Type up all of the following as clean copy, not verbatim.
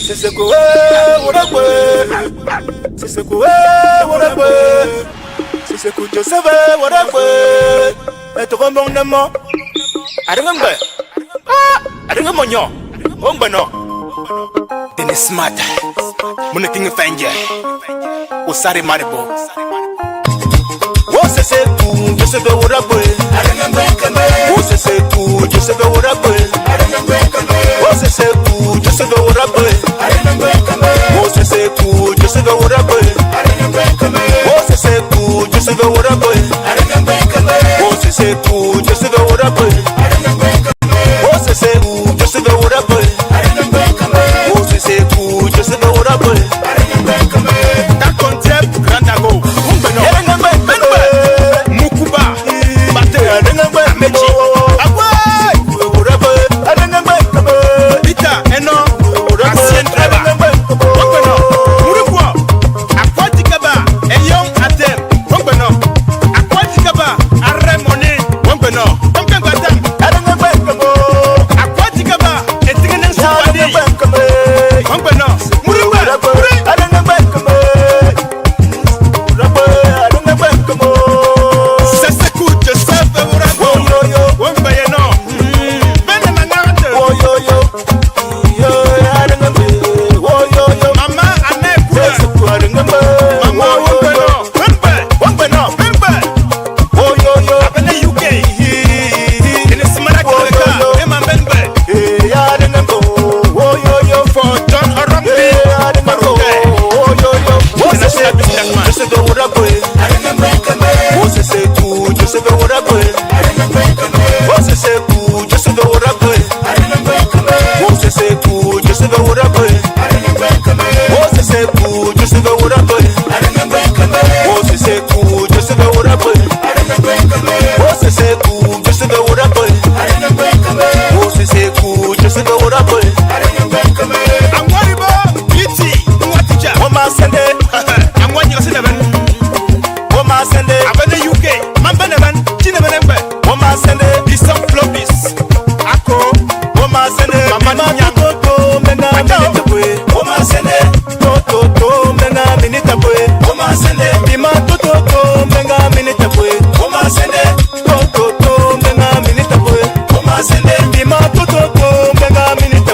C'est ce que c'est ce que c'est ce que tu savais, et tu remontes moi. I remember. I remember yo. Oh ben non. Then smart. Mon king fenge. O sare maribo. Oh c'est tout, je sais que what up. I remember. Oh c'est tout, je sais que what up. I remember. Oh c'est tout, je sais que what up. I remember. Oh c'est tout, je sais que what up. I remember. Oh c'est tout, je sais que what up. I remember. Oh c'est tout, je sais que what up. I remember. Oh c'est tout, je sais que what up. I remember. Oh c'est tout, je sais que what up. I remember. That concept grand ago. Mukuba, Bate, Mechi, Pita, Eno, Ancien Treva, Wambeno, Murukwa, Aquaticaba, Eyon Atem, Wambeno, Aquaticaba, Arremoni, Wambeno, Wambeno, Aquaticaba, Etingenen Suwadi, Wambeno, Murukwa, Minute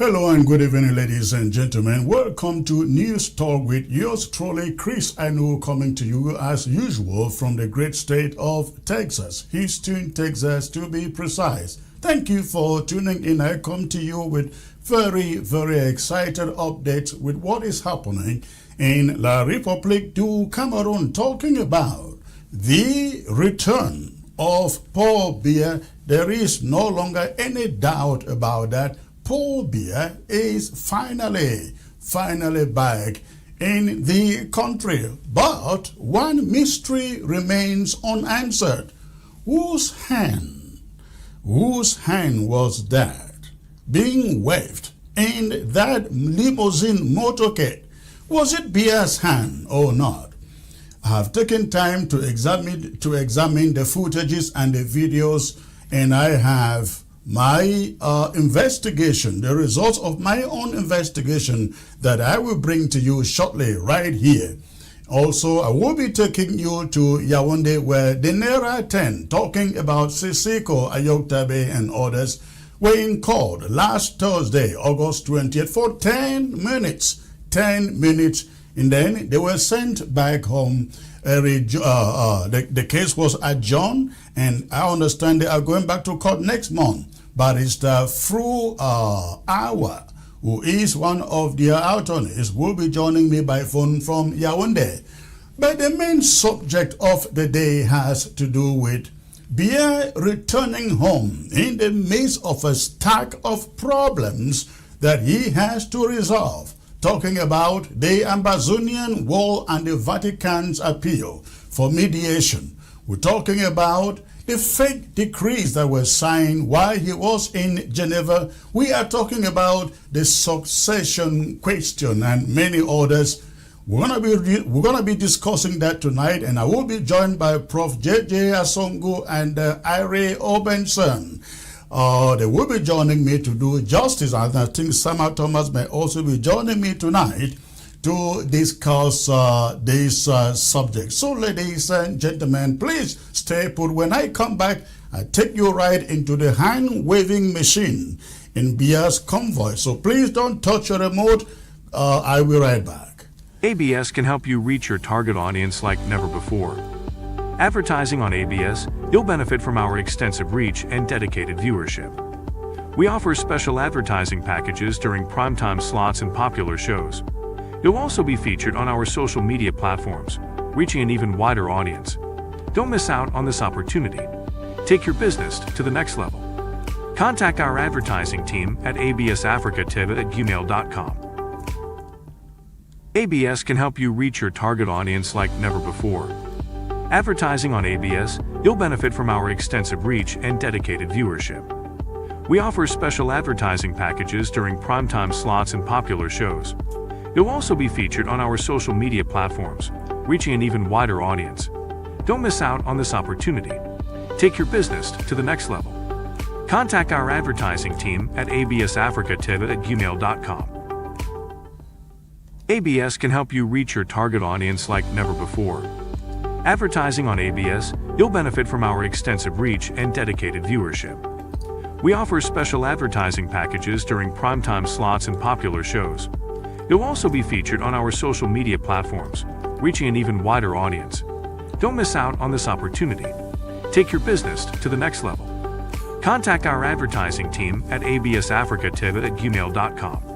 Hello and good evening, ladies and gentlemen. Welcome to News Talk with yours truly, Chris Anu, coming to you as usual from the great state of Texas, Houston, Texas, to be precise. Thank you for tuning in. I come to you with very, very excited updates with what is happening in La République du Cameroon, talking about the return of Paul Biya. There is no longer any doubt about that. Paul Biya is finally back in the country. But one mystery remains unanswered. Whose hand Whose hand was that being waved in that limousine motorcade? Was it Biya's hand or not? I have taken time to examine the footages and the videos, and I have my investigation, the results of my own investigation that I will bring to you shortly right here. Also, I will be taking you to Yaoundé, where the Naira 10, talking about Sisiko, Ayoktabe, and others, were in court last Thursday, August 20th, for 10 minutes. 10 minutes, and then they were sent back home. The case was adjourned, and I understand they are going back to court next month. Barrister Effoudou, who is one of their attorneys, will be joining me by phone from Yaoundé. But the main subject of the day has to do with Biya returning home in the midst of a stack of problems that he has to resolve. Talking about the Ambazonia War and the Vatican's appeal for mediation. We're talking about the fake decrees that were signed while he was in Geneva. We are talking about the succession question and many others. We're gonna be discussing that tonight, and I will be joined by Prof. J.J. Asongo and Ire Obenson. They will be joining me to do justice, and I think Sama Thomas may also be joining me tonight to discuss this subject. So, ladies and gentlemen, please stay put. When I come back, I take you right into the hand-waving machine in Biya's convoy. So please don't touch your remote. I will be right back. ABS can help you reach your target audience like never before. Advertising on ABS, you'll benefit from our extensive reach and dedicated viewership. We offer special advertising packages during primetime slots and popular shows. You'll also be featured on our social media platforms, reaching an even wider audience. Don't miss out on this opportunity. Take your business to the next level. Contact our advertising team at absafricatv@gmail.com. ABS can help you reach your target audience like never before. Advertising on ABS, you'll benefit from our extensive reach and dedicated viewership. We offer special advertising packages during primetime slots and popular shows. You'll also be featured on our social media platforms, reaching an even wider audience. Don't miss out on this opportunity. Take your business to the next level. Contact our advertising team at absafricatv@gmail.com. ABS can help you reach your target audience like never before. Advertising on ABS, you'll benefit from our extensive reach and dedicated viewership. We offer special advertising packages during primetime slots and popular shows. You'll also be featured on our social media platforms, reaching an even wider audience. Don't miss out on this opportunity. Take your business to the next level. Contact our advertising team at absafricatv@gmail.com.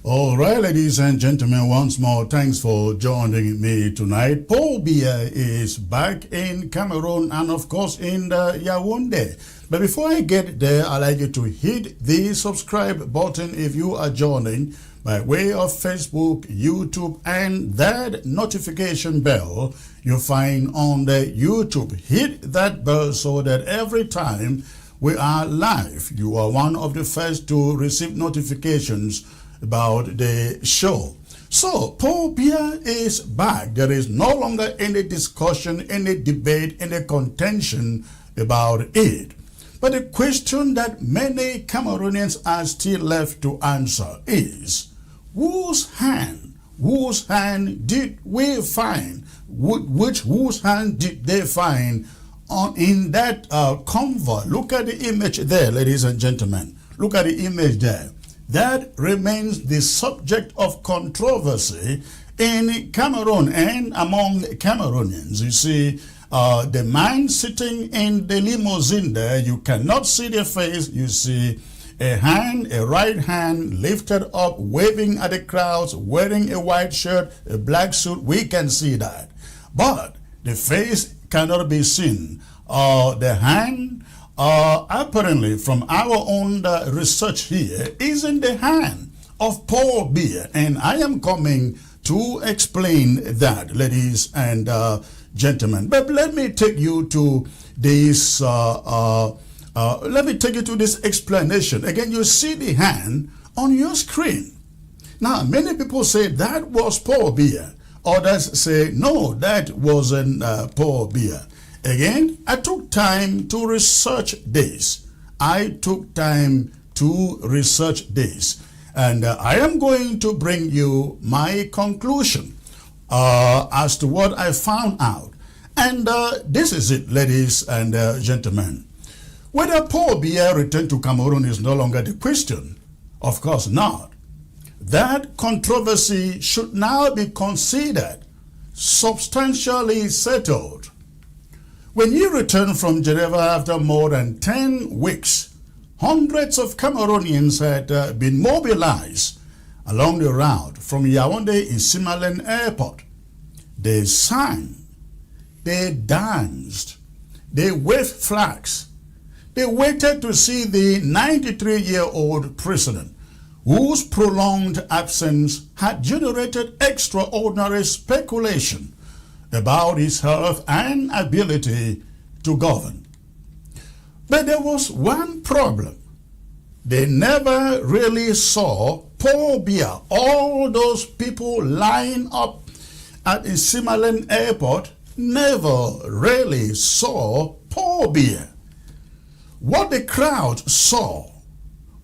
All right, ladies and gentlemen, once more, thanks for joining me tonight. Paul Biya is back in Cameroon and, of course, in Yaoundé. But before I get there, I'd like you to hit the subscribe button if you are joining by way of Facebook, YouTube, and that notification bell you find on the YouTube. Hit that bell so that every time we are live, you are one of the first to receive notifications about the show. So, Paul Biya is back. There is no longer any discussion, any debate, any contention about it. But the question that many Cameroonians are still left to answer is, whose hand did we find? Whose hand did they find in that convoy? Look at the image there, ladies and gentlemen. Look at the image there. That remains the subject of controversy in Cameroon and among Cameroonians. You see, the man sitting in the limousine there, you cannot see the face. You see a hand, a right hand lifted up, waving at the crowds, wearing a white shirt, a black suit. We can see that. But the face cannot be seen. The hand, apparently from our own research here, is in the hand of Paul Biya. And I am coming to explain that, ladies and gentlemen. But let me take you to this Let me take you to this explanation. Again, you see the hand on your screen. Now, many people say that was Paul Biya. Others say, no, that wasn't Paul Biya. Again, I took time to research this. And I am going to bring you my conclusion as to what I found out. And this is it, ladies and gentlemen. Whether Paul Biya returned to Cameroon is no longer the question. Of course not. That controversy should now be considered substantially settled. When he returned from Geneva after more than 10 weeks, hundreds of Cameroonians had been mobilized along the route from Yaoundé in Simalen Airport. They sang, they danced, they waved flags. They waited to see the 93-year-old president, whose prolonged absence had generated extraordinary speculation about his health and ability to govern. But there was one problem. They never really saw Paul Biya. All those people lined up at Simalen Airport never really saw Paul Biya. What the crowd saw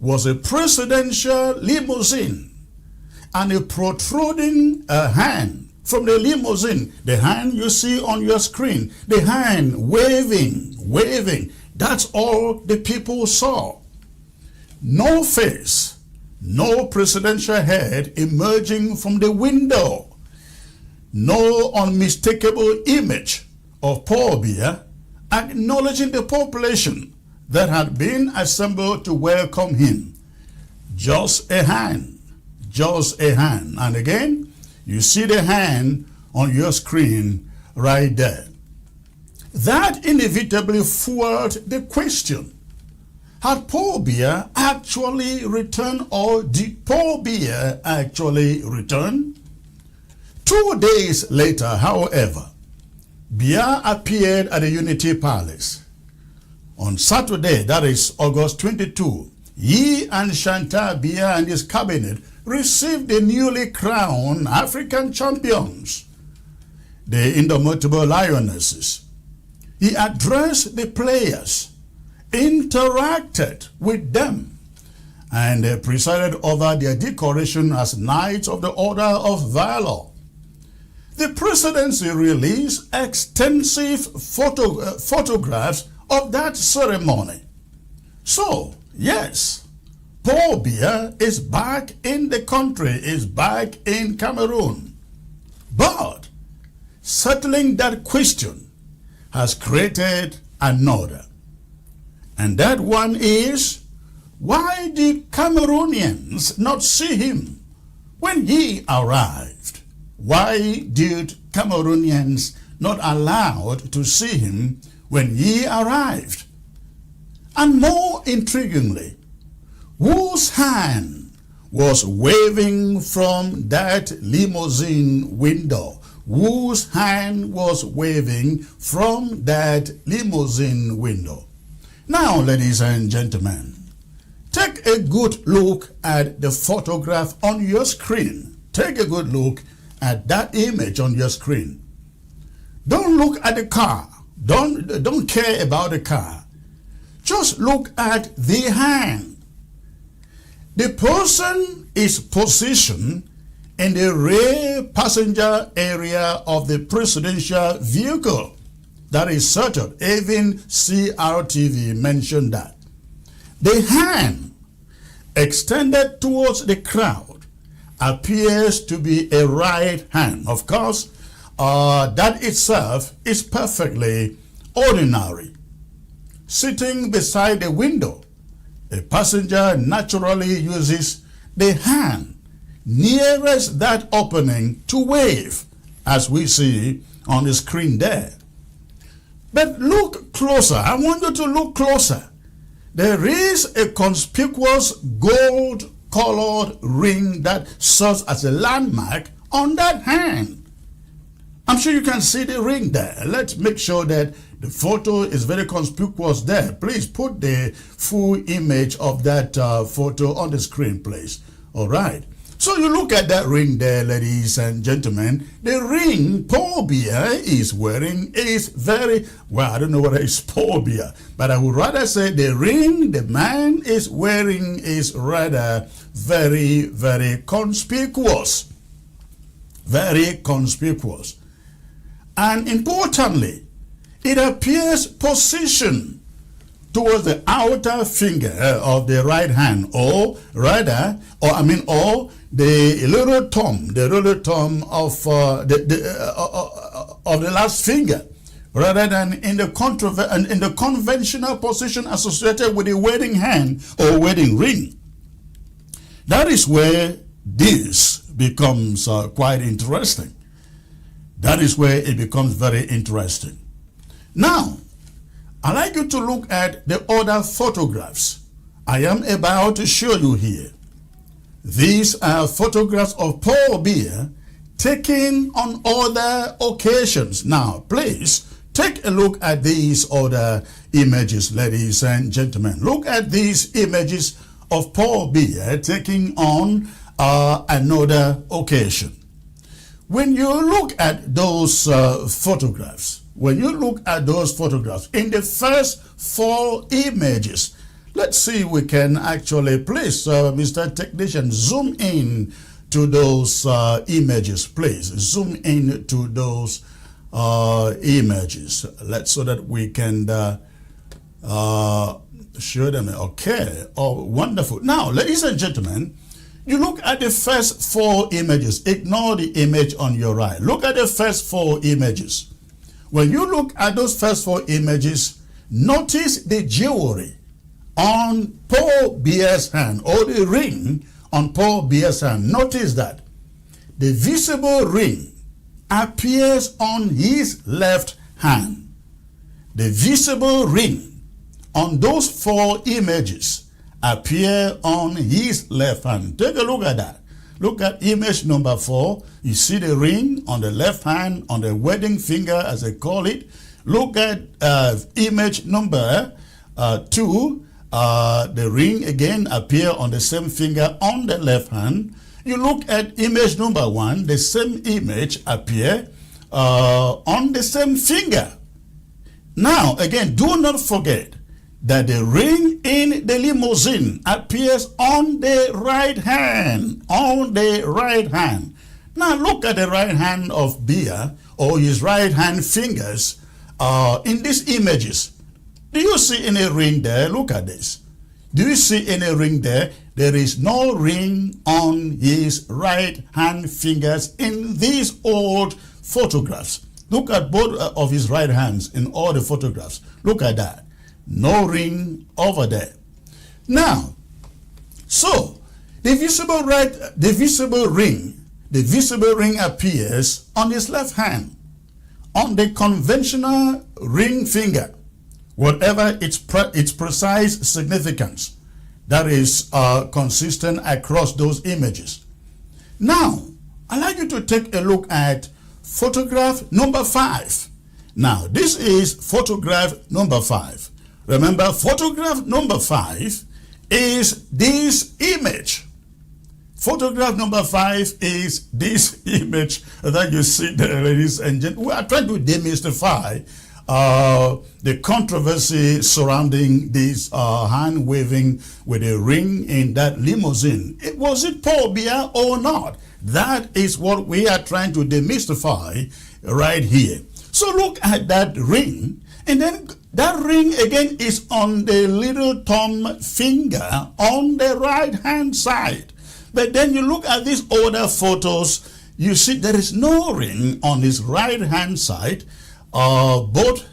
was a presidential limousine and a protruding hand from the limousine. The hand you see on your screen, the hand waving. That's all the people saw. No face, no presidential head emerging from the window. No unmistakable image of Paul Biya acknowledging the population that had been assembled to welcome him. Just a hand. And again, you see the hand on your screen right there. That inevitably fueled the question. Had Paul Biya actually returned, or did Paul Biya actually return? 2 days later, however, Biya appeared at the Unity Palace. On Saturday, that is August 22, he and Chantal Biya and his cabinet received the newly crowned African champions, the indomitable Lionesses. He addressed the players, interacted with them, and presided over their decoration as Knights of the Order of Valor. The presidency released extensive photographs of that ceremony. So, yes, Paul Biya is back in the country, is back in Cameroon. But settling that question has created another. And that one is, why did Cameroonians not see him when he arrived? Why did Cameroonians not allowed to see him when he arrived? And more intriguingly, whose hand was waving from that limousine window? Whose hand was waving from that limousine window? Now, ladies and gentlemen, take a good look at the photograph on your screen. Take a good look at that image on your screen. Don't look at the car. Don't care about the car. Just look at the hand. The person is positioned in the rear passenger area of the presidential vehicle. That is certain. Even CRTV mentioned that. The hand extended towards the crowd appears to be a right hand. Of course, that itself is perfectly ordinary. Sitting beside the window, a passenger naturally uses the hand nearest that opening to wave, as we see on the screen there. But look closer. I want you to look closer. There is a conspicuous gold-colored ring that serves as a landmark on that hand. I'm sure you can see the ring there. Let's make sure that the photo is very conspicuous there. Please put the full image of that photo on the screen, please. All right. So you look at that ring there, ladies and gentlemen. The ring Paul Biya is wearing is very, well, I don't know whether it's Paul Biya, but I would rather say the ring the man is wearing is rather very, very conspicuous. Very conspicuous. And importantly, it appears positioned towards the outer finger of the right hand, or the little thumb of the last finger, rather than in the conventional position associated with the wedding hand or wedding ring. That is where this becomes quite interesting. That is where it becomes very interesting. Now, I'd like you to look at the other photographs I am about to show you here. These are photographs of Paul Biya taken on other occasions. Now, please take a look at these other images, ladies and gentlemen. Look at these images of Paul Biya taken on another occasion. When you look at those photographs, in the first 4 images, let's see if we can actually, please, Mr. Technician, zoom in to those images, please. Zoom in to those images. So that we can show them. Okay. Oh, wonderful. Now, ladies and gentlemen, you look at the first 4 images. Ignore the image on your right. Look at the first 4 images. When you look at those first 4 images, notice the jewelry on Paul Biya's hand, or the ring on Paul Biya's hand. Notice that the visible ring appears on his left hand. The visible ring on those 4 images appear on his left hand. Take a look at that. Look at image number 4. You see the ring on the left hand, on the wedding finger, as they call it. Look at image number 2. The ring again appear on the same finger on the left hand. You look at image number 1. The same image appear on the same finger. Now, again, do not forget that the ring in the limousine appears on the right hand. On the right hand. Now look at the right hand of Biya, or his right hand fingers in these images. Do you see any ring there? Look at this. Do you see any ring there? There is no ring on his right hand fingers in these old photographs. Look at both of his right hands in all the photographs. Look at that. No ring over there. Now, so the visible ring appears on his left hand, on the conventional ring finger, whatever its precise significance. That is consistent across those images. Now, I'd like you to take a look at photograph number 5. Now, this is photograph number 5. Remember, photograph number 5 is this image. Photograph number 5 is this image that you see there, ladies and gentlemen. We are trying to demystify the controversy surrounding this hand waving with a ring in that limousine. Was it Paul Biya or not? That is what we are trying to demystify right here. So look at that ring, and then that ring again is on the little thumb finger on the right hand side. But then you look at these older photos, you see there is no ring on his right hand side. Both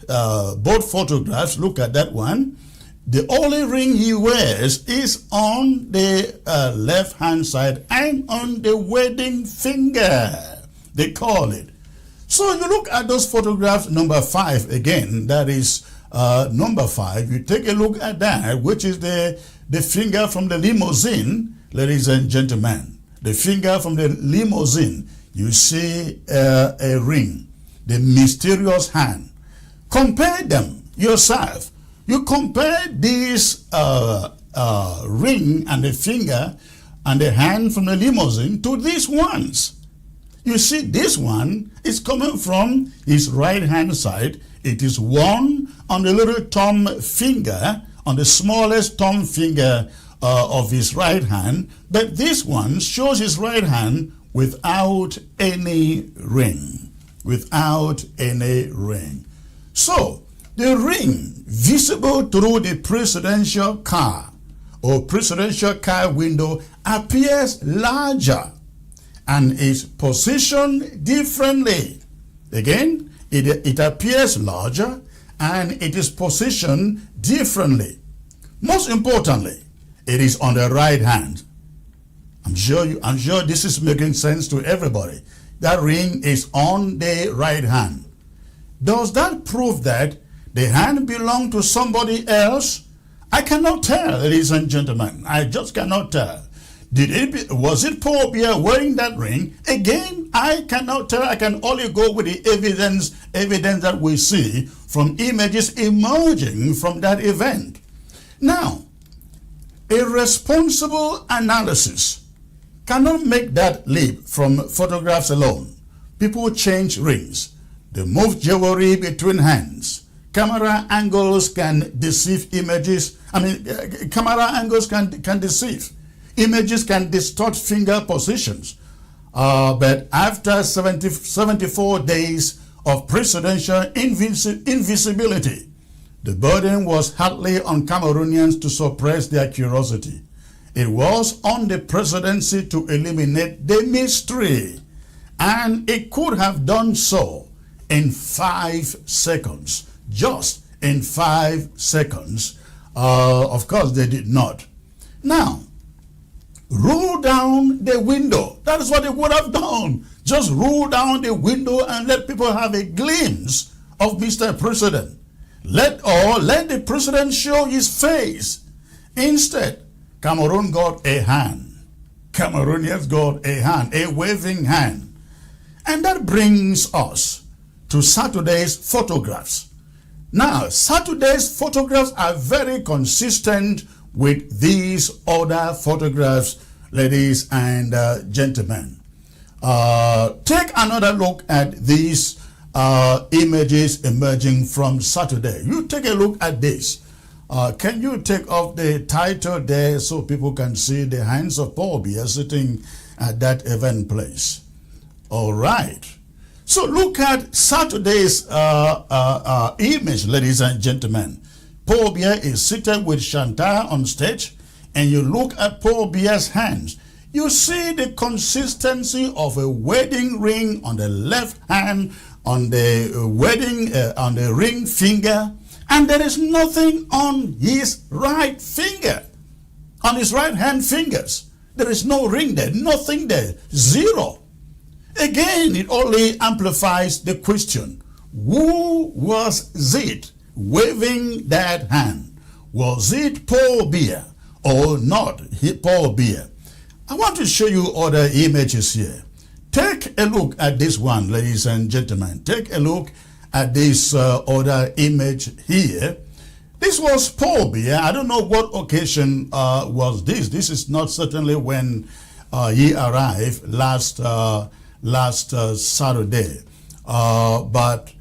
photographs, look at that one. The only ring he wears is on the left hand side and on the wedding finger, they call it. So you look at those photographs, number 5 again, that is number 5. You take a look at that, which is the finger from the limousine, ladies and gentlemen. The finger from the limousine, you see a ring. the mysterious hand. Compare them yourself. You compare this ring and the finger and the hand from the limousine to these ones. You see, this one is coming from his right hand side. It is worn on the little thumb finger, on the smallest thumb finger of his right hand. But this one shows his right hand without any ring. Without any ring. So, the ring visible through the presidential car or presidential car window appears larger and is positioned differently. Again, it appears larger and it is positioned differently. Most importantly, it is on the right hand. I'm sure this is making sense to everybody. That ring is on the right hand. Does that prove that the hand belonged to somebody else? I cannot tell, ladies and gentlemen. I just cannot tell. Was it Paul Biya wearing that ring? Again, I cannot tell. I can only go with the evidence that we see from images emerging from that event. Now, a responsible analysis cannot make that leap from photographs alone. People change rings. They move jewelry between hands. Camera angles can deceive images. Camera angles can deceive. Images can distort finger positions. But after 74 days of presidential invisibility, the burden was hardly on Cameroonians to suppress their curiosity. It was on the presidency to eliminate the mystery. And it could have done so in 5 seconds. Just in 5 seconds. Of course, they did not. Now, roll down the window. That is what they would have done. Just roll down the window and let people have a glimpse of Mr. President. Let the president show his face. Instead, Cameroon got a hand. Cameroonians got a hand, a waving hand. And that brings us to Saturday's photographs. Now, Saturday's photographs are very consistent with these other photographs, ladies and gentlemen. Take another look at these images emerging from Saturday. You take a look at this. Can you take off the title there so people can see the hands of Paul Biya sitting at that event place? All right. So look at Saturday's image, ladies and gentlemen. Paul Biya is seated with Chantal on stage, and you look at Paul Biya's hands. You see the consistency of a wedding ring on the left hand, on the on the ring finger, and there is nothing on his right finger, on his right hand fingers. There is no ring there, nothing there, zero. Again, it only amplifies the question, who was it waving that hand? Was it Paul Biya or not Paul Biya? I want to show you other images here. Take a look at this one, ladies and gentlemen. Take a look at this other image here. This was Paul Biya. I don't know what occasion was this. This is not certainly when he arrived last Saturday. But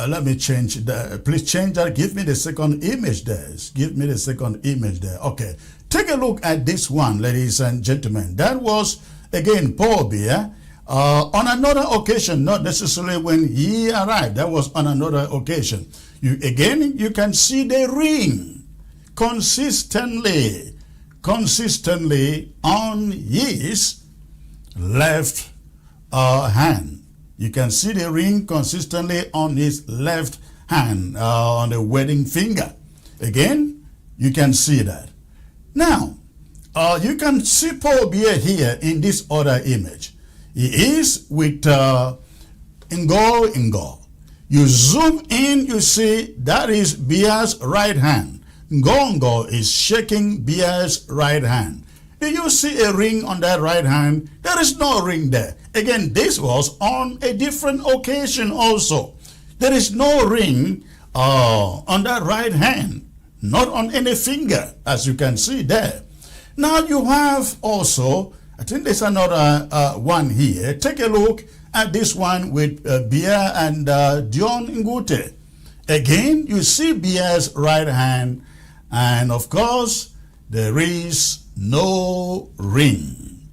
let me change that. Please change that. Give me the second image there. Give me the second image there. Okay. Take a look at this one, ladies and gentlemen. That was, again, Paul Biya. On another occasion, not necessarily when he arrived. That was on another occasion. You can see the ring consistently on his left hand. You can see the ring consistently on his left hand, on the wedding finger. Again, you can see that. Now, you can see Paul Biya here in this other image. He is with Ngo. You zoom in, you see that is Biya's right hand. Ngo is shaking Biya's right hand. Do you see a ring on that right hand? There is no ring there. Again, this was on a different occasion also. There is no ring on that right hand, not on any finger, as you can see there. Now you have also, I think there's another one here. Take a look at this one with Biya and Dion Ngute. Again, you see Biya's right hand, and of course, there is no ring.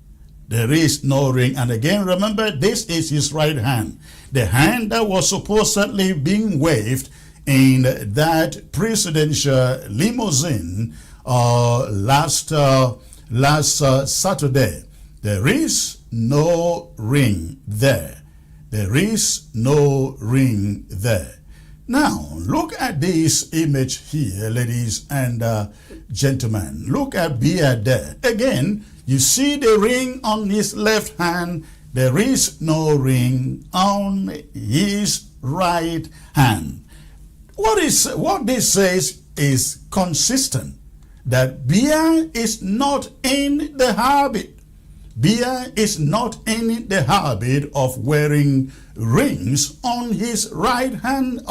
There is no ring. And again, remember, this is his right hand. The hand that was supposedly being waved in that presidential limousine last Saturday. There is no ring there. There is no ring there. Now, look at this image here, ladies and gentlemen. Look at Biya there. Again, you see the ring on his left hand. There is no ring on his right hand. What this says is consistent, that Biya is not in the habit. Biya is not in the habit of wearing rings on his right hand.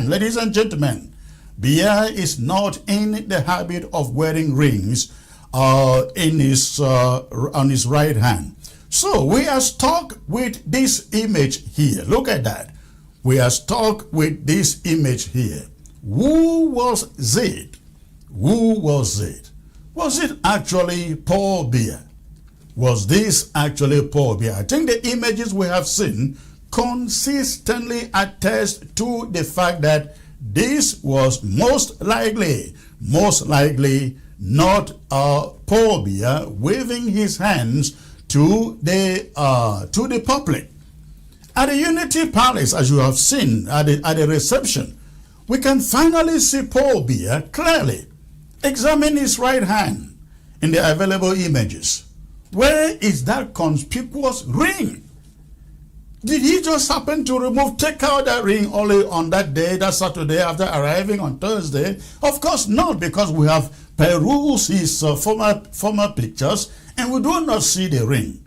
Ladies and gentlemen, Biya is not in the habit of wearing rings on his right hand. So we are stuck with this image here. Look at that. We are stuck with this image here. Who was it? Who was it? Was it actually Paul Biya? Was this actually Paul Biya? I think the images we have seen consistently attest to the fact that this was most likely not Paul Biya waving his hands to the public. At the Unity Palace, as you have seen at the reception, we can finally see Paul Biya clearly examine his right hand in the available images. Where is that conspicuous ring? Did he just happen to take out that ring only on that day, that Saturday, after arriving on Thursday? Of course not, because we have perused his former pictures and we do not see the ring.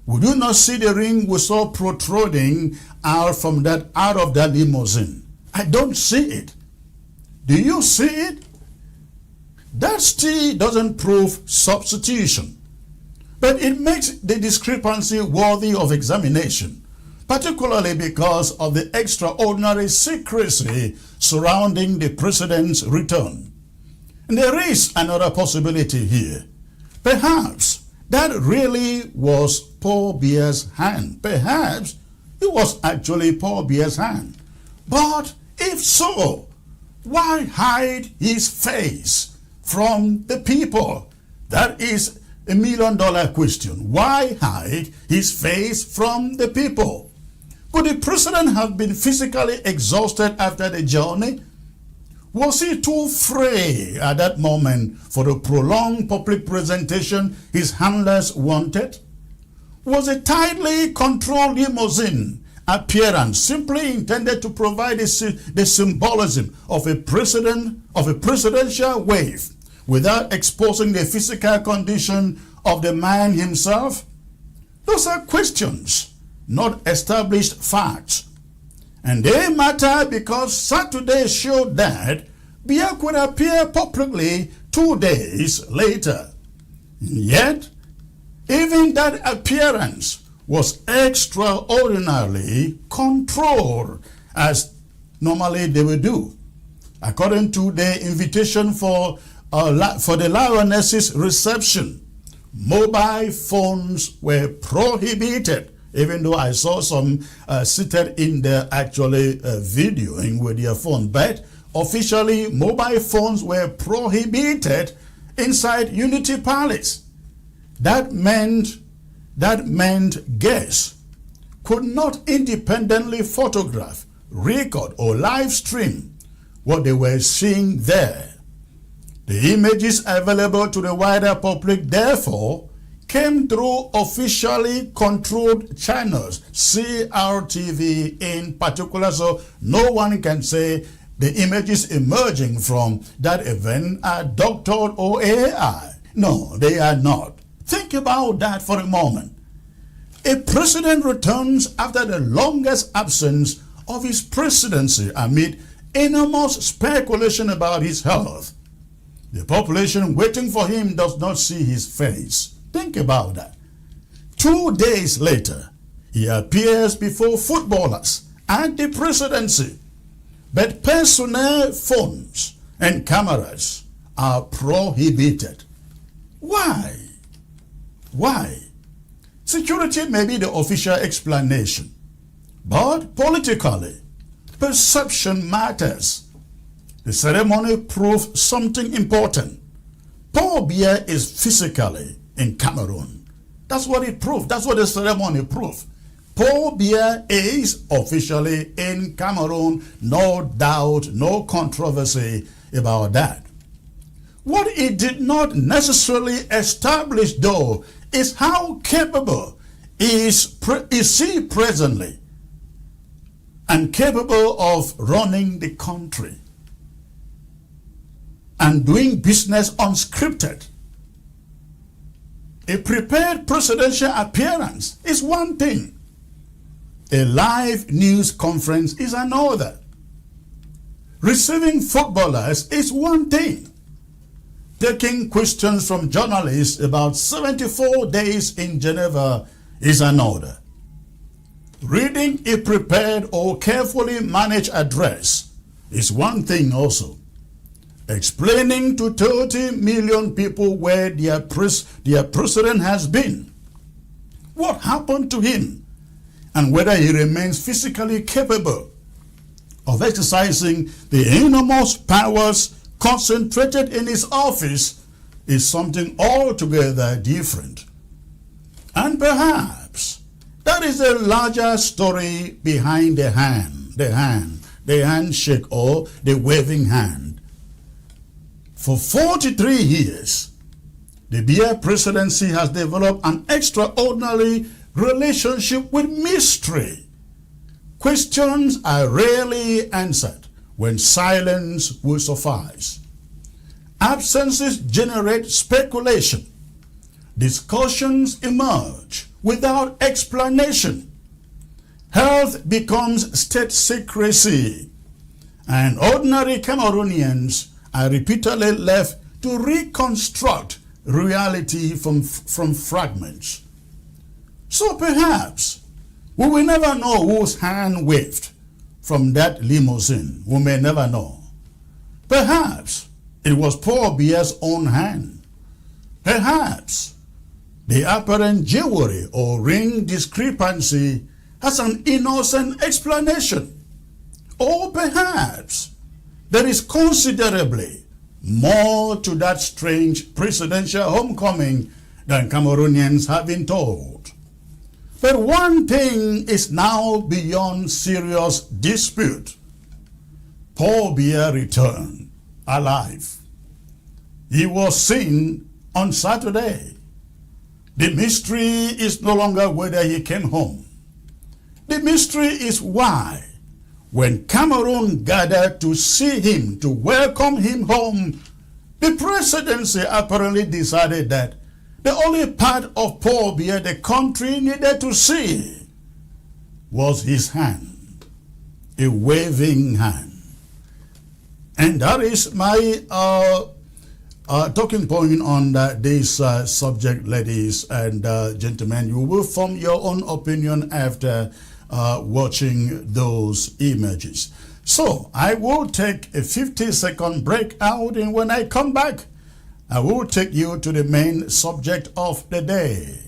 We do not see the ring we saw protruding out of that limousine. I don't see it. Do you see it? That still doesn't prove substitution, but it makes the discrepancy worthy of examination, particularly because of the extraordinary secrecy surrounding the president's return. And there is another possibility here. Perhaps that really was Paul Biya's hand. Perhaps it was actually Paul Biya's hand. But if so, why hide his face from the people? That is $1 million question. Why hide his face from the people? Could the president have been physically exhausted after the journey? Was he too frail at that moment for the prolonged public presentation his handlers wanted? Was a tightly controlled limousine appearance simply intended to provide the symbolism of a presidential wave without exposing the physical condition of the man himself? Those are questions, not established facts. And they matter because Saturday showed that Biya could appear publicly 2 days later. Yet, even that appearance was extraordinarily controlled, as normally they would do. According to the invitation for the Lioness's reception, mobile phones were prohibited, even though I saw some seated in there actually videoing with their phone. But officially, mobile phones were prohibited inside Unity Palace. That meant guests could not independently photograph, record, or live stream what they were seeing there. The images available to the wider public, therefore, came through officially controlled channels, CRTV in particular, so no one can say the images emerging from that event are doctored or AI. No, they are not. Think about that for a moment. A president returns after the longest absence of his presidency amid enormous speculation about his health. The population waiting for him does not see his face. Think about that. 2 days later, he appears before footballers at the presidency. But personal phones and cameras are prohibited. Why? Why? Security may be the official explanation, but politically, perception matters. The ceremony proved something important. Paul Biya is physically in Cameroon. That's what it proved. That's what the ceremony proved. Paul Biya is officially in Cameroon. No doubt, no controversy about that. What it did not necessarily establish, though, is how capable is he presently and capable of running the country and doing business unscripted. A prepared presidential appearance is one thing. A live news conference is another. Receiving footballers is one thing. Taking questions from journalists about 74 days in Geneva is another. Reading a prepared or carefully managed address is one thing also. Explaining to 30 million people where their president has been, what happened to him, and whether he remains physically capable of exercising the enormous powers concentrated in his office is something altogether different. And perhaps that is a larger story behind the handshake or the waving hand. For 43 years, the Biya presidency has developed an extraordinary relationship with mystery. Questions are rarely answered when silence will suffice. Absences generate speculation. Discussions emerge without explanation. Health becomes state secrecy, and ordinary Cameroonians are repeatedly left to reconstruct reality from fragments. So perhaps we will never know whose hand waved from that limousine. We may never know. Perhaps it was Paul Biya's own hand. Perhaps the apparent jewelry or ring discrepancy has an innocent explanation. Or perhaps there is considerably more to that strange presidential homecoming than Cameroonians have been told. But one thing is now beyond serious dispute. Paul Biya returned alive. He was seen on Saturday. The mystery is no longer whether he came home. The mystery is why, when Cameroon gathered to see him, to welcome him home, the presidency apparently decided that the only part of Paul Biya the country needed to see was his hand, a waving hand. And that is my talking point on this subject, ladies and gentlemen. You will form your own opinion after watching those images. So I will take a 50-second break out, and when I come back, I will take you to the main subject of the day,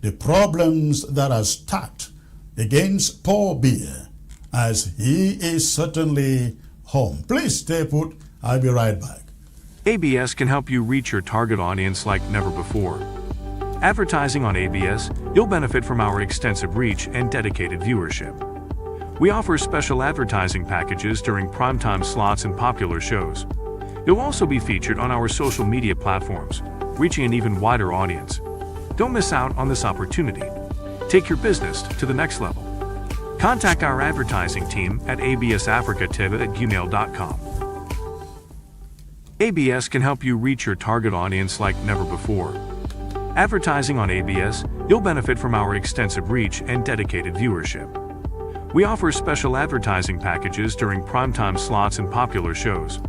the problems that are stacked against Paul Biya, as he is certainly home. Please stay put. I'll be right back. ABS can help you reach your target audience like never before. Advertising on ABS, you'll benefit from our extensive reach and dedicated viewership. We offer special advertising packages during primetime slots and popular shows. You'll also be featured on our social media platforms, reaching an even wider audience. Don't miss out on this opportunity. Take your business to the next level. Contact our advertising team at absafricatv@gmail.com. ABS can help you reach your target audience like never before. Advertising on ABS, you'll benefit from our extensive reach and dedicated viewership. We offer special advertising packages during primetime slots and popular shows.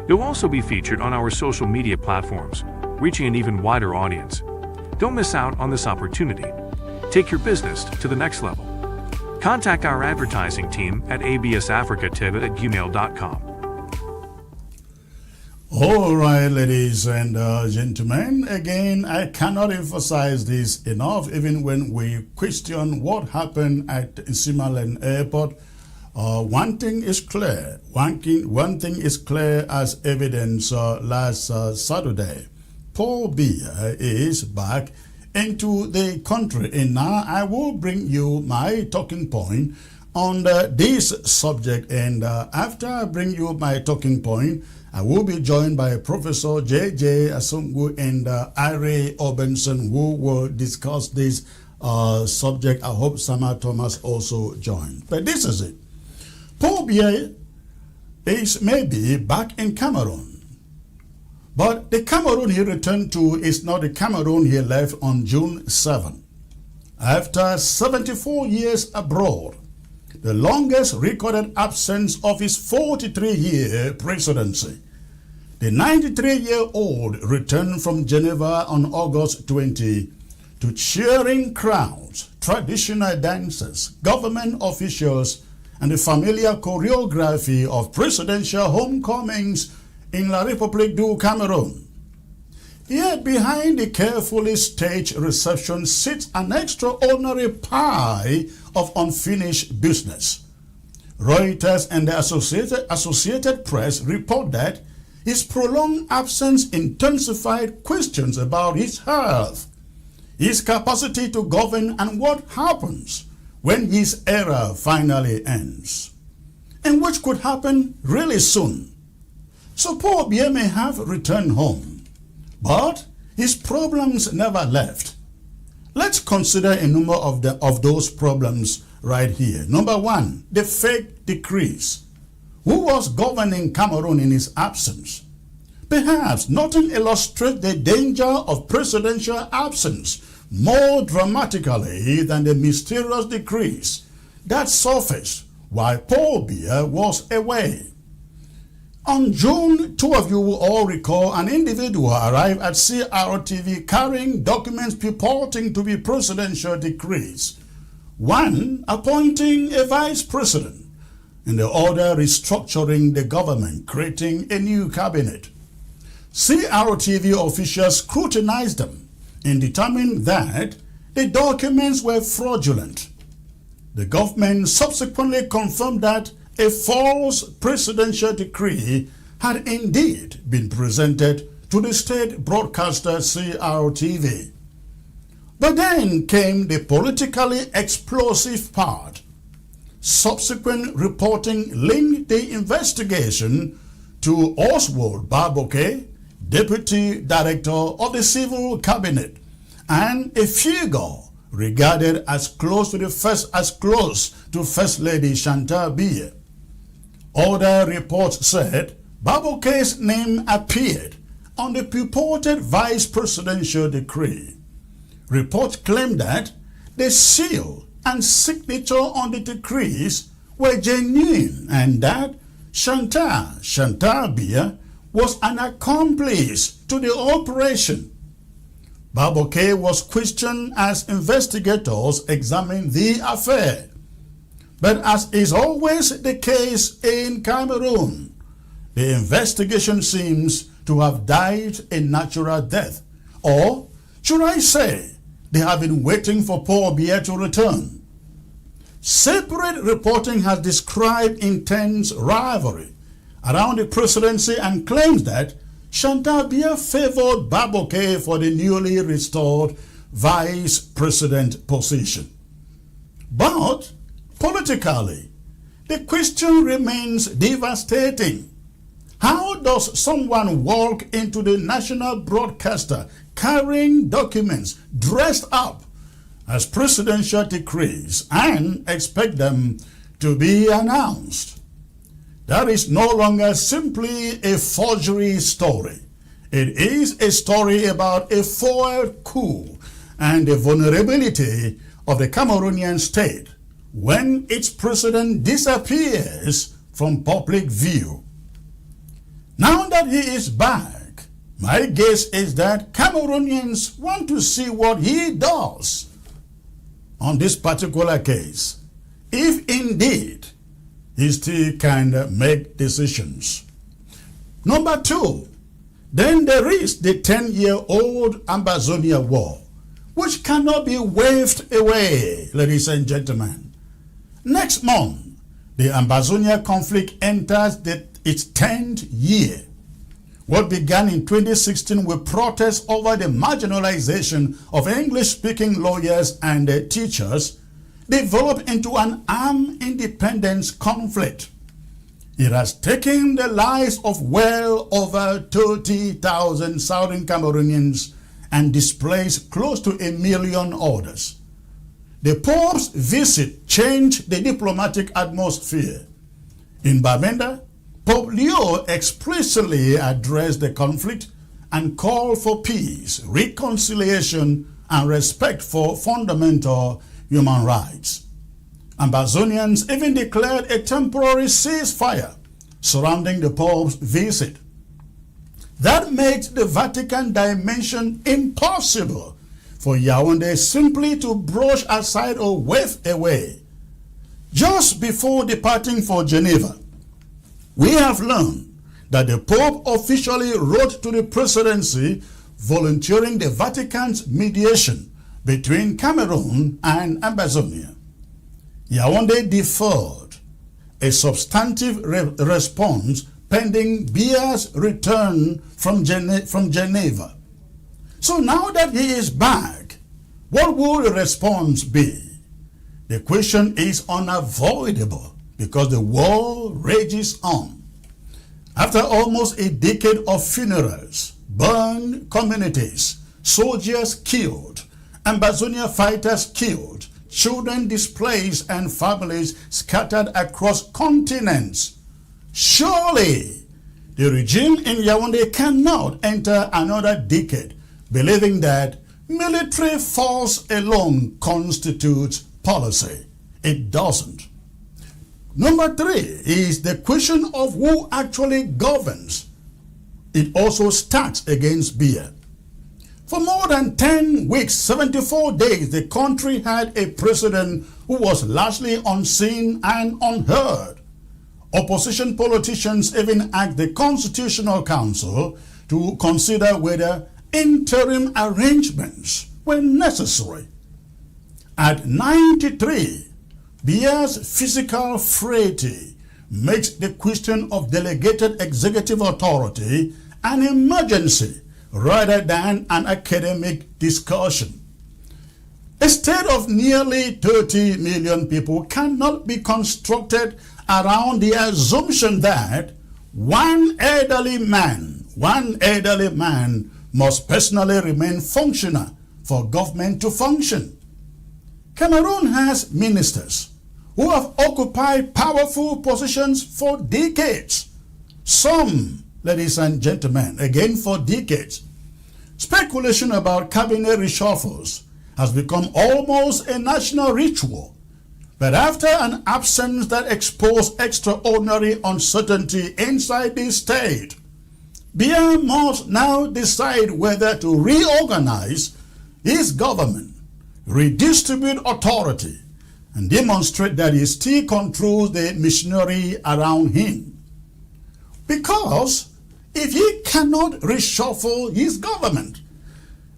You'll also be featured on our social media platforms, reaching an even wider audience. Don't miss out on this opportunity. Take your business to the next level. Contact our advertising team at absafricatv@gmail.com. All right, ladies and gentlemen, again, I cannot emphasize this enough, even when we question what happened at Simalen Airport. One thing is clear. One thing is clear as evidence last Saturday. Paul Biya is back into the country, and now I will bring you my talking point on this subject. And after I bring you my talking point, I will be joined by Professor J.J. Asungu and Ire Obenson, who will discuss this subject. I hope Sama Thomas also joined. But this is it. Paul Biya is maybe back in Cameroon. But the Cameroon he returned to is not the Cameroon he left on June 7. After 74 years abroad, the longest recorded absence of his 43-year presidency, the 93-year-old returned from Geneva on August 20 to cheering crowds, traditional dances, government officials, and the familiar choreography of presidential homecomings in La République du Cameroon. Yet behind the carefully staged reception sits an extraordinary pile of unfinished business. Reuters and the Associated Press report that his prolonged absence intensified questions about his health, his capacity to govern, and what happens when his era finally ends, and which could happen really soon. So Paul Biya may have returned home, but his problems never left. Let's consider a number of those problems right here. Number one, the fake decrees. Who was governing Cameroon in his absence? Perhaps nothing illustrates the danger of presidential absence more dramatically than the mysterious decrees that surfaced while Paul Biya was away. On June 2, you will all recall, an individual arrived at CRTV carrying documents purporting to be presidential decrees. One, appointing a vice president, and the other restructuring the government, creating a new cabinet. CRTV officials scrutinized them and determined that the documents were fraudulent. The government subsequently confirmed that a false presidential decree had indeed been presented to the state broadcaster CRTV. But then came the politically explosive part. Subsequent reporting linked the investigation to Oswald Baboke, Deputy Director of the Civil Cabinet, and a figure regarded as close to First Lady Chantal Biya. Other reports said Baboke's name appeared on the purported vice presidential decree. Reports claimed that the seal and signature on the decrees were genuine and that Chantal Biya was an accomplice to the operation. Baboke was questioned as investigators examined the affair. But as is always the case in Cameroon, the investigation seems to have died a natural death. Or, should I say, they have been waiting for Paul Biya to return. Separate reporting has described intense rivalry around the presidency and claims that Chantal Biya favored Baboke for the newly restored vice president position. But politically, the question remains devastating. How does someone walk into the national broadcaster carrying documents dressed up as presidential decrees and expect them to be announced? that is no longer simply a forgery story. It is a story about a foiled coup and the vulnerability of the Cameroonian state when its president disappears from public view. Now that he is back, my guess is that Cameroonians want to see what he does on this particular case, if indeed he still can make decisions. Number two, then there is the 10-year-old Ambazonia War, which cannot be waved away, ladies and gentlemen. Next month, the Ambazonia conflict enters its 10th year. What began in 2016 with protests over the marginalization of English-speaking lawyers and teachers developed into an armed independence conflict. It has taken the lives of well over 30,000 Southern Cameroonians and displaced close to 1 million others. The Pope's visit changed the diplomatic atmosphere. In Bamenda, Pope Leo explicitly addressed the conflict and called for peace, reconciliation, and respect for fundamental human rights. Ambazonians even declared a temporary ceasefire surrounding the Pope's visit. That makes the Vatican dimension impossible for Yaoundé simply to brush aside or wave away. Just before departing for Geneva, we have learned that the Pope officially wrote to the presidency volunteering the Vatican's mediation between Cameroon and Ambazonia. Yaoundé deferred a substantive response pending Biya's return from Geneva. So now that he is back, what will the response be? The question is unavoidable because the war rages on. After almost a decade of funerals, burned communities, soldiers killed, Ambazonia fighters killed, children displaced, and families scattered across continents, surely the regime in Yaoundé cannot enter another decade believing that military force alone constitutes policy. It doesn't. Number three is the question of who actually governs. It also starts against Biya. For more than 10 weeks, 74 days, the country had a president who was largely unseen and unheard. Opposition politicians even asked the Constitutional Council to consider whether interim arrangements were necessary. At 93, Biya's physical frailty makes the question of delegated executive authority an emergency rather than an academic discussion. A state of nearly 30 million people cannot be constructed around the assumption that one elderly man must personally remain functional for government to function. Cameroon has ministers who have occupied powerful positions for decades. Some, ladies and gentlemen, again for decades. Speculation about cabinet reshuffles has become almost a national ritual. But after an absence that exposed extraordinary uncertainty inside the state, Biya must now decide whether to reorganize his government, redistribute authority, and demonstrate that he still controls the machinery around him. Because if he cannot reshuffle his government,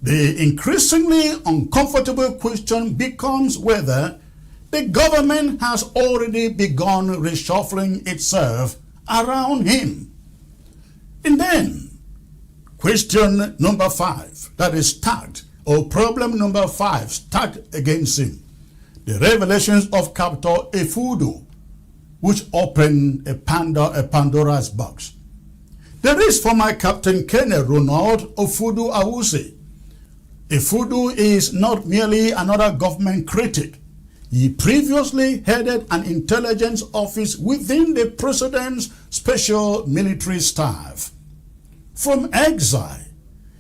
the increasingly uncomfortable question becomes whether the government has already begun reshuffling itself around him. And then, question number 5, that is tagged, or problem number 5, tagged against him. The revelations of Captain Effoudou, which opened a Pandora's box. There is former Captain Colonel Ronald Effoudou Awusi. Effoudou is not merely another government critic. He previously headed an intelligence office within the president's special military staff. From exile,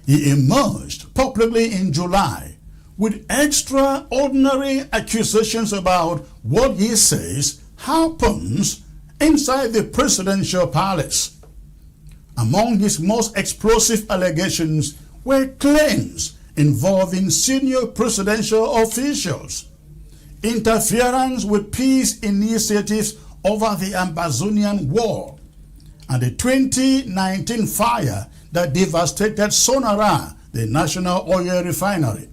he emerged publicly in July with extraordinary accusations about what he says happens inside the presidential palace. Among his most explosive allegations were claims involving senior presidential officials, interference with peace initiatives over the Ambazonia War, and the 2019 fire that devastated Sonara, the national oil refinery.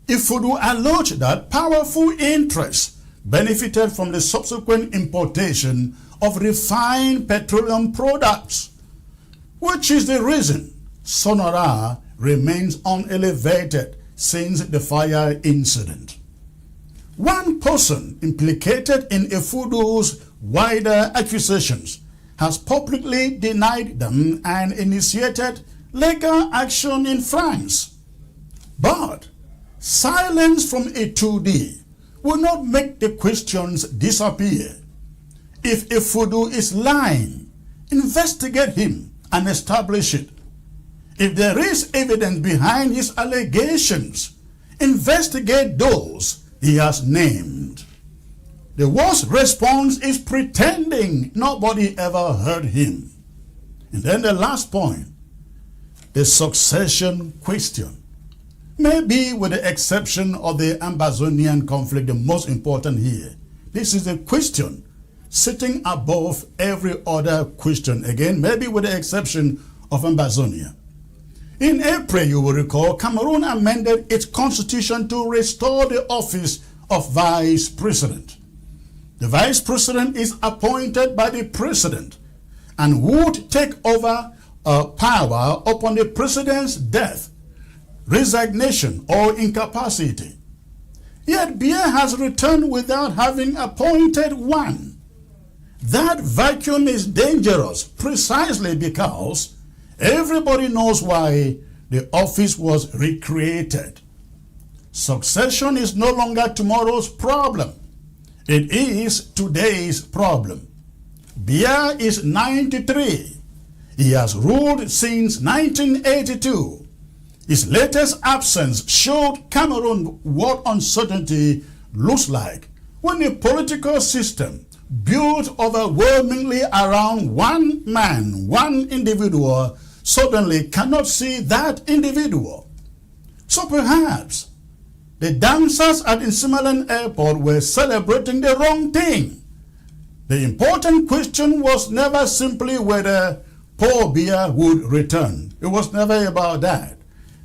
Effoudou alleged that powerful interests benefited from the subsequent importation of refined petroleum products, which is the reason Sonara remains unelevated since the fire incident. One person implicated in Effoudou's wider accusations has publicly denied them and initiated legal action in France. But silence from a 2D will not make the questions disappear. If Effoudou is lying, investigate him and establish it. If there is evidence behind his allegations, investigate those he has named. The worst response is pretending nobody ever heard him. And then the last point, the succession question. Maybe with the exception of the Ambazonian conflict, the most important here. This is a question sitting above every other question. Again, maybe with the exception of Ambazonia. In April, you will recall, Cameroon amended its constitution to restore the office of vice president. The vice president is appointed by the president and would take over power upon the president's death, resignation, or incapacity. Yet Biya has returned without having appointed one. That vacuum is dangerous precisely because everybody knows why the office was recreated. Succession is no longer tomorrow's problem. It is today's problem. Biya is 93. He has ruled since 1982. His latest absence showed Cameroon what uncertainty looks like when a political system built overwhelmingly around one man, one individual, suddenly cannot see that individual. So perhaps the dancers at Insimalan Airport were celebrating the wrong thing. The important question was never simply whether Paul Biya would return. It was never about that.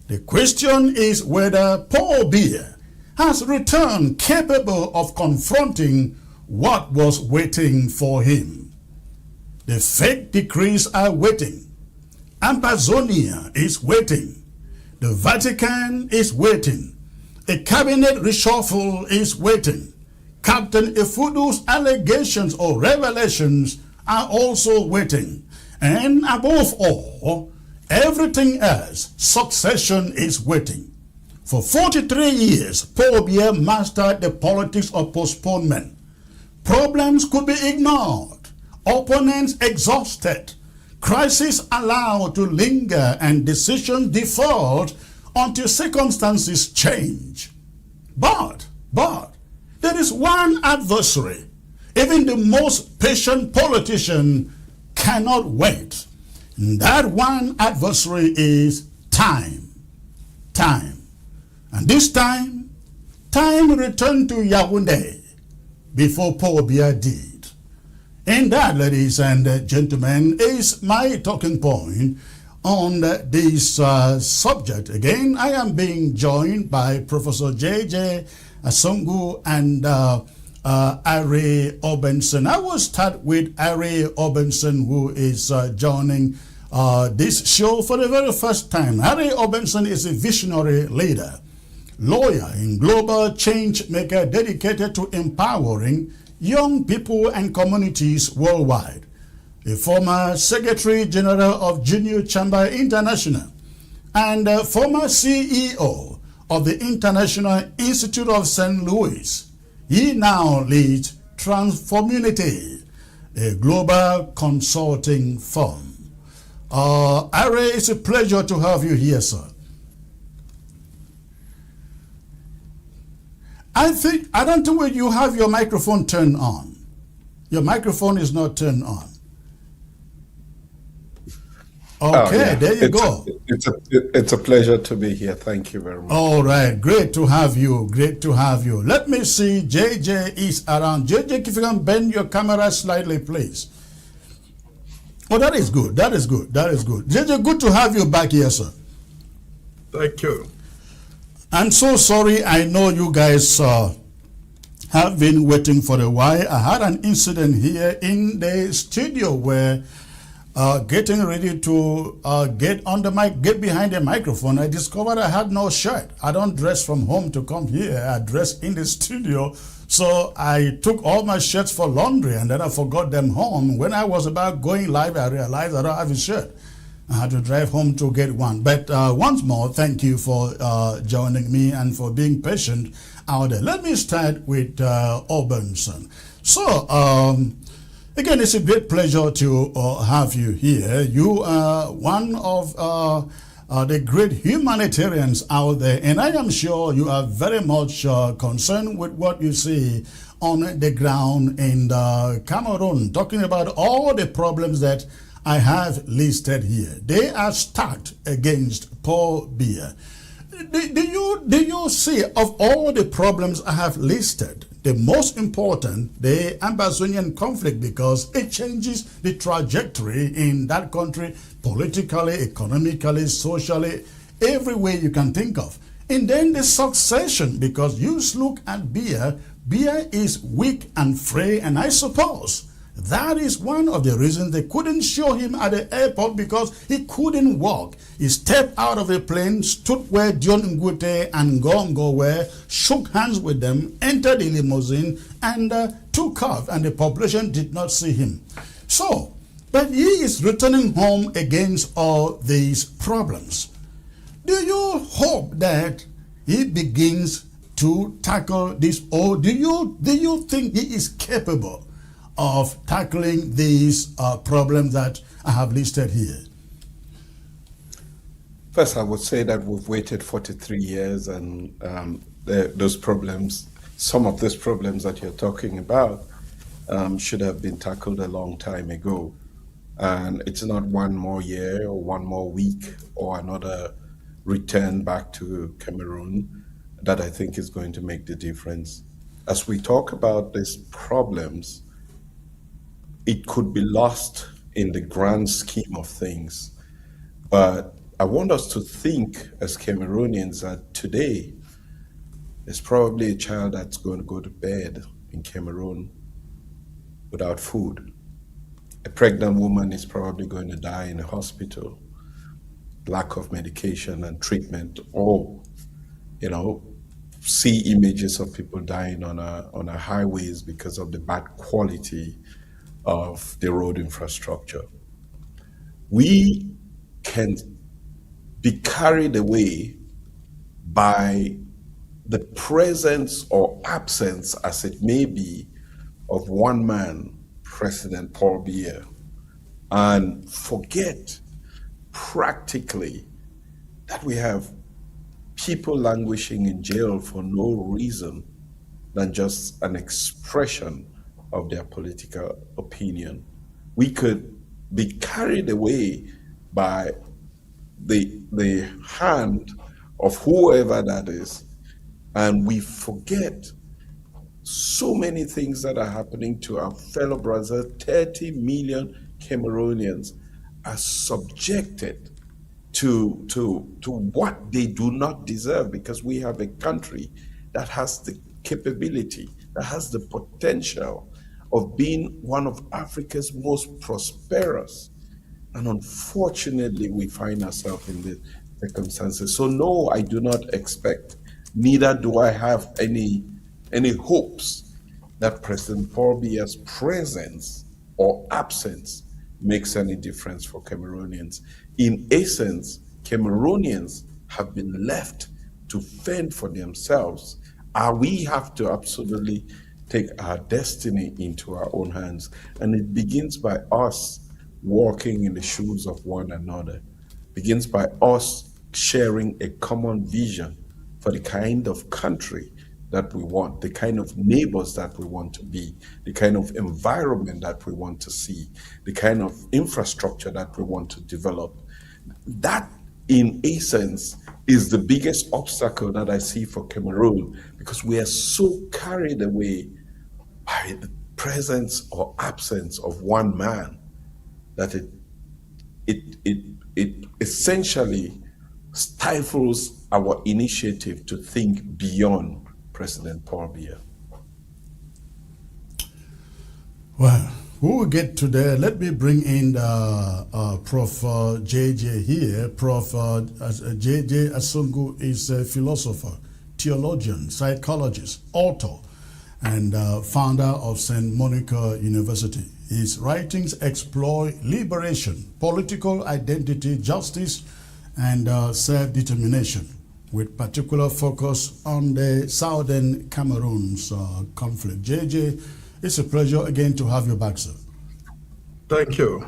The question is whether Paul Biya has returned capable of confronting what was waiting for him. The fake decrees are waiting. Ambazonia is waiting. The Vatican is waiting. A cabinet reshuffle is waiting. Captain Effoudou's allegations or revelations are also waiting. And above all, everything else, succession is waiting. For 43 years, Paul Biya mastered the politics of postponement. Problems could be ignored, opponents exhausted, crises allowed to linger, and decisions deferred until circumstances change. But there is one adversary. Even the most patient politician cannot wait. And that one adversary is time. Time. And this time returned to Yaoundé before Paul Biya did. And that, ladies and gentlemen, is my talking point on this subject. Again, I am being joined by Professor J.J. Asongu and Ari Obenson. I will start with Ari Obenson, who is joining this show for the very first time. Ari Obenson is a visionary leader, lawyer and global change maker dedicated to empowering young people and communities worldwide. A former Secretary General of Junior Chamber International and former CEO of the International Institute of St. Louis. He now leads Transformunity, a global consulting firm. Are, it's a pleasure to have you here, sir. I don't think you have your microphone turned on. Your microphone is not turned on. Okay, yeah. There you go. It's a pleasure to be here. Thank you very much. All right, great to have you. Great to have you. Let me see. JJ is around. JJ, if you can bend your camera slightly, please. Oh, that is good. That is good. That is good. JJ, good to have you back here, sir. Thank you. I'm so sorry. I know you guys have been waiting for a while. I had an incident here in the studio where getting ready to get on the mic, get behind the microphone, I discovered I had no shirt. I don't dress from home to come here. I dress in the studio. So I took all my shirts for laundry and then I forgot them home. When I was about going live, I realized I don't have a shirt. I had to drive home to get one. But once more, thank you for joining me and for being patient out there. Let me start with Obenson. So, again, it's a great pleasure to have you here. You are one of the great humanitarians out there, and I am sure you are very much concerned with what you see on the ground in Cameroon, talking about all the problems that I have listed here. They are stacked against Paul Biya. Do you see, of all the problems I have listed, the most important, the Ambazonian conflict, because it changes the trajectory in that country politically, economically, socially, every way you can think of. And then the succession, because you look at Biya, Biya is weak and frail, and I suppose that is one of the reasons they couldn't show him at the airport, because he couldn't walk. He stepped out of a plane, stood where John Ngute and Gongo were, shook hands with them, entered the limousine, and took off, and the population did not see him. So, but he is returning home against all these problems. Do you hope that he begins to tackle this, or do you think he is capable of tackling these problems that I have listed here? First, I would say that we've waited 43 years, and those problems, some of those problems that you're talking about, should have been tackled a long time ago. And it's not one more year or one more week or another return back to Cameroon that I think is going to make the difference. As we talk about these problems, it could be lost in the grand scheme of things. But I want us to think as Cameroonians that today, there's probably a child that's going to go to bed in Cameroon without food. A pregnant woman is probably going to die in a hospital, lack of medication and treatment, or, see images of people dying on our highways because of the bad quality of the road infrastructure. We can be carried away by the presence or absence, as it may be, of one man, President Paul Biya, and forget practically that we have people languishing in jail for no reason than just an expression of their political opinion. We could be carried away by the hand of whoever that is, and we forget so many things that are happening to our fellow brothers. 30 million Cameroonians are subjected to what they do not deserve, because we have a country that has the capability, that has the potential of being one of Africa's most prosperous. And unfortunately, we find ourselves in these circumstances. So no, I do not expect, neither do I have any hopes that President Paul Biya's presence or absence makes any difference for Cameroonians. In essence, Cameroonians have been left to fend for themselves We have to absolutely take our destiny into our own hands. And it begins by us walking in the shoes of one another, begins by us sharing a common vision for the kind of country that we want, the kind of neighbors that we want to be, the kind of environment that we want to see, the kind of infrastructure that we want to develop. That, in essence, is the biggest obstacle that I see for Cameroon, because we are so carried away by the presence or absence of one man that it essentially stifles our initiative to think beyond President Paul Biya. Well, we will get to there. Let me bring in Prof. JJ here. Prof. JJ Asungu is a philosopher, theologian, psychologist, author, and founder of St. Monica University. His writings explore liberation, political identity, justice, and self-determination, with particular focus on the southern Cameroon's conflict. JJ, it's a pleasure again to have you back, sir. Thank you.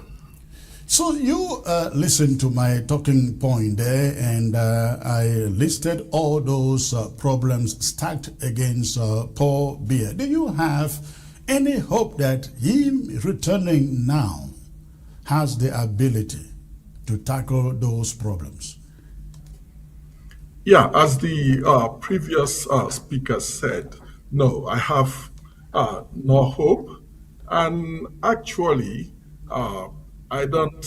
So you listened to my talking point there, and I listed all those problems stacked against Paul Biya. Do you have any hope that him returning now has the ability to tackle those problems? Yeah, as the previous speaker said, no, I have no hope. And actually, I don't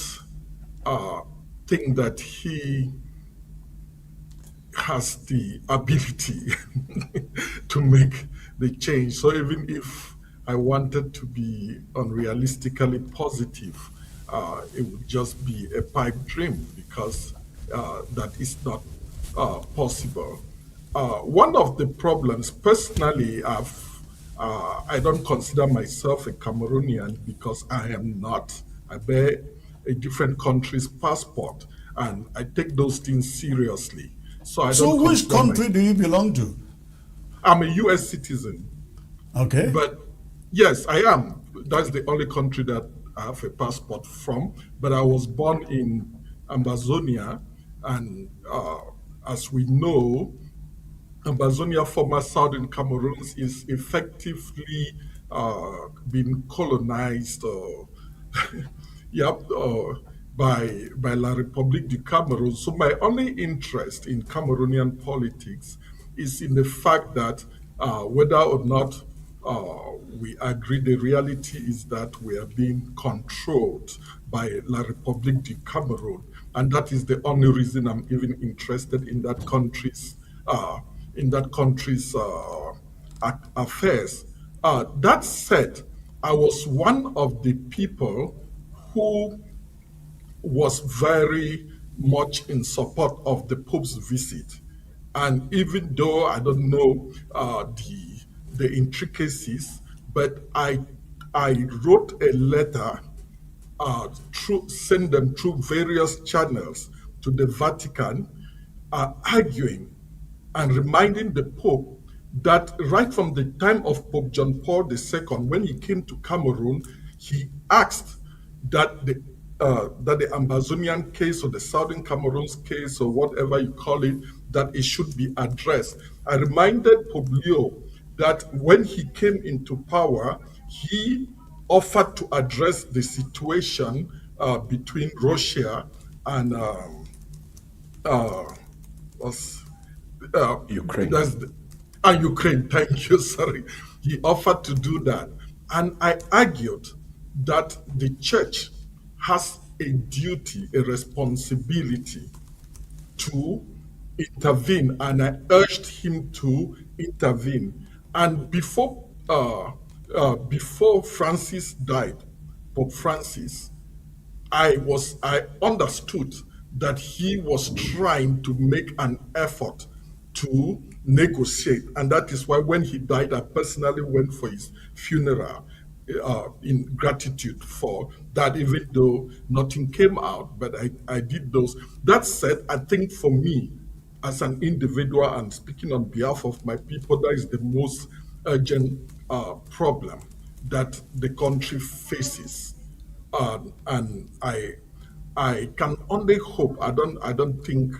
think that he has the ability to make the change. So even if I wanted to be unrealistically positive, it would just be a pipe dream, because that is not possible. One of the problems, personally, I don't consider myself a Cameroonian, because I am not. I bear a different country's passport, and I take those things seriously. So I don't. So which country do you belong to? I'm a U.S. citizen. Okay. But yes, I am. That's the only country that I have a passport from. But I was born in Ambazonia, and as we know, Ambazonia, former southern Cameroon, is effectively being colonized, by La République du Cameroon. So my only interest in Cameroonian politics is in the fact that whether or not we agree, the reality is that we are being controlled by La République du Cameroon, and that is the only reason I'm even interested in that country's affairs. That said, I was one of the people who was very much in support of the Pope's visit. And even though I don't know the intricacies, but I wrote a letter send them through various channels to the Vatican, arguing and reminding the Pope that right from the time of Pope John Paul II, when he came to Cameroon, he asked that the Ambazonian case, or the Southern Cameroon's case, or whatever you call it, that it should be addressed. I reminded Pope Leo that when he came into power, he offered to address the situation between Russia and Ukraine. Ukraine, thank you, sorry. He offered to do that. And I argued that the church has a duty, a responsibility to intervene, and I urged him to intervene. And before Francis died, Pope Francis, I understood that he was trying to make an effort to negotiate, and that is why when he died, I personally went for his funeral in gratitude for that, even though nothing came out, but I did those. That said, I think for me, as an individual and speaking on behalf of my people, that is the most urgent problem that the country faces. And I can only hope. I don't think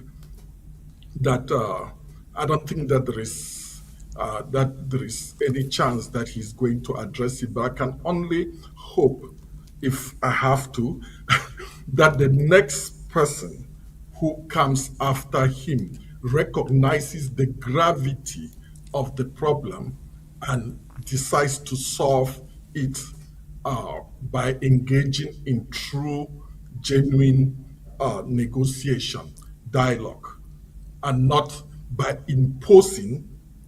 that there is any chance that he's going to address it. But I can only hope, if I have to, that the next person who comes after him recognizes the gravity of the problem and decides to solve it by engaging in true, genuine negotiation, dialogue, and not by imposing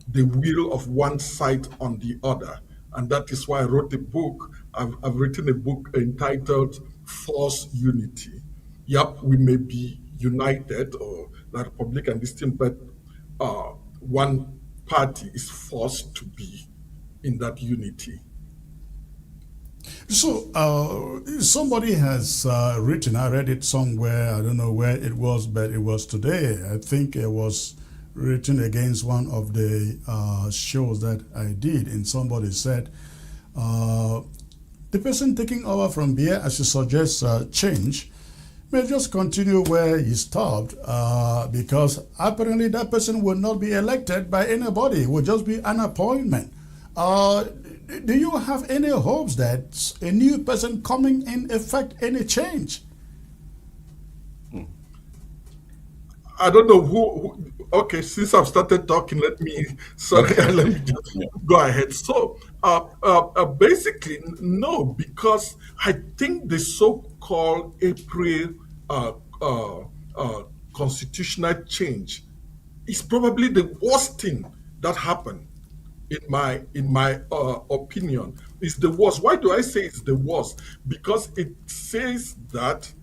the will of one side on the other. And that is why I wrote a book. I've written a book entitled Force Unity. Yep, we may be united, or the Republican distinct, but one party is forced to be in that unity. So somebody has written, I read it somewhere, I don't know where it was, but it was today. I think it was written against one of the shows that I did, and somebody said, the person taking over from Biya, as you suggest, change, may just continue where he stopped, because apparently that person will not be elected by anybody. It will just be an appointment. Do you have any hopes that a new person coming in effect any change? I don't know who. Okay, since I've started talking, let me just go ahead. So, basically, no, because I think the so-called April constitutional change is probably the worst thing that happened. In my opinion, is the worst. Why do I say it's the worst? Because it says that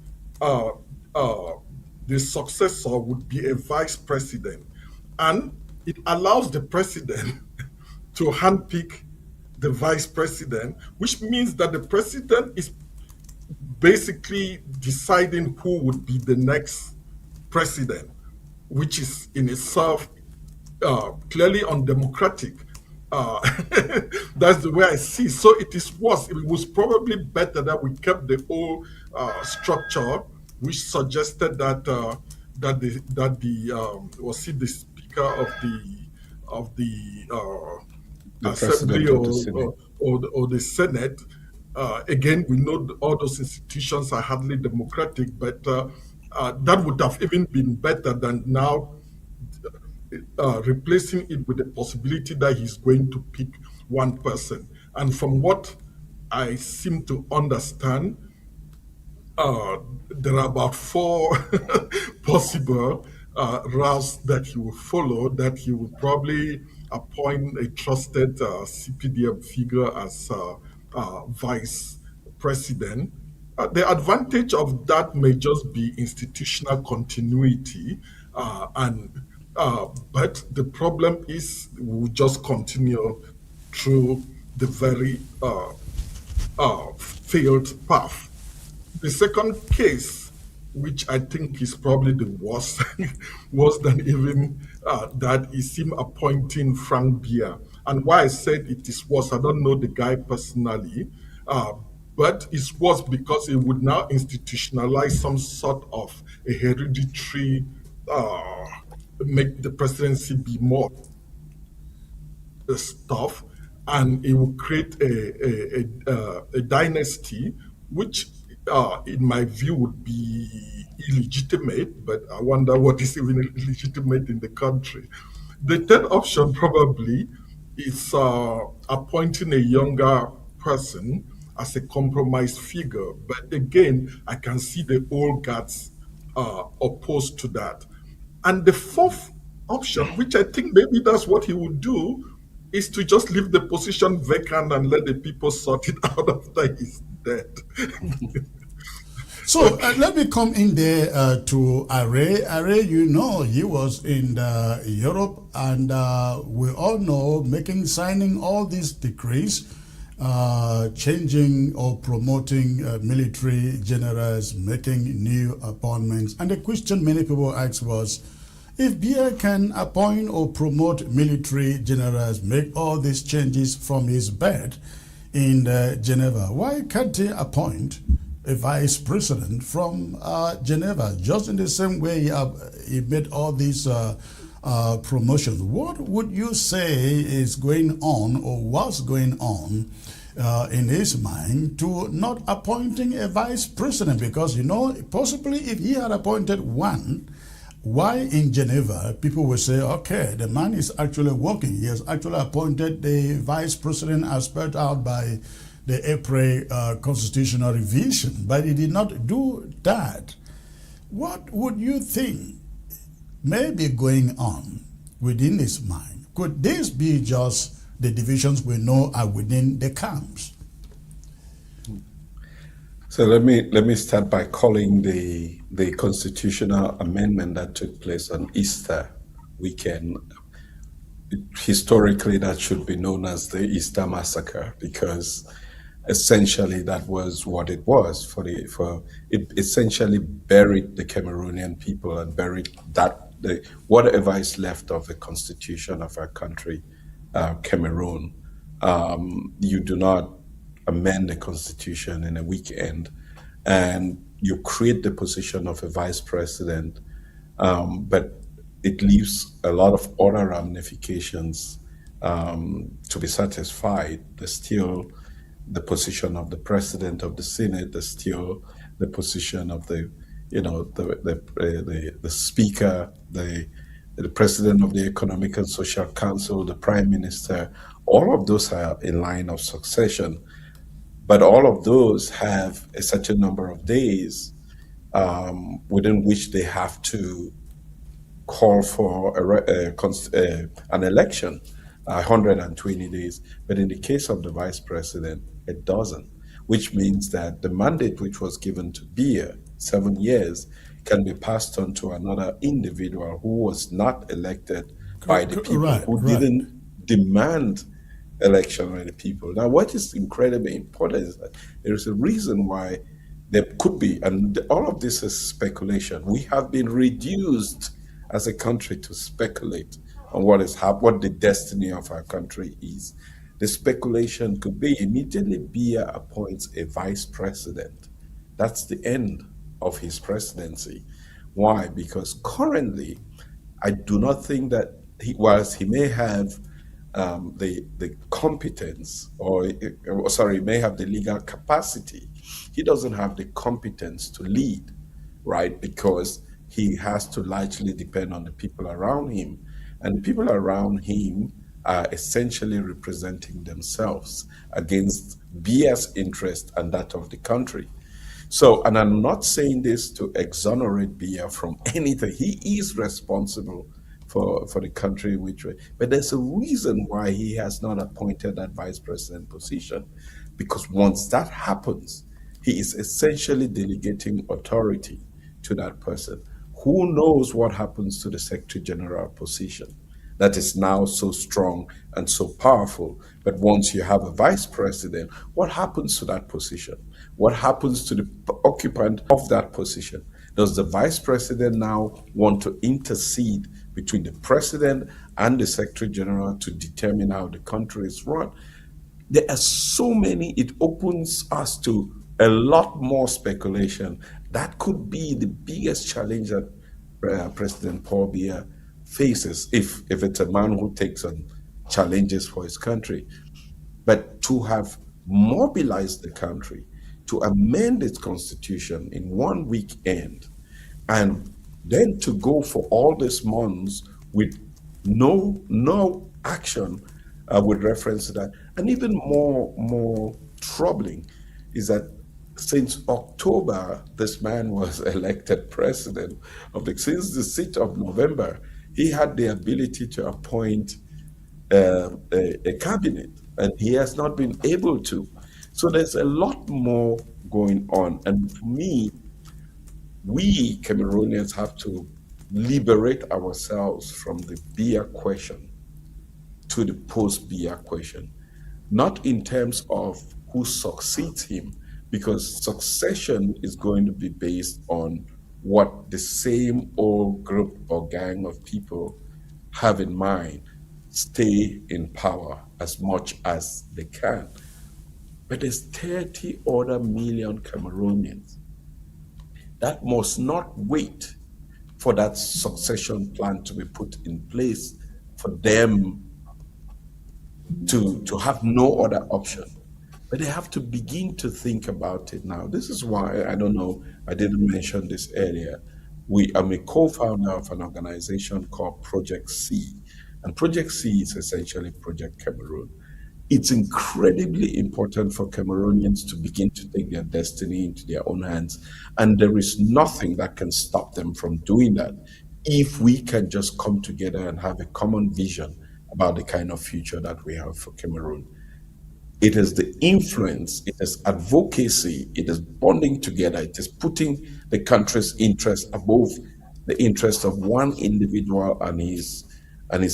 the successor would be a vice president, and it allows the president to handpick the vice president, which means that the president is basically deciding who would be the next president, which is in itself clearly undemocratic. That's the way I see. So it is worse. It was probably better that we kept the old structure, which suggested that the speaker of the assembly or the Senate. Again, we know all those institutions are hardly democratic, but that would have even been better than now replacing it with the possibility that he's going to pick one person. And from what I seem to understand, there are about 4 possible routes that he will follow, that he will probably appoint a trusted CPDM figure as vice president. The advantage of that may just be institutional continuity, but the problem is we'll just continue through the very failed path. The second case, which I think is probably the worst, worse than even that, is him appointing Frank Biya. And why I said it is worse, I don't know the guy personally, but it's worse because it would now institutionalize some sort of a hereditary, make the presidency be more stuff, and it will create a dynasty, which in my view would be illegitimate, but I wonder what is even illegitimate in the country. The third option probably is appointing a younger person as a compromise figure. But again, I can see the old guards opposed to that. And the fourth option, which I think maybe that's what he would do, is to just leave the position vacant and let the people sort it out after he's dead. So let me come in there to Array. Array, you know, he was in Europe, and we all know signing all these decrees, changing or promoting military generals, making new appointments. And the question many people asked was, If Biya can appoint or promote military generals, make all these changes from his bed in Geneva, why can't he appoint a vice president from Geneva, just in the same way he made all these promotions? What would you say is going on or was going on in his mind to not appointing a vice president? Because, you know, possibly if he had appointed one, why in Geneva people will say, okay, the man is actually working. He has actually appointed the vice president as spelled out by the April constitutional revision, but he did not do that. What would you think may be going on within his mind? Could this be just the divisions we know are within the camps? So let me start by calling the constitutional amendment that took place on Easter weekend. Historically, that should be known as the Easter Massacre, because essentially that was what it was. It essentially buried the Cameroonian people and buried whatever is left of the constitution of our country, Cameroon. You do not amend the constitution in a weekend, and you create the position of a vice president, but it leaves a lot of other ramifications to be satisfied. There's still the position of the president of the Senate. There's still the position of the speaker, the president of the Economic and Social Council, the prime minister. All of those are in line of succession. But all of those have a certain number of days within which they have to call for an election, 120 days. But in the case of the vice president, it doesn't, which means that the mandate which was given to Biya, 7 years, can be passed on to another individual who was not elected by the people, who didn't demand election by the people. Now, what is incredibly important is that there is a reason why there could be, and all of this is speculation. We have been reduced as a country to speculate on what the destiny of our country is. The speculation could be immediately Biya appoints a vice president. That's the end of his presidency. Why? Because currently, I do not think that whilst he may have the competence, he may have the legal capacity, he doesn't have the competence to lead, right? Because he has to largely depend on the people around him. And the people around him are essentially representing themselves against Biya's interest and that of the country. So, and I'm not saying this to exonerate Biya from anything. He is responsible for the country in which way. But there's a reason why he has not appointed that vice president position. Because once that happens, he is essentially delegating authority to that person. Who knows what happens to the Secretary General position that is now so strong and so powerful? But once you have a vice president, what happens to that position? What happens to the occupant of that position? Does the vice president now want to intercede between the president and the Secretary General to determine how the country is run? There are so many, it opens us to a lot more speculation. That could be the biggest challenge that President Paul Biya faces if it's a man who takes on challenges for his country. But to have mobilized the country to amend its constitution in one weekend, and then to go for all these months with no action with reference to that. And even more troubling is that since October, this man was elected president since the 6th of November, he had the ability to appoint a cabinet, and he has not been able to. So there's a lot more going on. And for me, we Cameroonians have to liberate ourselves from the Biya question to the post-Biya question, not in terms of who succeeds him, because succession is going to be based on what the same old group or gang of people have in mind: stay in power as much as they can. But there's 30 other million Cameroonians that must not wait for that succession plan to be put in place for them to have no other option. But they have to begin to think about it now. This is why, I don't know, I didn't mention this earlier. I'm a co-founder of an organization called Project C. And Project C is essentially Project Cameroon. It's incredibly important for Cameroonians to begin to take their destiny into their own hands. And there is nothing that can stop them from doing that if we can just come together and have a common vision about the kind of future that we have for Cameroon. It is the influence, it is advocacy, it is bonding together, it is putting the country's interest above the interest of one individual and his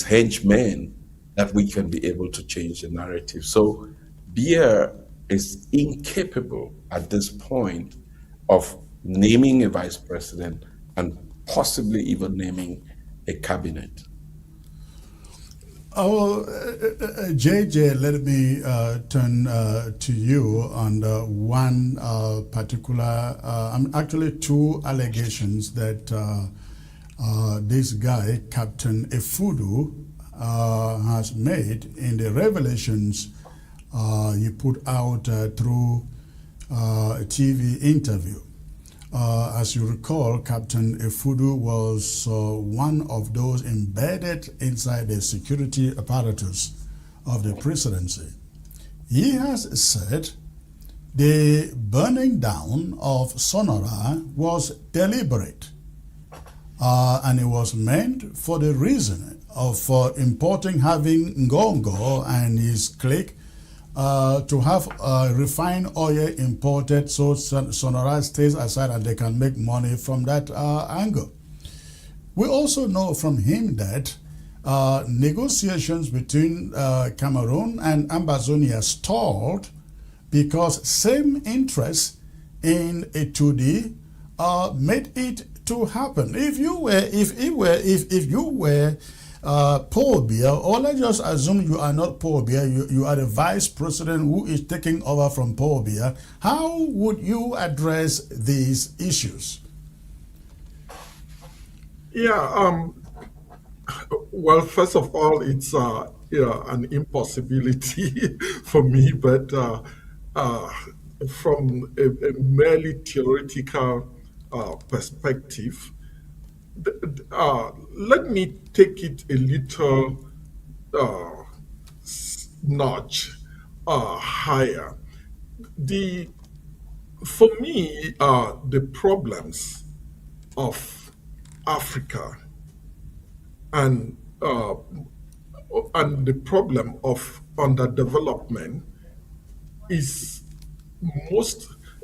henchmen that we can be able to change the narrative. So Biya is incapable at this point of naming a vice president and possibly even naming a cabinet. Oh, JJ, let me turn to you on one particular, actually two allegations that this guy, Captain Effoudou, has made in the revelations he put out through a TV interview. As you recall, Captain Effoudou was one of those embedded inside the security apparatus of the presidency. He has said the burning down of Sonora was deliberate, and it was meant for the reason of having Ngongo and his clique to have refined oil imported so Sonora stays aside and they can make money from that angle. We also know from him that negotiations between Cameroon and Ambazonia stalled because same interests in a 2D made it to happen. If you were Paul Biya, or let's just assume you are not Paul Biya, you are the vice president who is taking over from Paul Biya, how would you address these issues? Yeah, well, first of all, it's an impossibility for me, but from a merely theoretical perspective, let me take it a little notch higher. For me, the problems of Africa and the problem of underdevelopment is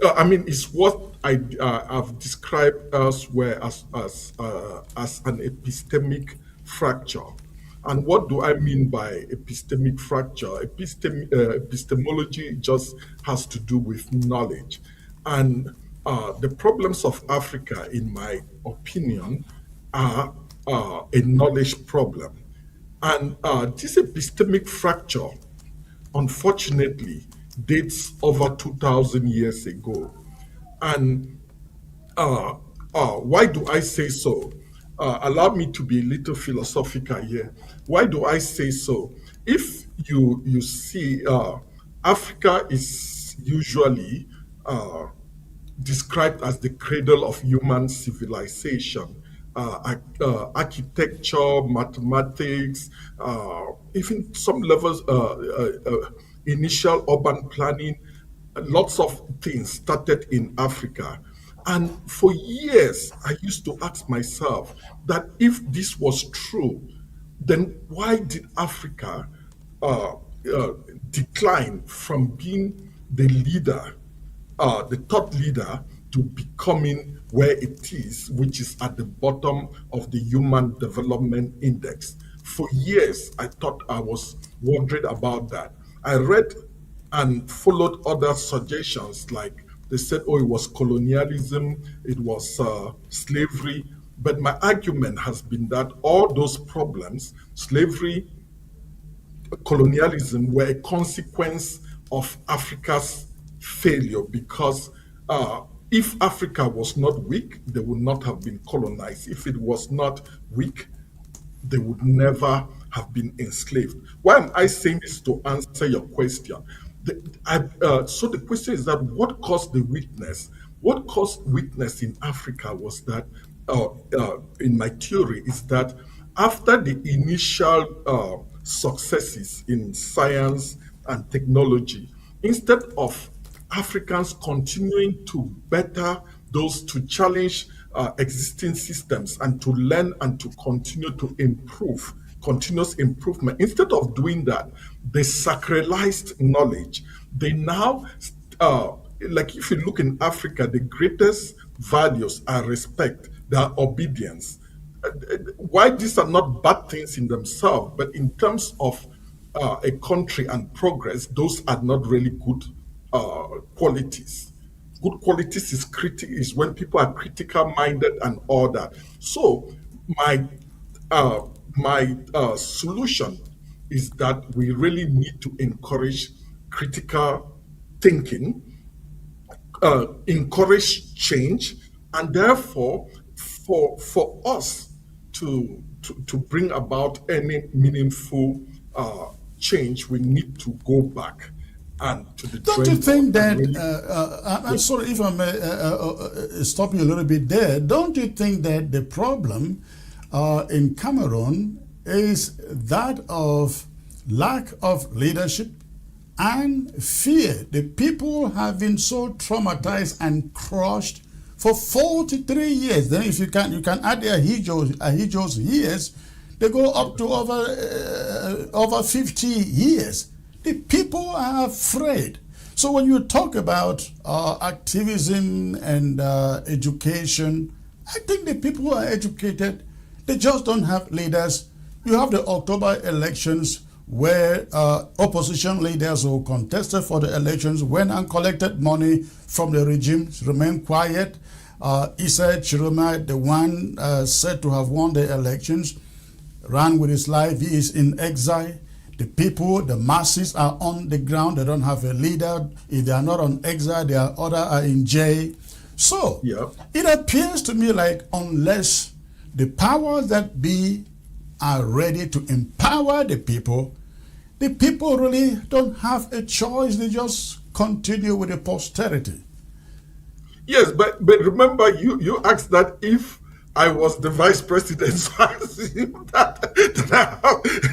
is what I've described elsewhere as an epistemic fracture. And what do I mean by epistemic fracture? Epistemology just has to do with knowledge. And the problems of Africa, in my opinion, are a knowledge problem. And this epistemic fracture, unfortunately, dates over 2,000 years ago. And why do I say so? Allow me to be a little philosophical here. Why do I say so? If you see, Africa is usually described as the cradle of human civilization. Architecture, mathematics, even some levels, initial urban planning, lots of things started in Africa. And for years, I used to ask myself that if this was true, then why did Africa decline from being the leader, the thought leader, to becoming where it is, which is at the bottom of the Human Development Index? For years, I thought I was wondering about that. I read and followed other suggestions like They said, oh, it was colonialism, it was slavery. But my argument has been that all those problems, slavery, colonialism, were a consequence of Africa's failure, because if Africa was not weak, they would not have been colonized. If it was not weak, they would never have been enslaved. Why am I saying this to answer your question? So the question is that what caused the weakness? What caused weakness in Africa was that, in my theory, is that after the initial successes in science and technology, instead of Africans continuing to better those, to challenge existing systems and to learn and to continue to improve, continuous improvement. Instead of doing that, they sacralized knowledge. They now, like if you look in Africa, the greatest values are respect, they are obedience. Why these are not bad things in themselves, but in terms of a country and progress, those are not really good qualities. Good qualities is when people are critical minded and all that. So my solution is that we really need to encourage critical thinking, encourage change, and therefore for us to bring about any meaningful change, we need to go back and to the Don't you think that, I'm sorry if I may stop you a little bit there, don't you think that the problem in Cameroon is that of lack of leadership and fear? The people have been so traumatized and crushed for 43 years. Then if you can add the Ahidjo's years, they go up to over 50 years. The people are afraid. So when you talk about activism and education, I think the people are educated. They just don't have leaders. You have the October elections where opposition leaders who contested for the elections went and collected money from the regime, remained quiet. Issa Chiroma, the one said to have won the elections, ran with his life. He is in exile. The people, the masses are on the ground. They don't have a leader. If they are not on exile, they are in jail. So it appears to me like unless the powers that be are ready to empower the people really don't have a choice. They just continue with the posterity. Yes, but remember, you asked that if I was the vice president, so I assume that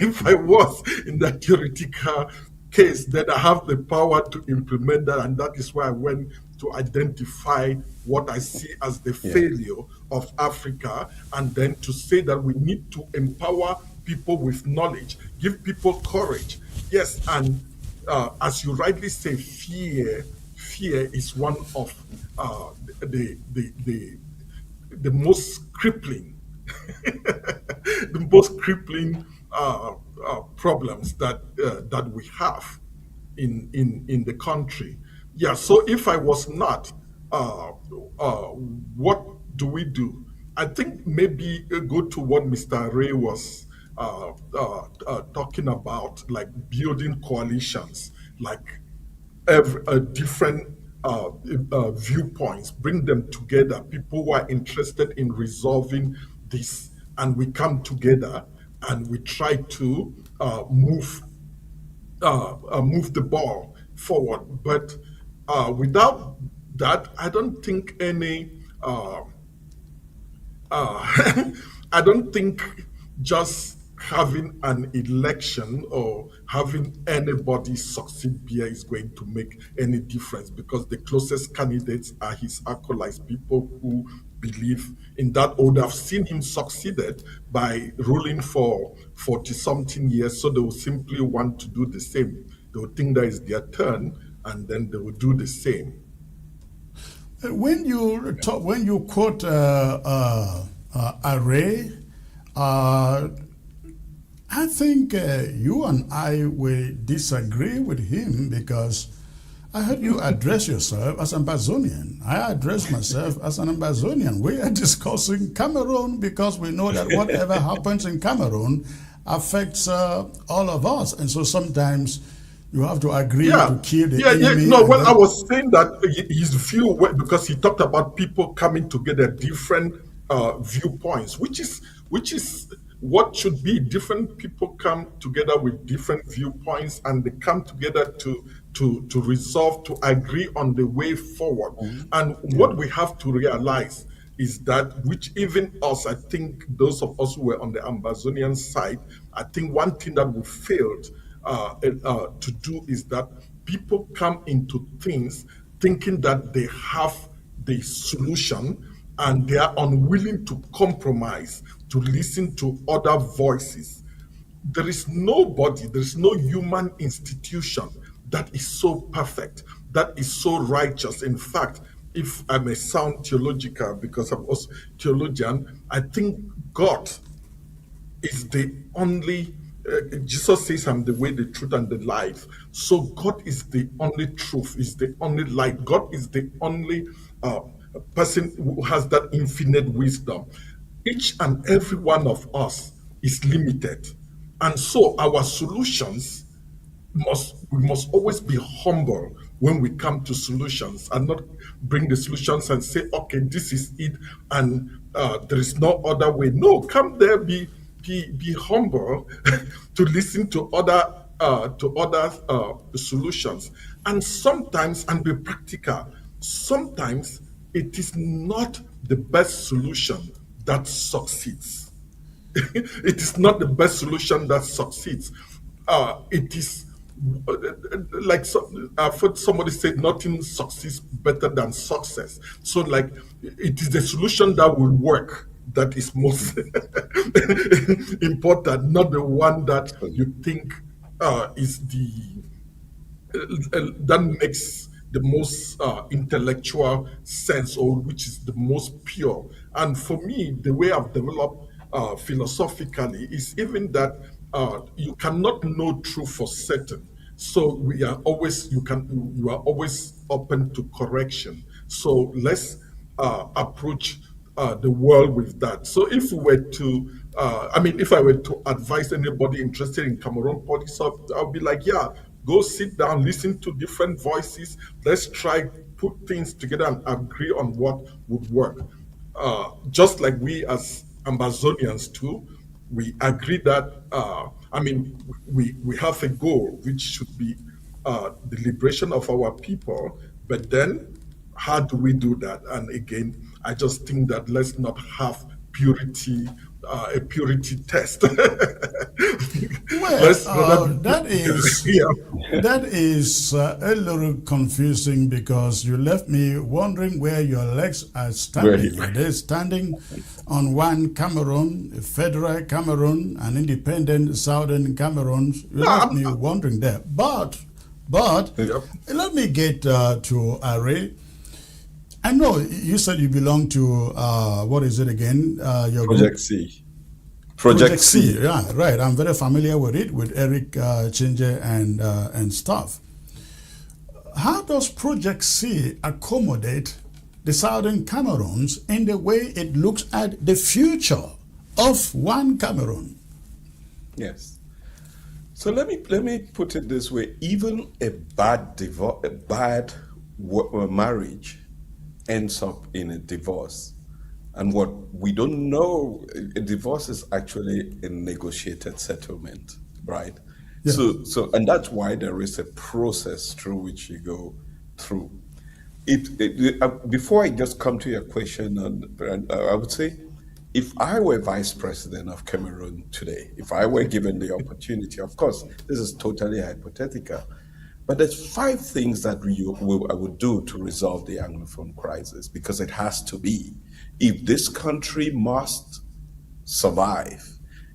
if I was in that theoretical case, then I have the power to implement that, and that is why I went to identify what I see as the failure of Africa, and then to say that we need to empower people with knowledge, give people courage. Yes, and as you rightly say, fear is one of the most crippling, the most crippling problems that we have in the country. Yeah. So if I was not, what do we do? I think maybe go to what Mr. Ray was talking about, like building coalitions, like different viewpoints, bring them together, people who are interested in resolving this, and we come together and we try to move the ball forward. But without that, I don't think any I don't think just having an election or having anybody succeed Biya is going to make any difference, because the closest candidates are his acolytes, people who believe in that, or would have seen him succeeded by ruling for 40-something years, so they will simply want to do the same. They will think that is their turn, and then they will do the same. When you quote Array, I think you and I will disagree with him, because I heard you address yourself as Ambazonian. I address myself as an Ambazonian. We are discussing Cameroon because we know that whatever happens in Cameroon affects all of us. And so sometimes you have to agree to kill the enemy. No, when I was saying that his view, because he talked about people coming together, different viewpoints, which is what should be. Different people come together with different viewpoints, and they come together to resolve, to agree on the way forward. And what we have to realize is that, which even us, I think those of us who were on the Ambazonian side, I think one thing that we failed to do is that people come into things thinking that they have the solution, and they are unwilling to compromise, to listen to other voices. There is nobody, there is no human institution that is so perfect, that is so righteous. In fact, if I may sound theological, because I'm also theologian, I think God is the only, Jesus says, I'm the way, the truth, and the life. So God is the only truth, is the only light. God is the only person who has that infinite wisdom. Each and every one of us is limited. And so our solutions we must always be humble when we come to solutions, and not bring the solutions and say, okay, this is it, and there is no other way. No, come there, be humble to listen to other solutions, and sometimes, and be practical. Sometimes it is not the best solution that succeeds. It is not the best solution that succeeds. It is like somebody said, nothing succeeds better than success. So, like, it is the solution that will work that is most important, not the one that you think is the that makes the most intellectual sense, or which is the most pure. And for me, the way I've developed philosophically is even that you cannot know truth for certain. So we are always you are always open to correction. So let's approach the world with that. So if we were to, if I were to advise anybody interested in Cameroon politics, I'll be like, yeah, go sit down, listen to different voices. Let's try put things together and agree on what would work. Just like we as Ambazonians too, we agree that we have a goal which should be the liberation of our people. But then, how do we do that? And again, I just think that let's not have purity, a purity test. Well, that is a little confusing, because you left me wondering where your legs are standing. Are they standing on one Cameroon, a federal Cameroon, an independent southern Cameroon? You left me wondering there. But let me get to Are. I know you said you belong to what is it again? Your Project group? C. Project C. Yeah, right. I'm very familiar with it, with Eric Chinger and stuff. How does Project C accommodate the Southern Cameroons in the way it looks at the future of one Cameroon? Yes. So let me put it this way: even a bad marriage ends up in a divorce. And what we don't know, a divorce is actually a negotiated settlement, right? Yeah. So and that's why there is a process through which you go through. Before I just come to your question, I would say, if I were vice president of Cameroon today, if I were given the opportunity, of course, this is totally hypothetical, but there's 5 things that I would do to resolve the Anglophone crisis, because it has to be. If this country must survive,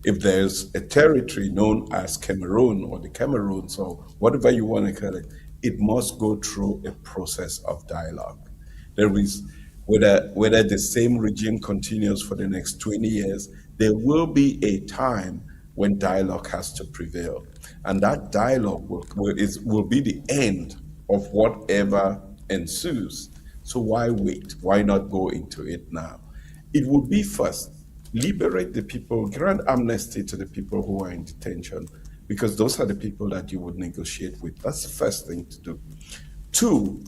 if there's a territory known as Cameroon or the Cameroons or whatever you want to call it, it must go through a process of dialogue. There is, whether the same regime continues for the next 20 years, there will be a time when dialogue has to prevail. And that dialogue will be the end of whatever ensues. So why wait? Why not go into it now? It would be first, liberate the people, grant amnesty to the people who are in detention, because those are the people that you would negotiate with. That's the first thing to do. Two,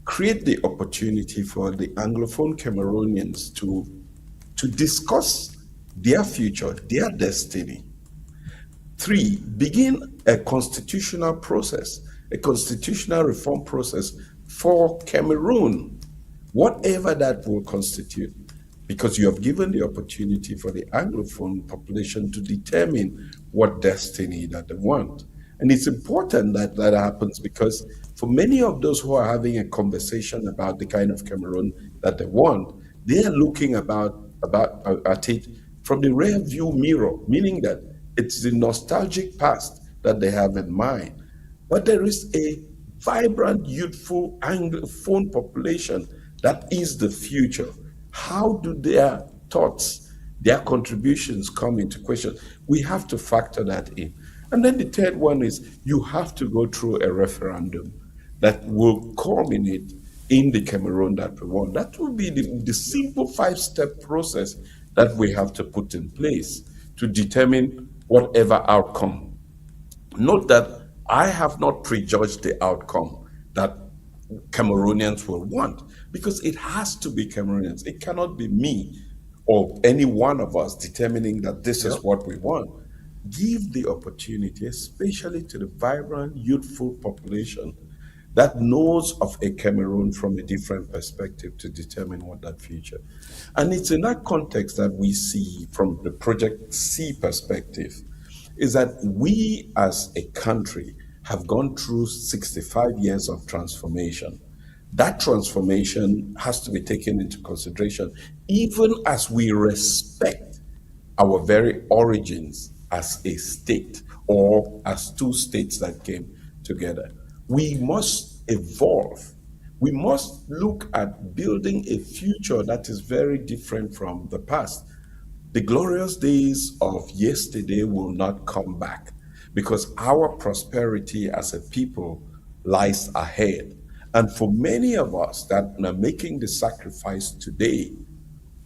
create the opportunity for the Anglophone Cameroonians to discuss their future, their destiny. Three, begin a constitutional process, a constitutional reform process for Cameroon, whatever that will constitute, because you have given the opportunity for the Anglophone population to determine what destiny that they want. And it's important that that happens, because for many of those who are having a conversation about the kind of Cameroon that they want, they are looking at it from the rear view mirror, meaning that it's the nostalgic past that they have in mind. But there is a vibrant, youthful Anglophone population that is the future. How do their thoughts, their contributions come into question? We have to factor that in. And then the third one is you have to go through a referendum that will culminate in the Cameroon that we want. That will be the simple 5-step process that we have to put in place to determine whatever outcome. Note that I have not prejudged the outcome that Cameroonians will want, because it has to be Cameroonians. It cannot be me or any one of us determining that this is what we want. Give the opportunity, especially to the vibrant, youthful population that knows of a Cameroon from a different perspective, to determine what that future. And it's in that context that we see, from the Project C perspective, is that we as a country have gone through 65 years of transformation. That transformation has to be taken into consideration, even as we respect our very origins as a state, or as two states that came together. We must evolve. We must look at building a future that is very different from the past. The glorious days of yesterday will not come back, because our prosperity as a people lies ahead. And for many of us that are making the sacrifice today,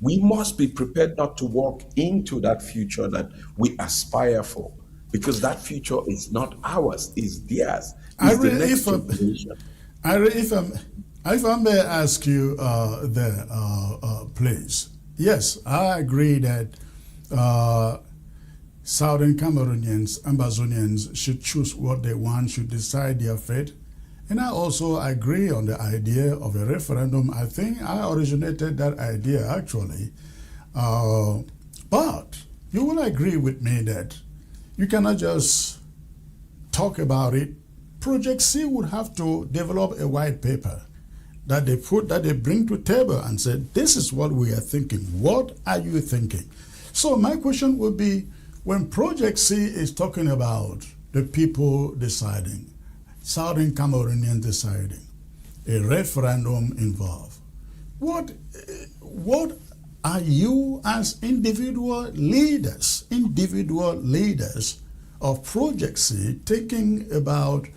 we must be prepared not to walk into that future that we aspire for, because that future is not ours, it's theirs. It's the next generation. If I may ask you please. Yes, I agree that Southern Cameroonians, Ambazonians should choose what they want, should decide their fate. And I also agree on the idea of a referendum. I think I originated that idea, actually. But you will agree with me that you cannot just talk about it. Project C would have to develop a white paper that they bring to the table and say, this is what we are thinking. What are you thinking? So my question would be, when Project C is talking about the people deciding, Southern Cameroonians deciding, a referendum involved, what are you as individual leaders of Project C thinking about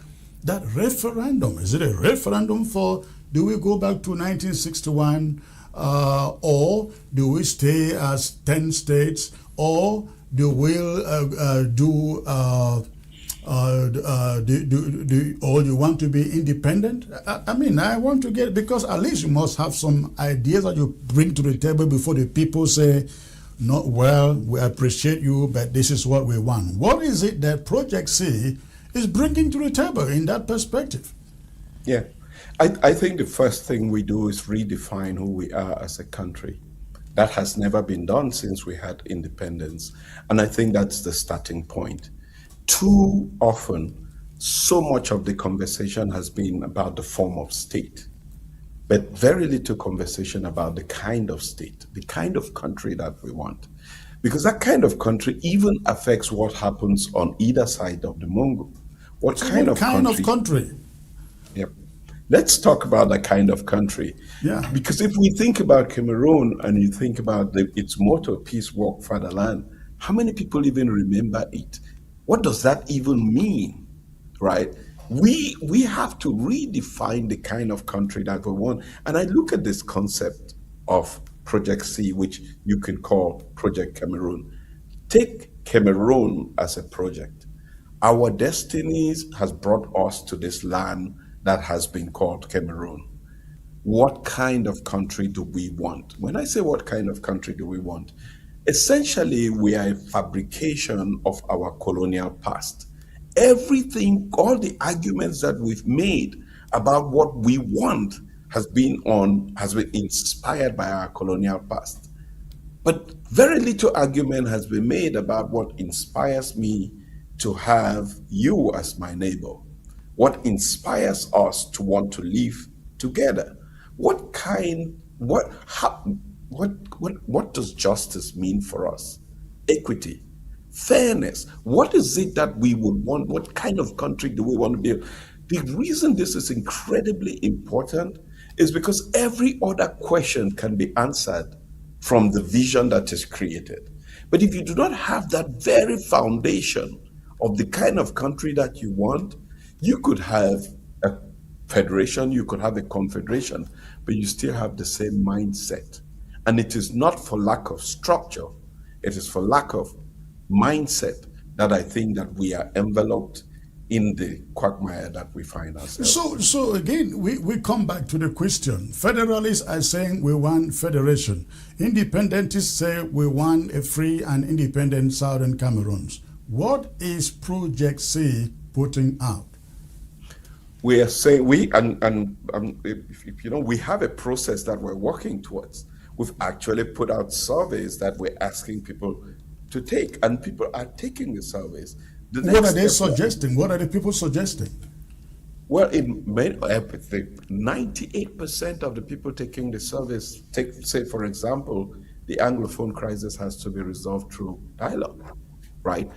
that referendum? Is it a referendum for, do we go back to 1961, or do we stay as 10 states, or do we or you want to be independent? I mean, I want to get, because at least you must have some ideas that you bring to the table before the people say, no, well, we appreciate you, but this is what we want. What is it that Project C is bringing to the table in that perspective? Yeah, I think the first thing we do is redefine who we are as a country. That has never been done since we had independence. And I think that's the starting point. Too often, so much of the conversation has been about the form of state, but very little conversation about the kind of state, the kind of country that we want. Because that kind of country even affects what happens on either side of the Mongo. What kind of country? Yep. Let's talk about that kind of country. Yeah. Because if we think about Cameroon and you think about its motto, peace, work, fatherland, how many people even remember it? What does that even mean, right? We have to redefine the kind of country that we want. And I look at this concept of Project C, which you can call Project Cameroon. Take Cameroon as a project. Our destinies has brought us to this land that has been called Cameroon. What kind of country do we want? When I say what kind of country do we want, essentially we are a fabrication of our colonial past. Everything, all the arguments that we've made about what we want has been inspired by our colonial past. But very little argument has been made about what inspires me to have you as my neighbor, what inspires us to want to live together. What does justice mean for us? Equity, fairness. What is it that we would want? What kind of country do we want to be? The reason this is incredibly important is because every other question can be answered from the vision that is created. But if you do not have that very foundation of the kind of country that you want, you could have a federation, you could have a confederation, but you still have the same mindset. And it is not for lack of structure, it is for lack of mindset that I think that we are enveloped in the quagmire that we find ourselves. So again, we come back to the question. Federalists are saying we want federation. Independentists say we want a free and independent Southern Cameroons. What is Project C putting out? We are saying we have a process that we're working towards. We've actually put out surveys that we're asking people to take, and people are taking the surveys. What are they suggesting? What are the people suggesting? Well, 98% of the people taking the surveys say, for example, the Anglophone crisis has to be resolved through dialogue, right?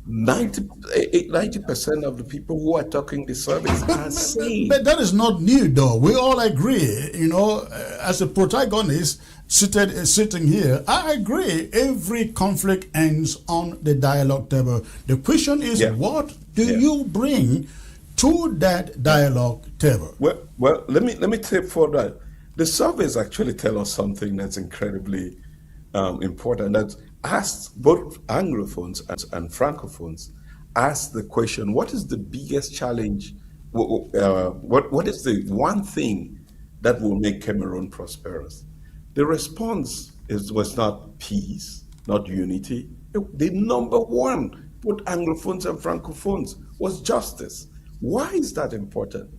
90% of the people who are talking the surveys are saying. But that is not new, though. We all agree, as a protagonist sitting here, I agree every conflict ends on the dialogue table. The question is, what do you bring to that dialogue table? Well, let me take further. The surveys actually tell us something that's incredibly important. That asks both Anglophones and Francophones ask the question: what is the biggest challenge? What is the one thing that will make Cameroon prosperous? The response was not peace, not unity. The number one, both Anglophones and Francophones, was justice. Why is that important?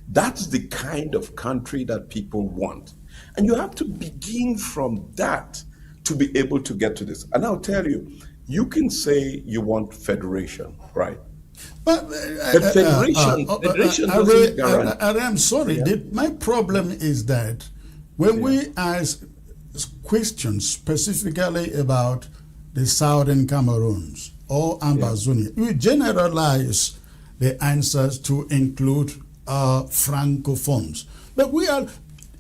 That's the kind of country that people want. And you have to begin from that to be able to get to this. And I'll tell you, you can say you want federation, right? But federation doesn't guarantee. I'm sorry. My problem is that when we ask questions specifically about the Southern Cameroons or Ambazonia, we generalize the answers to include Francophones. But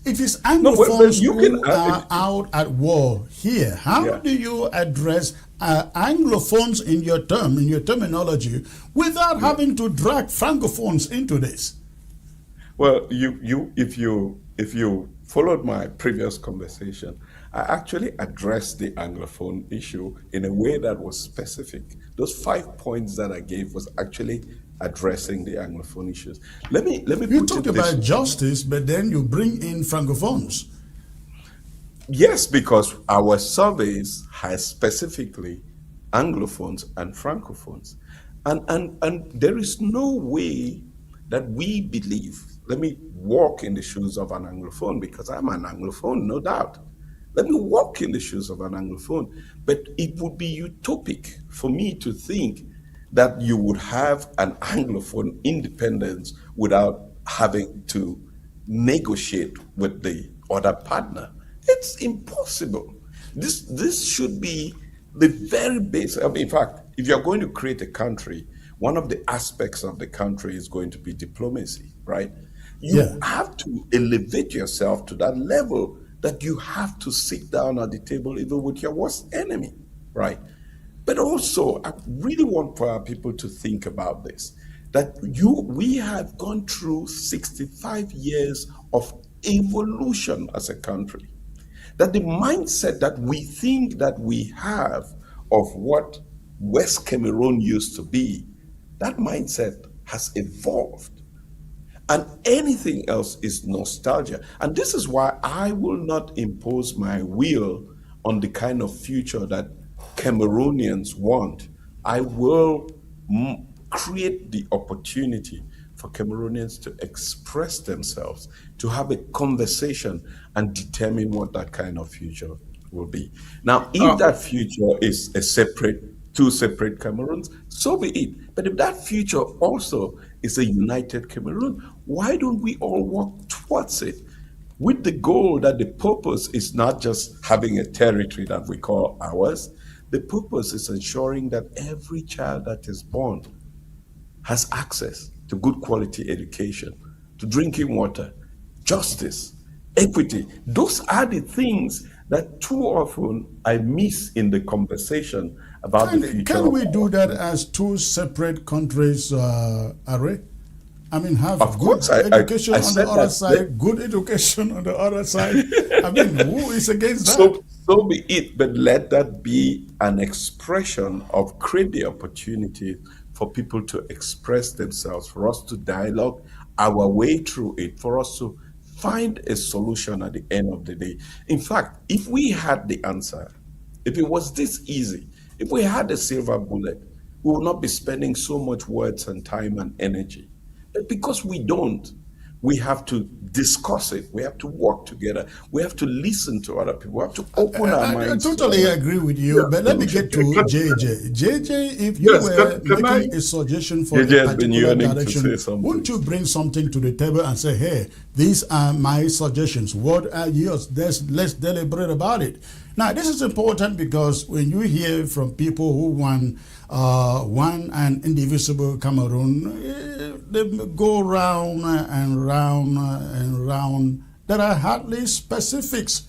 it is Anglophones who are out at war here. How do you address Anglophones in your terminology without having to drag Francophones into this? Well, if you followed my previous conversation, I actually addressed the Anglophone issue in a way that was specific. Those 5 points that I gave was actually addressing the Anglophone issues. Let me You talk about justice, but then you bring in Francophones. Yes, because our surveys has specifically Anglophones and Francophones. And there is no way that we believe, let me walk in the shoes of an Anglophone, because I'm an Anglophone, no doubt. Let me walk in the shoes of an Anglophone. But it would be utopic for me to think that you would have an Anglophone independence without having to negotiate with the other partner. It's impossible. This should be the very base. In fact, if you're going to create a country, one of the aspects of the country is going to be diplomacy, right? You have to elevate yourself to that level that you have to sit down at the table even with your worst enemy, right? But also, I really want for our people to think about this, that that we have gone through 65 years of evolution as a country. That the mindset that we think that we have of what West Cameroon used to be, that mindset has evolved. And anything else is nostalgia. And this is why I will not impose my will on the kind of future that Cameroonians want. I will create the opportunity for Cameroonians to express themselves, to have a conversation and determine what that kind of future will be. Now, if that future is two separate Cameroons, so be it. But if that future also is a united Cameroon, why don't we all work towards it with the goal that the purpose is not just having a territory that we call ours. The purpose is ensuring that every child that is born has access to good quality education, to drinking water, justice, equity. Those are the things that too often I miss in the conversation about the future. Can we do that as two separate countries, Array? I mean, have of good course, education I on the other side, good education on the other side. I mean, who is against that? So be it, but let that be an expression of create the opportunity for people to express themselves, for us to dialogue our way through it, for us to find a solution at the end of the day. In fact, if we had the answer, if it was this easy, if we had a silver bullet, we would not be spending so much words and time and energy. But because we don't, we have to discuss it. We have to work together. We have to listen to other people. We have to open our minds. I totally agree with you, but let me get to JJ. JJ, if you were making a suggestion for JJ a particular direction, wouldn't you please. bring something to the table and say, hey, these are my suggestions. What are yours? Let's deliberate about it. Now, this is important because when you hear from people who want one and indivisible Cameroon, they go round and round and round. There are hardly specifics.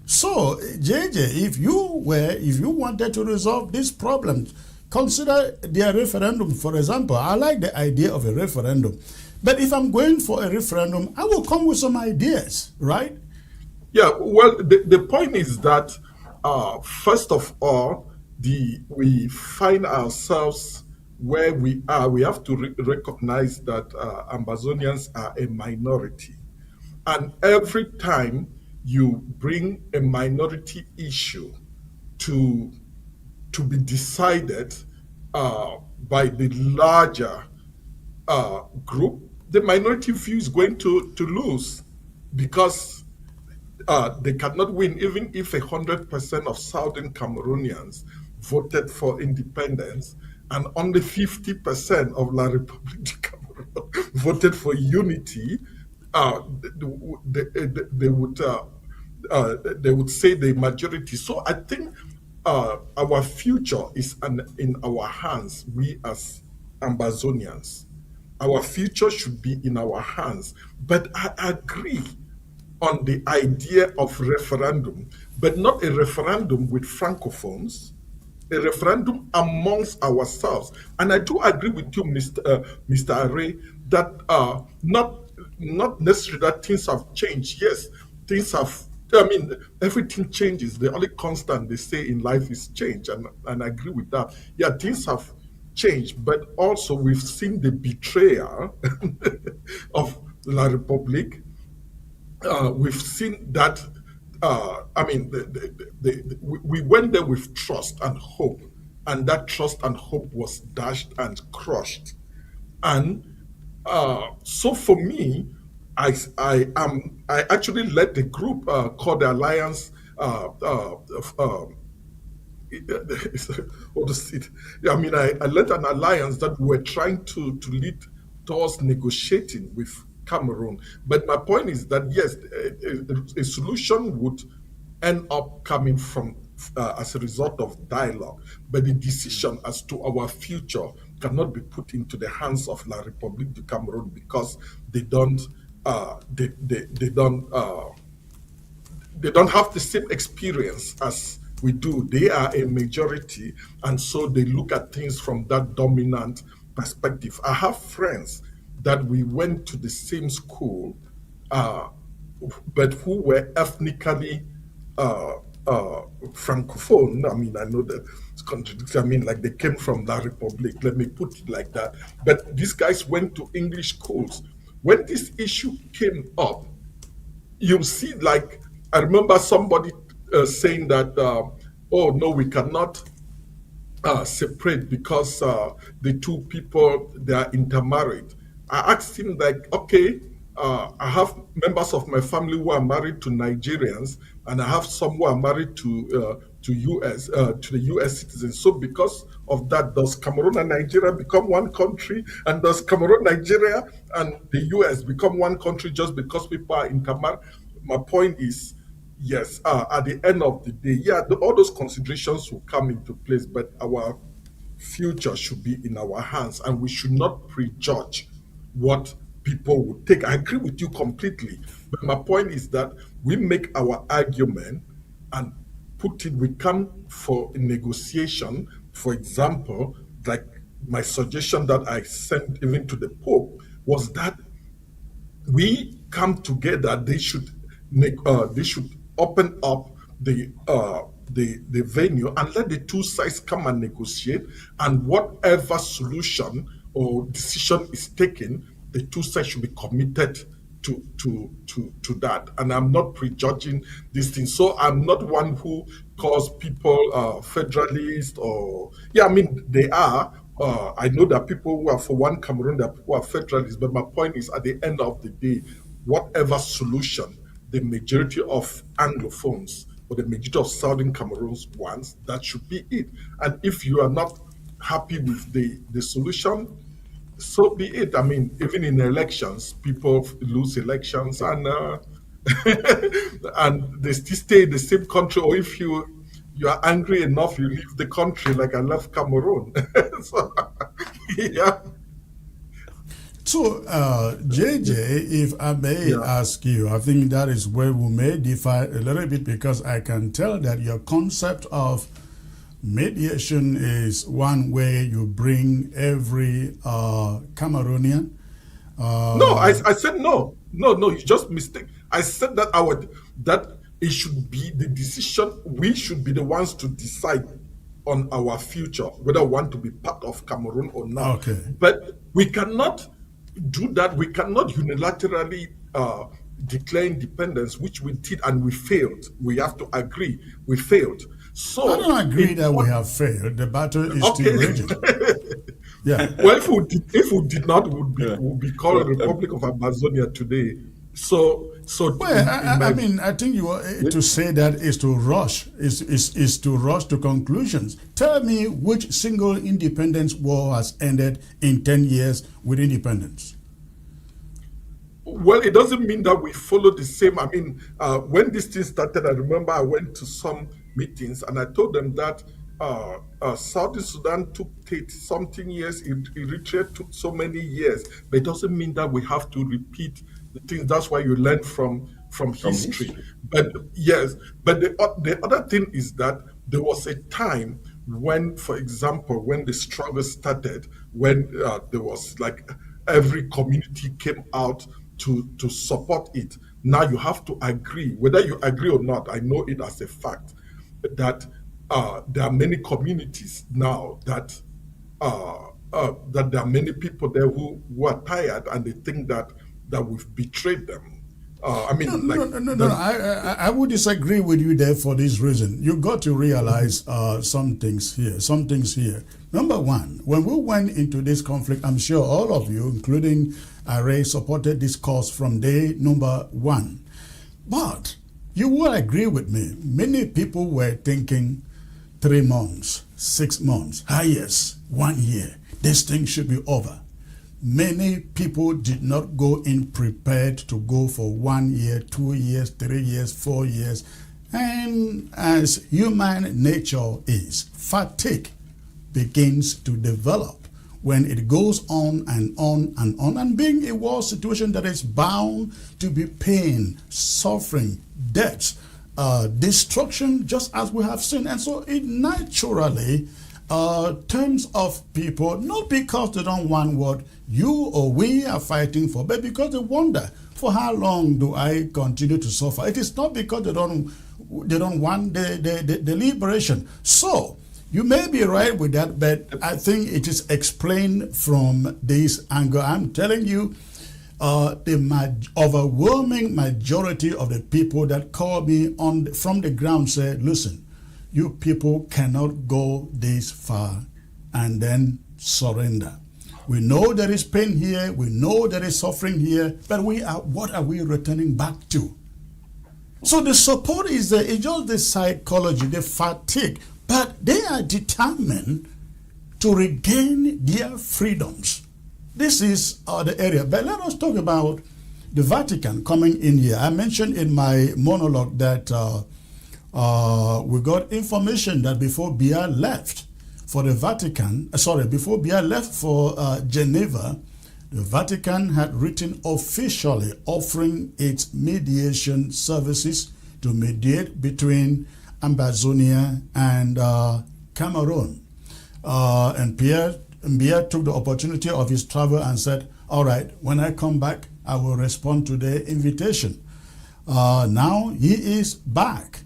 So, JJ, if you wanted to resolve these problems, consider their referendum, for example. I like the idea of a referendum. But if I'm going for a referendum, I will come with some ideas, right? Yeah, well, the point is that, first of all, we find ourselves where we are. We have to recognize that Ambazonians are a minority. And every time you bring a minority issue to be decided by the larger group, the minority view is going to lose, because they cannot win. Even if 100% of Southern Cameroonians voted for independence and only 50% of La République du Cameroun voted for unity, they would say the majority. So I think our future is in our hands. We as Ambazonians, our future should be in our hands. But I agree on the idea of referendum, but not a referendum with francophones, a referendum amongst ourselves. And I do agree with you, Mr. Array, that not necessarily that things have changed. Yes, things have. I mean, everything changes. The only constant they say in life is change, and I agree with that. Yeah, things have changed, but also we've seen the betrayal of La République. We've seen that. We went there with trust and hope, and that trust and hope was dashed and crushed. And so for me, I actually led the group called the Alliance. I led an alliance that we were trying to lead towards negotiating with Cameroon. But my point is that yes, a solution would end up coming from as a result of dialogue, but the decision as to our future cannot be put into the hands of La République du Cameroun, because they don't have the same experience as we do. They are a majority, and so they look at things from that dominant perspective. I have friends that we went to the same school, but who were ethnically francophone. I mean, I know that it's contradictory. I mean, like they came from La Republic. Let me put it like that. But these guys went to English schools. When this issue came up, you see, like I remember somebody saying that, oh no, we cannot separate because the two people, they are intermarried. I asked him like, okay, I have members of my family who are married to Nigerians, and I have some who are married to US to the US citizens. So because of that, does Cameroon and Nigeria become one country? And does Cameroon, Nigeria, and the US become one country just because people are intermarried? My point is, yes, at the end of the day, yeah, all those considerations will come into place, but our future should be in our hands, and we should not prejudge what people would take. I agree with you completely, but my point is that we make our argument and put it, we come for a negotiation. For example, like my suggestion that I sent even to the Pope was that we come together. They should open up the venue and let the two sides come and negotiate. And whatever solution or decision is taken, the two sides should be committed to that. And I'm not prejudging this thing. So I'm not one who calls people federalist or yeah. I mean they are. I know that people who are for one Cameroon, that people are federalists, but my point is at the end of the day, whatever solution the majority of Anglophones or the majority of Southern Cameroons wants, that should be it. And if you are not happy with the solution, so be it. I mean, even in elections, people lose elections and and they still stay in the same country, or if you are angry enough, you leave the country like I left Cameroon. So, yeah. So, JJ, if I may ask you, I think that is where we may differ a little bit, because I can tell that your concept of mediation is one way you bring every Cameroonian. No, I said no. No, you just mistake. I said that that it should be the decision. We should be the ones to decide on our future, whether we want to be part of Cameroon or not. Okay. But we cannot do that. We cannot unilaterally declare independence, which we did and we failed. We have to agree we failed. So I don't agree that we have failed. The battle is still raging. Yeah. Well, if we did not, we would be called Republic of Ambazonia today. So well, I mean, I think you are, to say that is to rush, is to rush to conclusions. Tell me which single independence war has ended in 10 years with independence. Well, it doesn't mean that we follow the same. I mean, when this thing started, I remember I went to some meetings and I told them that South Sudan took 30-something years, Eritrea took so many years, but it doesn't mean that we have to repeat the things. That's why you learn from history. But yes, but the other thing is that there was a time when, for example, when the struggle started, when there was like every community came out to support it. Now you have to agree, whether you agree or not. I know it as a fact that there are many communities now that that there are many people there who are tired and they think that we've betrayed them. I mean, no. I would disagree with you there for this reason. You got to realize some things here. Number one, when we went into this conflict, I'm sure all of you, including Ray, supported this cause from day number one. But you will agree with me, many people were thinking 3 months, 6 months, highest 1 year. This thing should be over. Many people did not go in prepared to go for 1 year, 2 years, 3 years, 4 years. And as human nature is, fatigue begins to develop when it goes on and on and on. And being a war situation that is bound to be pain, suffering, death, destruction, just as we have seen. And so it naturally terms of people, not because they don't want what you or we are fighting for, but because they wonder, for how long do I continue to suffer? It is not because they don't want the liberation. So you may be right with that, but I think it is explained from this angle. I'm telling you, the overwhelming majority of the people that call me from the ground say, listen, you people cannot go this far and then surrender. We know there is pain here, we know there is suffering here, but what are we returning back to? So the support is there. It's just the psychology, the fatigue, but they are determined to regain their freedoms. This is the area. But let us talk about the Vatican coming in here. I mentioned in my monologue that we got information that before Biya left for the Vatican, before Biya left for Geneva, the Vatican had written officially offering its mediation services to mediate between Ambazonia and Cameroon. And Biya took the opportunity of his travel and said, all right, when I come back, I will respond to the invitation. Now he is back.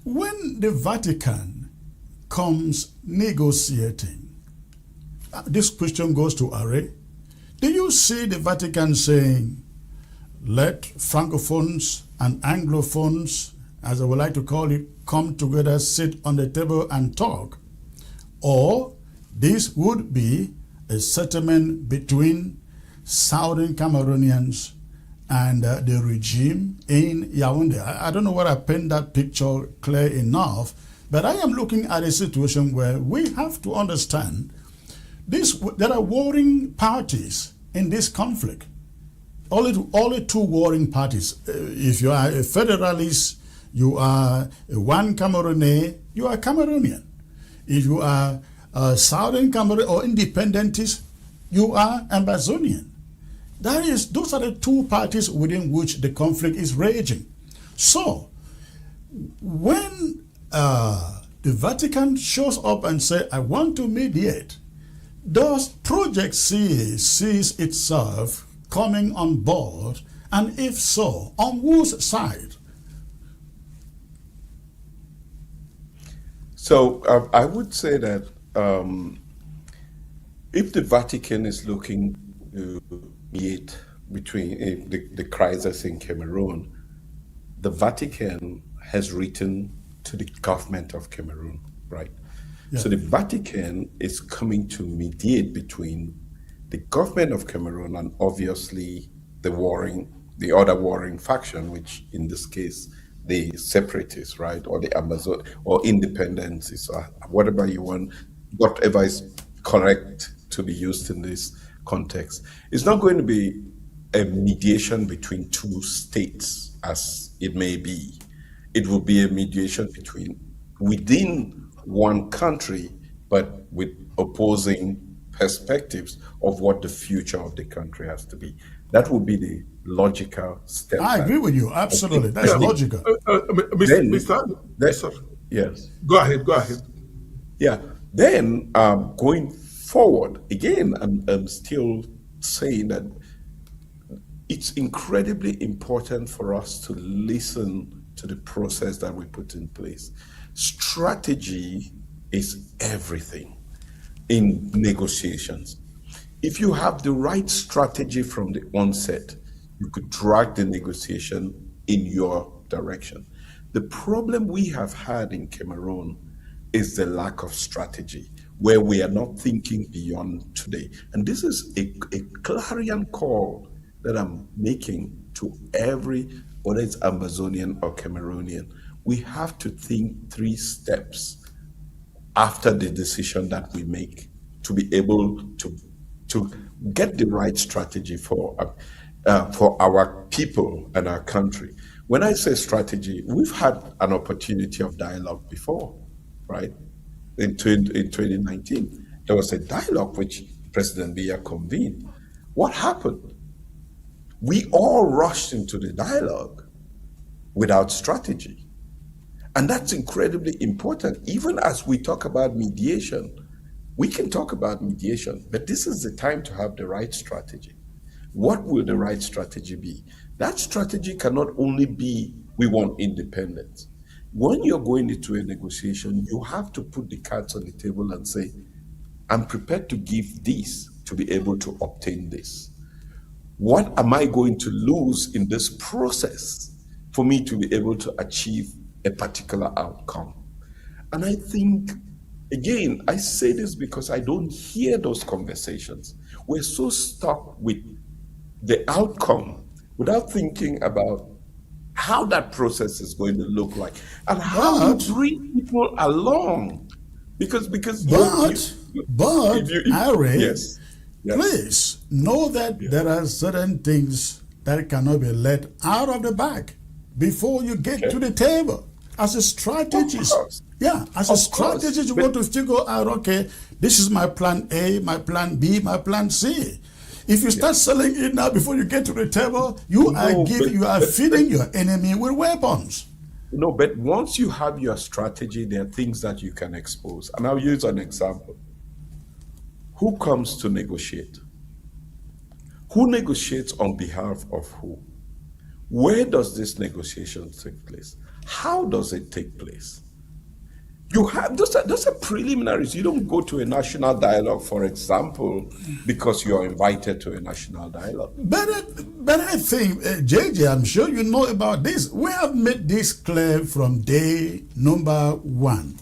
When the Vatican comes negotiating, this question goes to Are. Do you see the Vatican saying, let Francophones and Anglophones, as I would like to call it, come together, sit on the table and talk? Or this would be a settlement between Southern Cameroonians and the regime in Yaoundé? I don't know whether I paint that picture clear enough, but I am looking at a situation where we have to understand there are warring parties in this conflict. Only two warring parties. If you are a federalist, you are one Cameroonese, you are Cameroonian. If you are Southern Cameroon or independentist, you are Ambazonian. Those are the two parties within which the conflict is raging. So, when the Vatican shows up and says, I want to mediate, does Project C sees itself coming on board? And if so, on whose side? So I would say that if the Vatican is looking to mediate between the crisis in Cameroon, the Vatican has written to the government of Cameroon, right? Yeah. So the Vatican is coming to mediate between the government of Cameroon and obviously the other warring faction, which in this case, the separatists, right? Or the Amazon or independents, or whatever you want, whatever is correct to be used in this context. It's not going to be a mediation between two states as it may be. It will be a mediation within one country, but with opposing perspectives of what the future of the country has to be. That would be the logical step. I agree with you. Absolutely. That's logical. Mr. Yes. Go ahead. Yeah. Then going forward, again, I'm still saying that it's incredibly important for us to listen to the process that we put in place. Strategy is everything in negotiations. If you have the right strategy from the onset, you could drag the negotiation in your direction. The problem we have had in Cameroon is the lack of strategy, where we are not thinking beyond today. And this is a clarion call that I'm making to whether it's Ambazonian or Cameroonian. We have to think 3 steps after the decision that we make to be able to get the right strategy for our people and our country. When I say strategy, we've had an opportunity of dialogue before, right? In 2019, there was a dialogue which President Biya convened. What happened? We all rushed into the dialogue without strategy. And that's incredibly important. Even as we talk about mediation, we can talk about mediation, but this is the time to have the right strategy. What will the right strategy be? That strategy cannot only be we want independence. When you're going into a negotiation, you have to put the cards on the table and say, I'm prepared to give this to be able to obtain this. What am I going to lose in this process for me to be able to achieve a particular outcome? And I think, again, I say this because I don't hear those conversations. We're so stuck with the outcome without thinking about how that process is going to look like and how you bring people along. Because Harry, yes, please know that there are certain things that cannot be let out of the bag before you get to the table. As a strategist, as a strategist, you want to figure out, okay, this is my plan A, my plan B, my plan C. If you start selling it now before you get to the table, you are feeding your enemy with weapons. No, but once you have your strategy, there are things that you can expose. And I'll use an example. Who comes to negotiate? Who negotiates on behalf of who? Where does this negotiation take place? How does it take place? You have those are preliminaries. You don't go to a national dialogue, for example, because you're invited to a national dialogue. But I think, JJ, I'm sure you know about this. We have made this clear from day number one.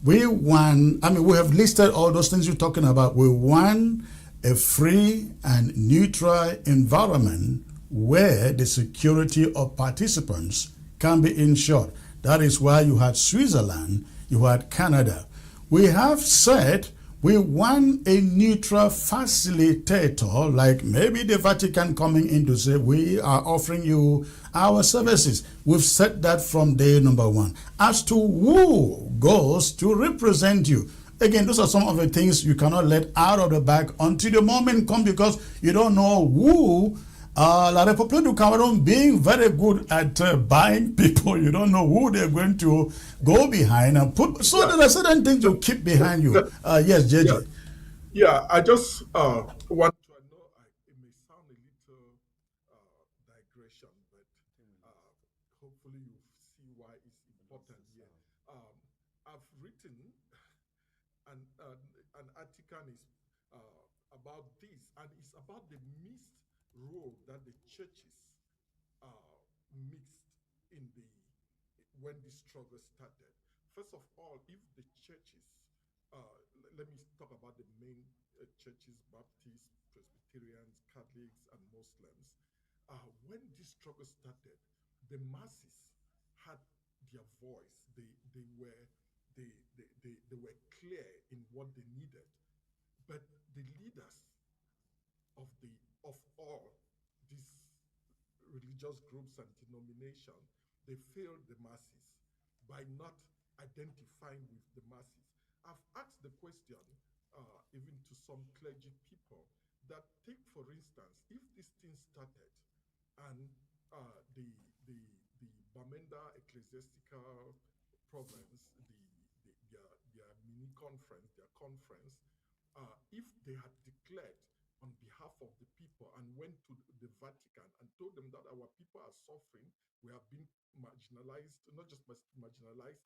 We have listed all those things you're talking about. We want a free and neutral environment where the security of participants can be ensured. That is why you had Switzerland, you had Canada. We have said we want a neutral facilitator, like maybe the Vatican coming in to say, we are offering you our services. We've said that from day number one. As to who goes to represent you, again, those are some of the things you cannot let out of the bag until the moment comes, because you don't know who. La République du Cameroon being very good at buying people, you don't know who they're going to go behind and put. So there are certain things you keep behind you. Yes, JJ. Yeah, I just want to know, it may sound a little digression, but hopefully you see why it's important here. I've written an article about this, and it's about the missed role that the churches mixed in when this struggle started. First of all, if the churches, let me talk about the main churches: Baptists, Presbyterians, Catholics, and Muslims. When this struggle started, the masses had their voice. They were clear in what they needed, but the leaders of all these religious groups and denominations, they failed the masses by not identifying with the masses. I've asked the question, even to some clergy people, that take, for instance, if this thing started and the Bamenda Ecclesiastical Province, their mini conference, their conference, if they had declared on behalf of the people and went to the Vatican and told them that our people are suffering, we have been marginalized, not just marginalized,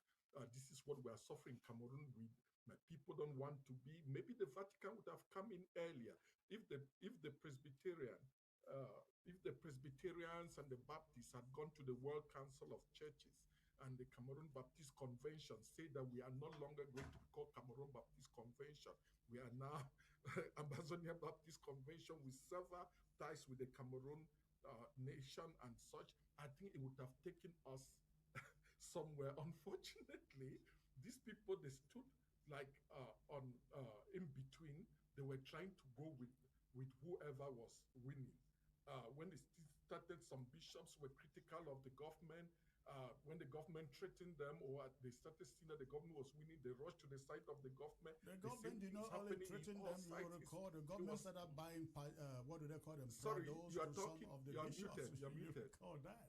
this is what we are suffering in Cameroon, my people don't want to be, maybe the Vatican would have come in earlier. If the Presbyterians and the Baptists had gone to the World Council of Churches and the Cameroon Baptist Convention say that we are no longer going to be called Cameroon Baptist Convention, we are now Ambazonia Baptist Convention with several ties with the Cameroon nation and such, I think it would have taken us somewhere. Unfortunately, these people, they stood like on in between. They were trying to go with whoever was winning. When they started, some bishops were critical of the government. When the government threatened them, or they started seeing that the government was winning, they rushed to the side of the government. The government did not only threaten them, you will recall the government started buying, what do they call them? Sorry, you are talking, some of the you are bishops. muted, you are muted. Recall that.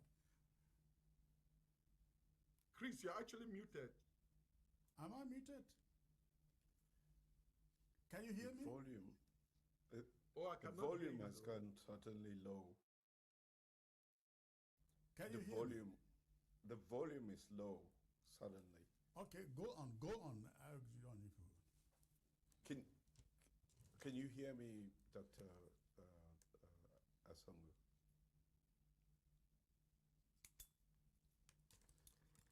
Chris, you're actually muted. Am I muted? Can you hear me? Volume. Oh, I The cannot hear volume you, has though. gone certainly low. Can The you hear me? volume is low suddenly. Okay, go on, go on. You don't need to. Can you hear me, Dr. Asongo?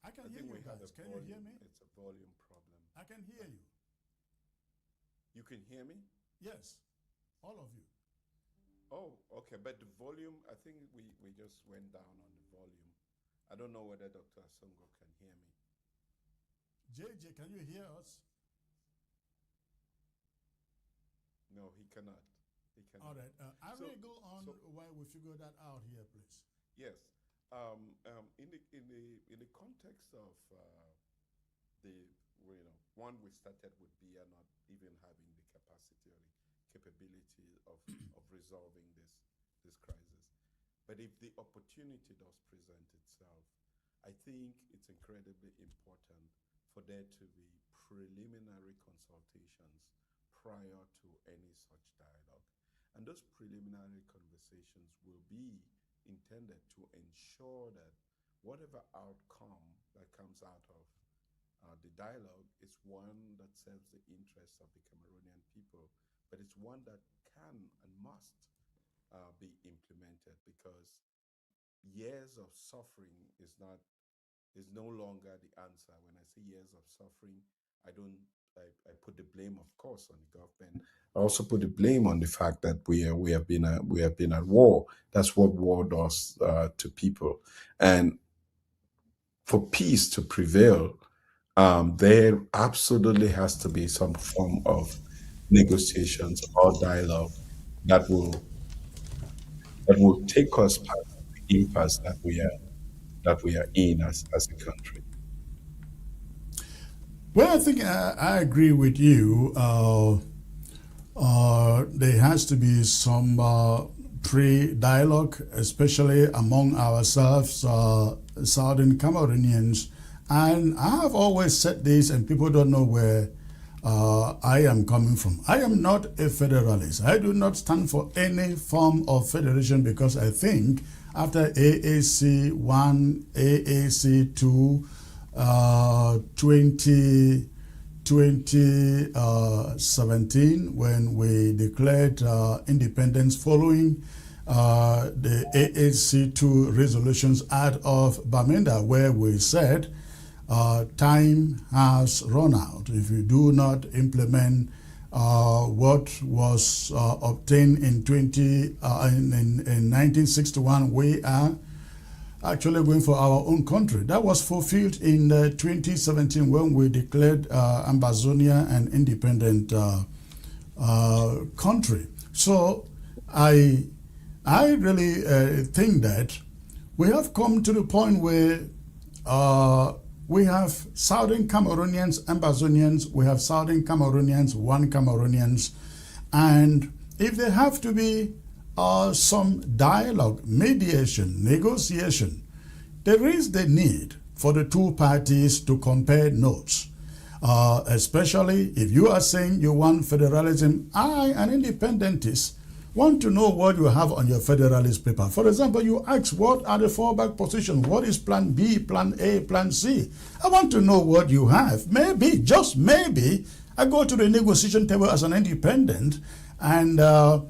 I can I hear think you we had guys. a Can you hear volume. me? It's a volume problem. I can hear you. You can hear me? Yes, all of you. Oh, okay. But the volume, I think we just went down on the volume. I don't know whether Dr. Asongo can hear me. JJ, can you hear us? No, he cannot. He cannot. All right. I So- will go on so- while we figure that out here, please. Yes. In the context of one we started with Biya not even having the capacity or the capability of resolving this crisis. But if the opportunity does present itself, I think it's incredibly important for there to be preliminary consultations prior to any such dialogue. And those preliminary conversations will be intended to ensure that whatever outcome that comes out of the dialogue is one that serves the interests of the Cameroonian people, but it's one that can and must be implemented, because years of suffering is no longer the answer. When I say years of suffering, I put the blame, of course, on the government. I also put the blame on the fact that we have been at war. That's what war does to people. And for peace to prevail, there absolutely has to be some form of negotiations or dialogue that will take us past the impasse that we are in as a country. Well, I think I agree with you. There has to be some pre-dialogue, especially among ourselves, Southern Cameroonians. And I have always said this, and people don't know where I am coming from. I am not a federalist. I do not stand for any form of federation, because I think after AAC 1, AAC 2, 2017, when we declared independence following the AAC2 resolutions out of Bamenda, where we said time has run out. If you do not implement what was obtained in 1961, we are actually going for our own country. That was fulfilled in 2017 when we declared Ambazonia an independent country. So I really think that we have come to the point where we have Southern Cameroonians, Ambazonians, we have Southern Cameroonians, one Cameroonians, and if there have to be some dialogue, mediation, negotiation, there is the need for the two parties to compare notes. Especially if you are saying you want federalism, I, an independentist, want to know what you have on your federalist paper. For example, you ask, what are the fallback positions? What is plan B, plan A, plan C? I want to know what you have. Maybe, just maybe, I go to the negotiation table as an independent, and I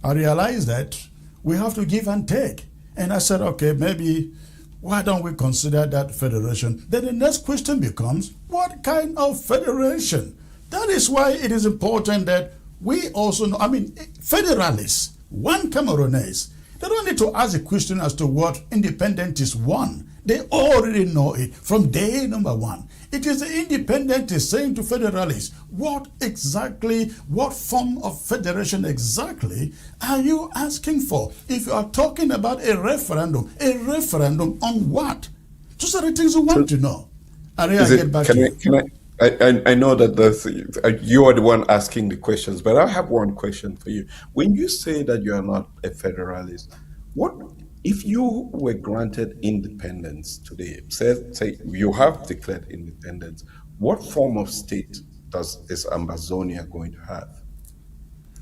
realized that we have to give and take. And I said, okay, maybe why don't we consider that federation? Then the next question becomes, what kind of federation? That is why it is important that we also know, federalists, one Cameroonese, they don't need to ask a question as to what independentists want. They already know it from day number one. It is the independentists saying to federalists, what form of federation exactly are you asking for? If you are talking about a referendum on what? Those are the things we want to know. Aria, get back to you. I know that you are the one asking the questions, but I have one question for you. When you say that you are not a federalist, what If you were granted independence today, say you have declared independence, what form of state is Ambazonia going to have?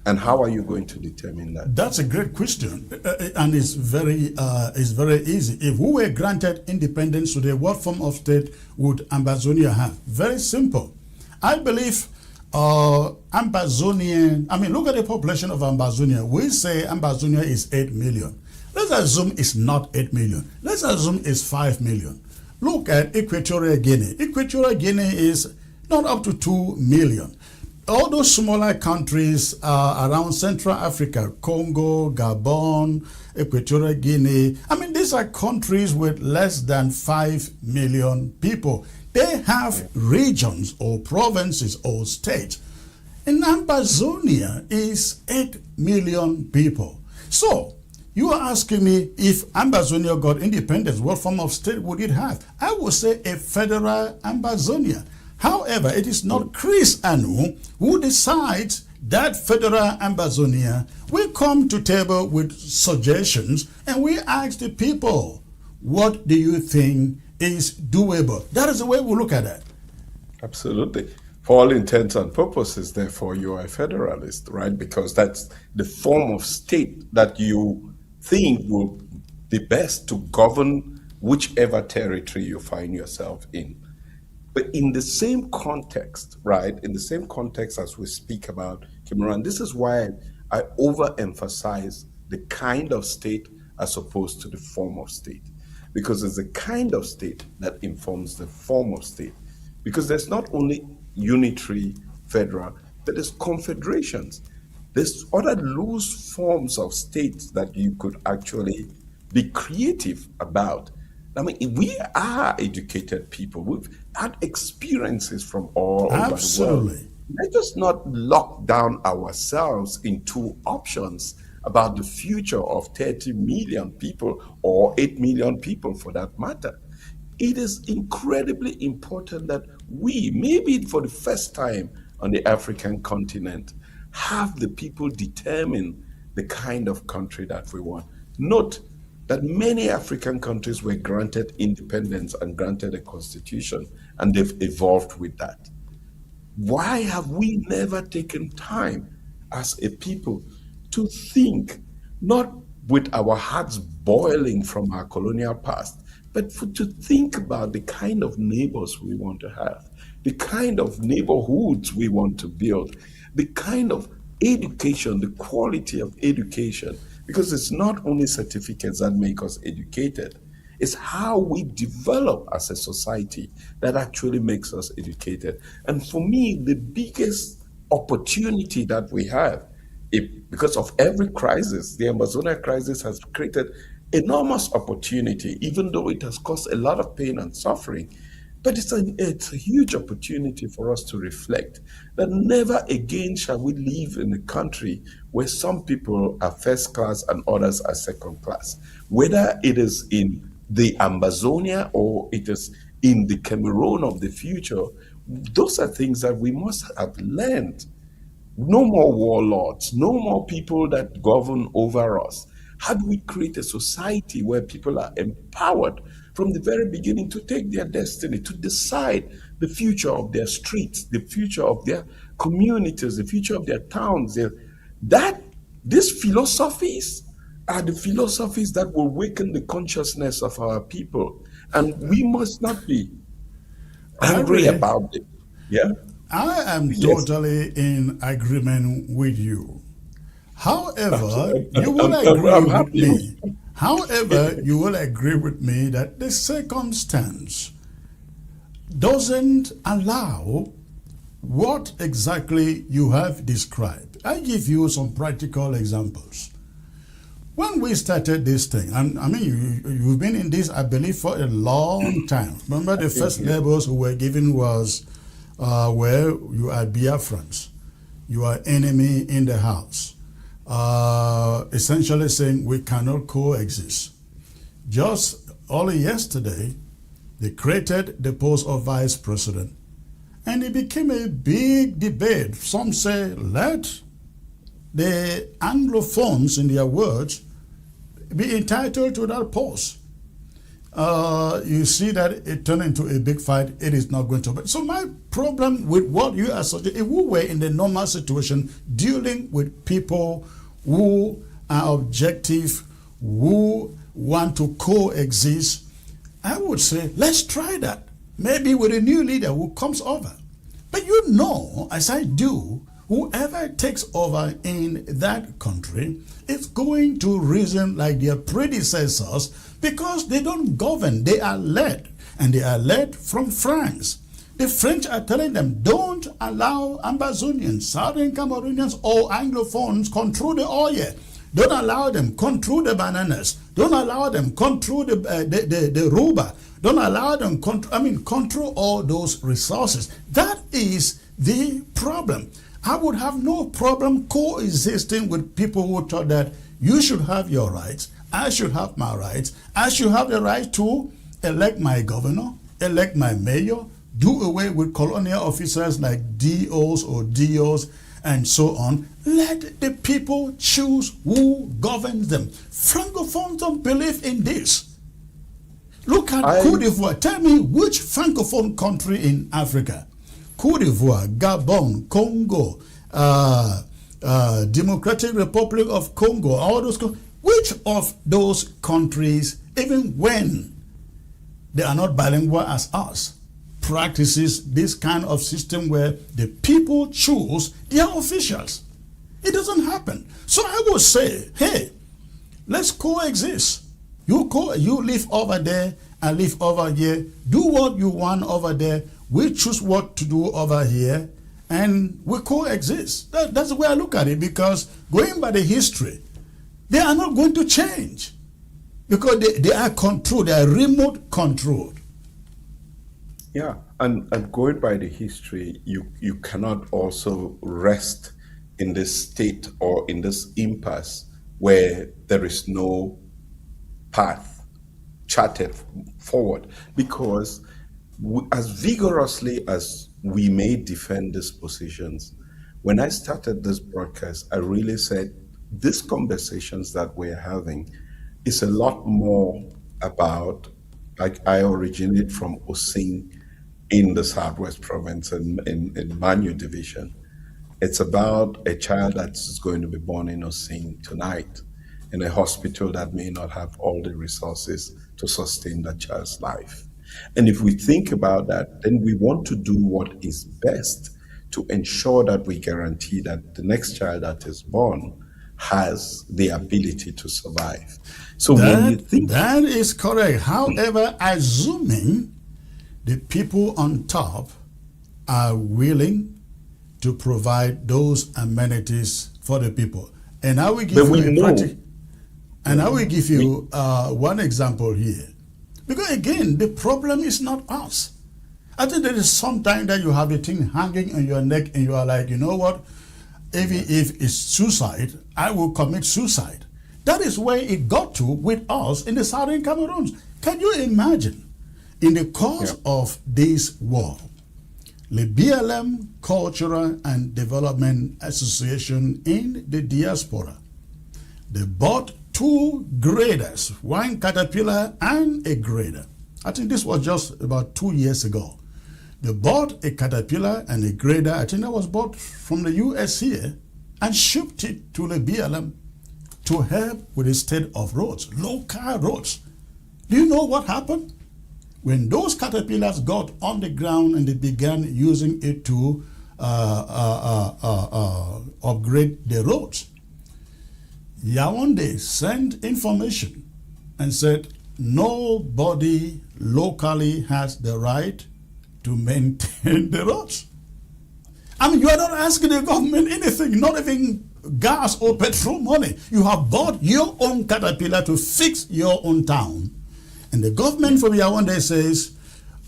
And how are you going to determine that? That's a great question, and it's very easy. If we were granted independence today, what form of state would Ambazonia have? Very simple. I believe Ambazonian. I mean, look at the population of Ambazonia. We say Ambazonia is 8 million. Let's assume it's not 8 million. Let's assume it's 5 million. Look at Equatorial Guinea. Equatorial Guinea is not up to 2 million. All those smaller countries around Central Africa, Congo, Gabon, Equatorial Guinea, I mean, these are countries with less than 5 million people. They have regions or provinces or states. And Ambazonia is 8 million people. So, you are asking me if Ambazonia got independence, what form of state would it have? I would say a federal Ambazonia. However, it is not Chris Anu who decides that federal Ambazonia. We come to table with suggestions and we ask the people, what do you think is doable? That is the way we look at it. Absolutely. For all intents and purposes, therefore, you are a federalist, right? Because that's the form of state that you think will be best to govern whichever territory you find yourself in. But in the same context, right, in the same context as we speak about Cameroon, this is why I overemphasize the kind of state as opposed to the form of state. Because it's the kind of state that informs the form of state. Because there's not only unitary, federal, but there's confederations. There's other loose forms of states that you could actually be creative about. I mean, we are educated people. We've had experiences from all over the world. Let us not lock down ourselves into options about the future of 30 million people or 8 million people for that matter. It is incredibly important that we, maybe for the first time on the African continent, have the people determine the kind of country that we want. Note that many African countries were granted independence and granted a constitution, and they've evolved with that. Why have we never taken time as a people to think, not with our hearts boiling from our colonial past, but to think about the kind of neighbors we want to have, the kind of neighborhoods we want to build, the kind of education, the quality of education, because it's not only certificates that make us educated, it's how we develop as a society that actually makes us educated. And for me, the biggest opportunity that we have, because of every crisis, the Ambazonia crisis has created enormous opportunity, even though it has caused a lot of pain and suffering. But it's a huge opportunity for us to reflect that never again shall we live in a country where some people are first class and others are second class. Whether it is in the Ambazonia or it is in the Cameroon of the future, those are things that we must have learned. No more warlords, no more people that govern over us. How do we create a society where people are empowered from the very beginning to take their destiny, to decide the future of their streets, the future of their communities, the future of their towns? These philosophies are the philosophies that will awaken the consciousness of our people. And we must not be angry about it. Yeah? I am totally in agreement with you. However, you will agree with me. However, you will agree with me that the circumstance doesn't allow what exactly you have described. I give you some practical examples. When we started this thing, and I mean, you've been in this, I believe, for a long time. Remember, the first labels we were given was, where you are Biafrans, you are enemy in the house. Essentially saying we cannot coexist. Just only yesterday, they created the post of vice president. And it became a big debate. Some say, let the Anglophones, in their words, be entitled to that post. You see that it turned into a big fight. It is not going to be. So my problem with what you are suggesting, if we were in the normal situation, dealing with people who are objective, who want to coexist, I would say, let's try that. Maybe with a new leader who comes over. But you know, as I do, whoever takes over in that country is going to reason like their predecessors because they don't govern, they are led. And they are led from France. The French are telling them, don't allow Ambazonians, Southern Cameroonians or Anglophones control the oil. Don't allow them control the bananas. Don't allow them control the rubber. Don't allow them control all those resources. That is the problem. I would have no problem coexisting with people who thought that you should have your rights, I should have my rights, I should have the right to elect my governor, elect my mayor, do away with colonial officers like DOs or DOs and so on. Let the people choose who governs them. Francophones don't believe in this. Look at Côte d'Ivoire. Tell me which Francophone country in Africa? Côte d'Ivoire, Gabon, Congo, Democratic Republic of Congo, all those. Which of those countries, even when they are not bilingual as us, practices this kind of system where the people choose their officials? It doesn't happen. So I would say, hey, let's coexist. You live over there, I live over here. Do what you want over there. We choose what to do over here, and we coexist. That's the way I look at it, because going by the history, they are not going to change because they are controlled, they are remote controlled. Yeah, and going by the history, you cannot also rest in this state or in this impasse where there is no path charted forward, because as vigorously as we may defend these positions, when I started this broadcast, I really said these conversations that we're having is a lot more about, like, I originate from Osing in the Southwest Province in Manu Division. It's about a child that's going to be born in Osing tonight in a hospital that may not have all the resources to sustain that child's life. And if we think about that, then we want to do what is best to ensure that we guarantee that the next child that is born has the ability to survive. So when you think that is correct. However, assuming the people on top are willing to provide those amenities for the people. And I will give you one example here. Because again, the problem is not us. I think there is some time that you have the thing hanging on your neck and you are like, you know what? Even if it's suicide, I will commit suicide. That is where it got to with us in the Southern Cameroon. Can you imagine? In the course of this war, the BLM Cultural and Development Association in the diaspora, they bought 2 graders, one Caterpillar and a grader. I think this was just about 2 years ago. They bought a Caterpillar and a grader. I think that was bought from the US here, and shipped it to the BLM to help with the state of roads, local roads. Do you know what happened? When those Caterpillars got on the ground and they began using it to upgrade the roads, Yaoundé sent information and said nobody locally has the right to maintain the roads. I mean, you are not asking the government anything, not even gas or petrol money. You have bought your own Caterpillar to fix your own town. And the government from Yaoundé says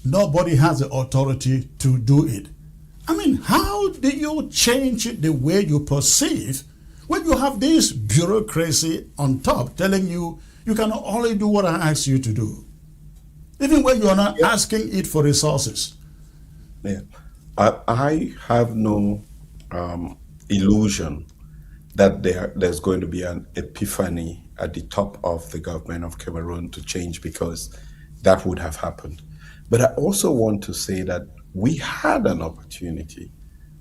nobody has the authority to do it. I mean, how do you change the way you perceive when you have this bureaucracy on top telling you you can only do what I ask you to do, even when you are not asking it for resources? Yeah, I have no illusion that there's going to be an epiphany at the top of the government of Cameroon to change, because that would have happened. But I also want to say that we had an opportunity.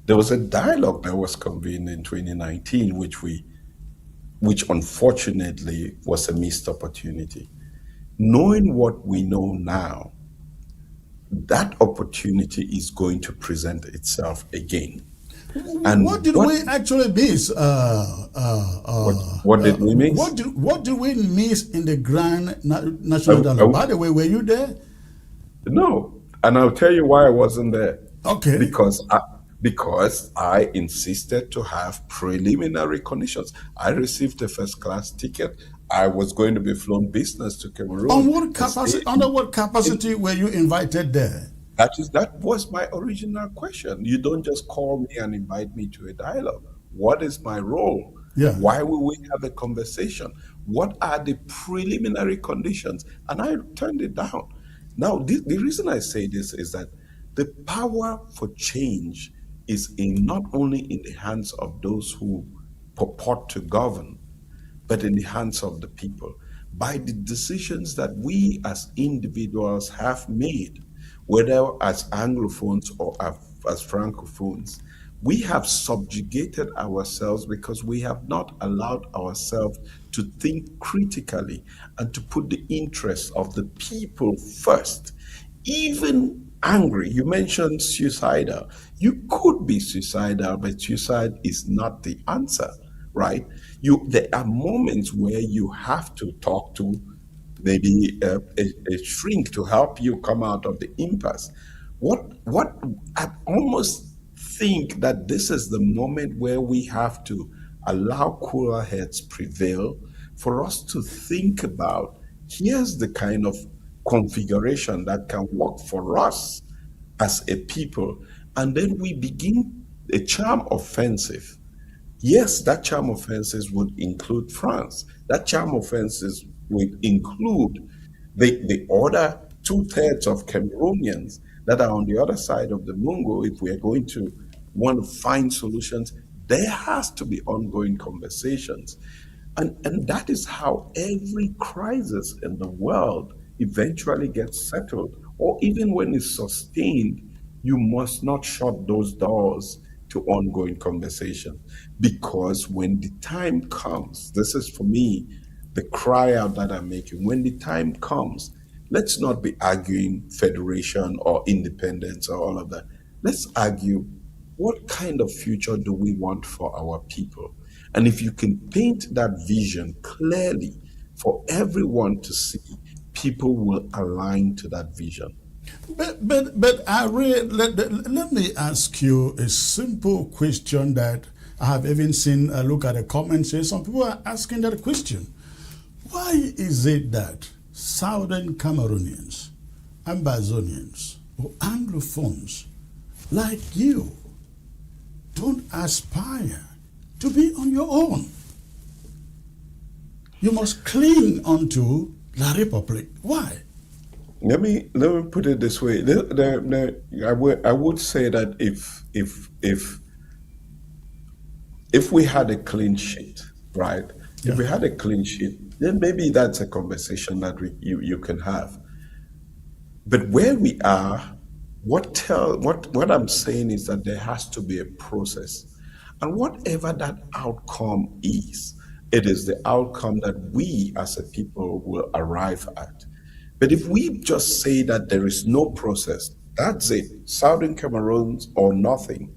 There was a dialogue that was convened in 2019, which unfortunately was a missed opportunity. Knowing what we know now, that opportunity is going to present itself again. And what did we actually miss? What did we miss? What did we miss in the Grand National Dialogue? By the way, were you there? No, and I'll tell you why I wasn't there. Okay. Because I insisted to have preliminary conditions. I received a first-class ticket. I was going to be flown business to Cameroon. Under what capacity were you invited there? That was my original question. You don't just call me and invite me to a dialogue. What is my role? Yeah. Why will we have a conversation? What are the preliminary conditions? And I turned it down. Now, the reason I say this is that the power for change is not only in the hands of those who purport to govern, but in the hands of the people. By the decisions that we as individuals have made, whether as Anglophones or as Francophones, we have subjugated ourselves because we have not allowed ourselves to think critically and to put the interests of the people first. Even angry, you mentioned suicidal. You could be suicidal, but suicide is not the answer, right? There are moments where you have to talk to maybe a shrink to help you come out of the impasse. What I almost think that this is the moment where we have to allow cooler heads prevail for us to think about, here's the kind of configuration that can work for us as a people. And then we begin a charm offensive. Yes, that charm offensive would include France. That charm offensive would include the other 2/3 of Cameroonians that are on the other side of the Mungo. If we are going to want to find solutions, there has to be ongoing conversations. And that is how every crisis in the world eventually gets settled. Or even when it's sustained, you must not shut those doors to ongoing conversation. Because when the time comes, this is for me, the cry out that I'm making, when the time comes, let's not be arguing federation or independence or all of that. Let's argue, what kind of future do we want for our people? And if you can paint that vision clearly for everyone to see, people will align to that vision. But I really, let me ask you a simple question that I have even seen. Look at the comments here. Some people are asking that question. Why is it that Southern Cameroonians, Ambazonians, or Anglophones like you don't aspire to be on your own? You must cling onto La Republic. Why? Let me put it this way. I would say that if we had a clean sheet, right? Yeah. If we had a clean sheet, then maybe that's a conversation that you can have. But where we are, what I'm saying is that there has to be a process, and whatever that outcome is, it is the outcome that we as a people will arrive at. But if we just say that there is no process, that's it, Southern Cameroons or nothing.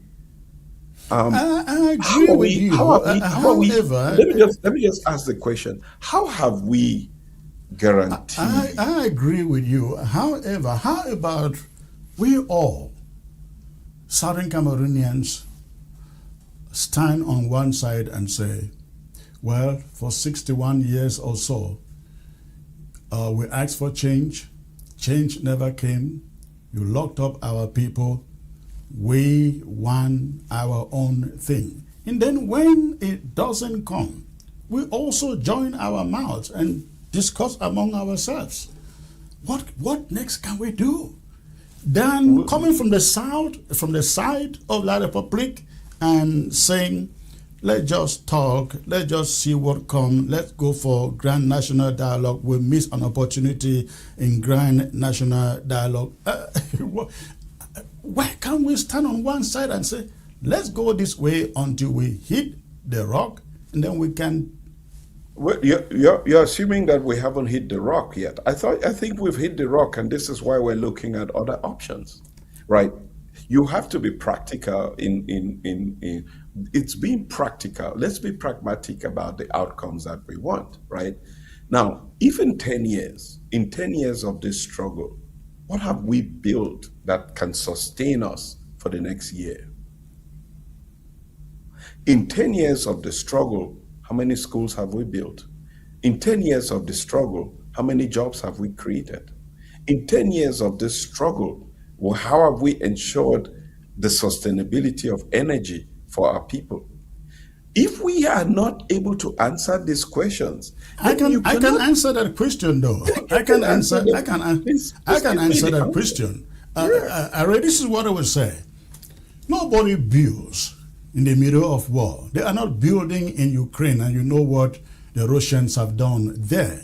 I agree with you. However, let me just ask the question: how have we guaranteed? I agree with you. However, how about we all, Southern Cameroonians, stand on one side and say, well, for 61 years or so, we asked for change. Change never came. You locked up our people. We want our own thing. And then when it doesn't come, we also join our mouths and discuss among ourselves. What next can we do? Then coming from the south, from the side of La Republique, and saying, let's just talk, let's just see what comes, let's go for grand national dialogue. We miss an opportunity in grand national dialogue. Why can't we stand on one side and say, let's go this way until we hit the rock, and then we can. Well, you're assuming that we haven't hit the rock yet. I think we've hit the rock, and this is why we're looking at other options, right? You have to be practical in it's being practical. Let's be pragmatic about the outcomes that we want, right? Now, if in 10 years of this struggle, what have we built that can sustain us for the next year? In 10 years of the struggle, how many schools have we built? In 10 years of the struggle, how many jobs have we created? In 10 years of this struggle, well, how have we ensured the sustainability of energy for our people? If we are not able to answer these questions, I can answer that question though. I can answer that question. This is what I would say. Nobody builds in the middle of war. They are not building in Ukraine, and you know what the Russians have done there.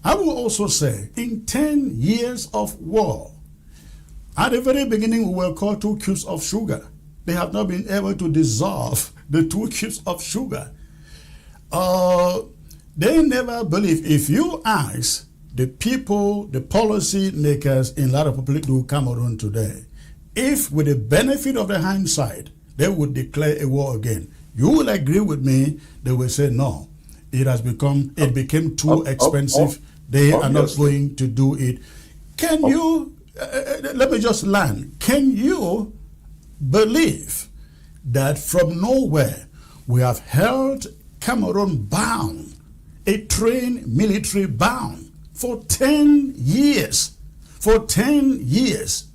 I will also say, in 10 years of war, at the very beginning, we were called 2 cubes of sugar. They have not been able to dissolve the 2 cubes of sugar. They never believe. If you ask the people, the policy makers in La République du Cameroon today, if with the benefit of the hindsight, they would declare a war again, you will agree with me, they will say no. It became too expensive. They are not going to do it. Can you, let me just land. Can you believe that from nowhere we have held Cameroon bound, a trained military bound for 10 years? For 10 years.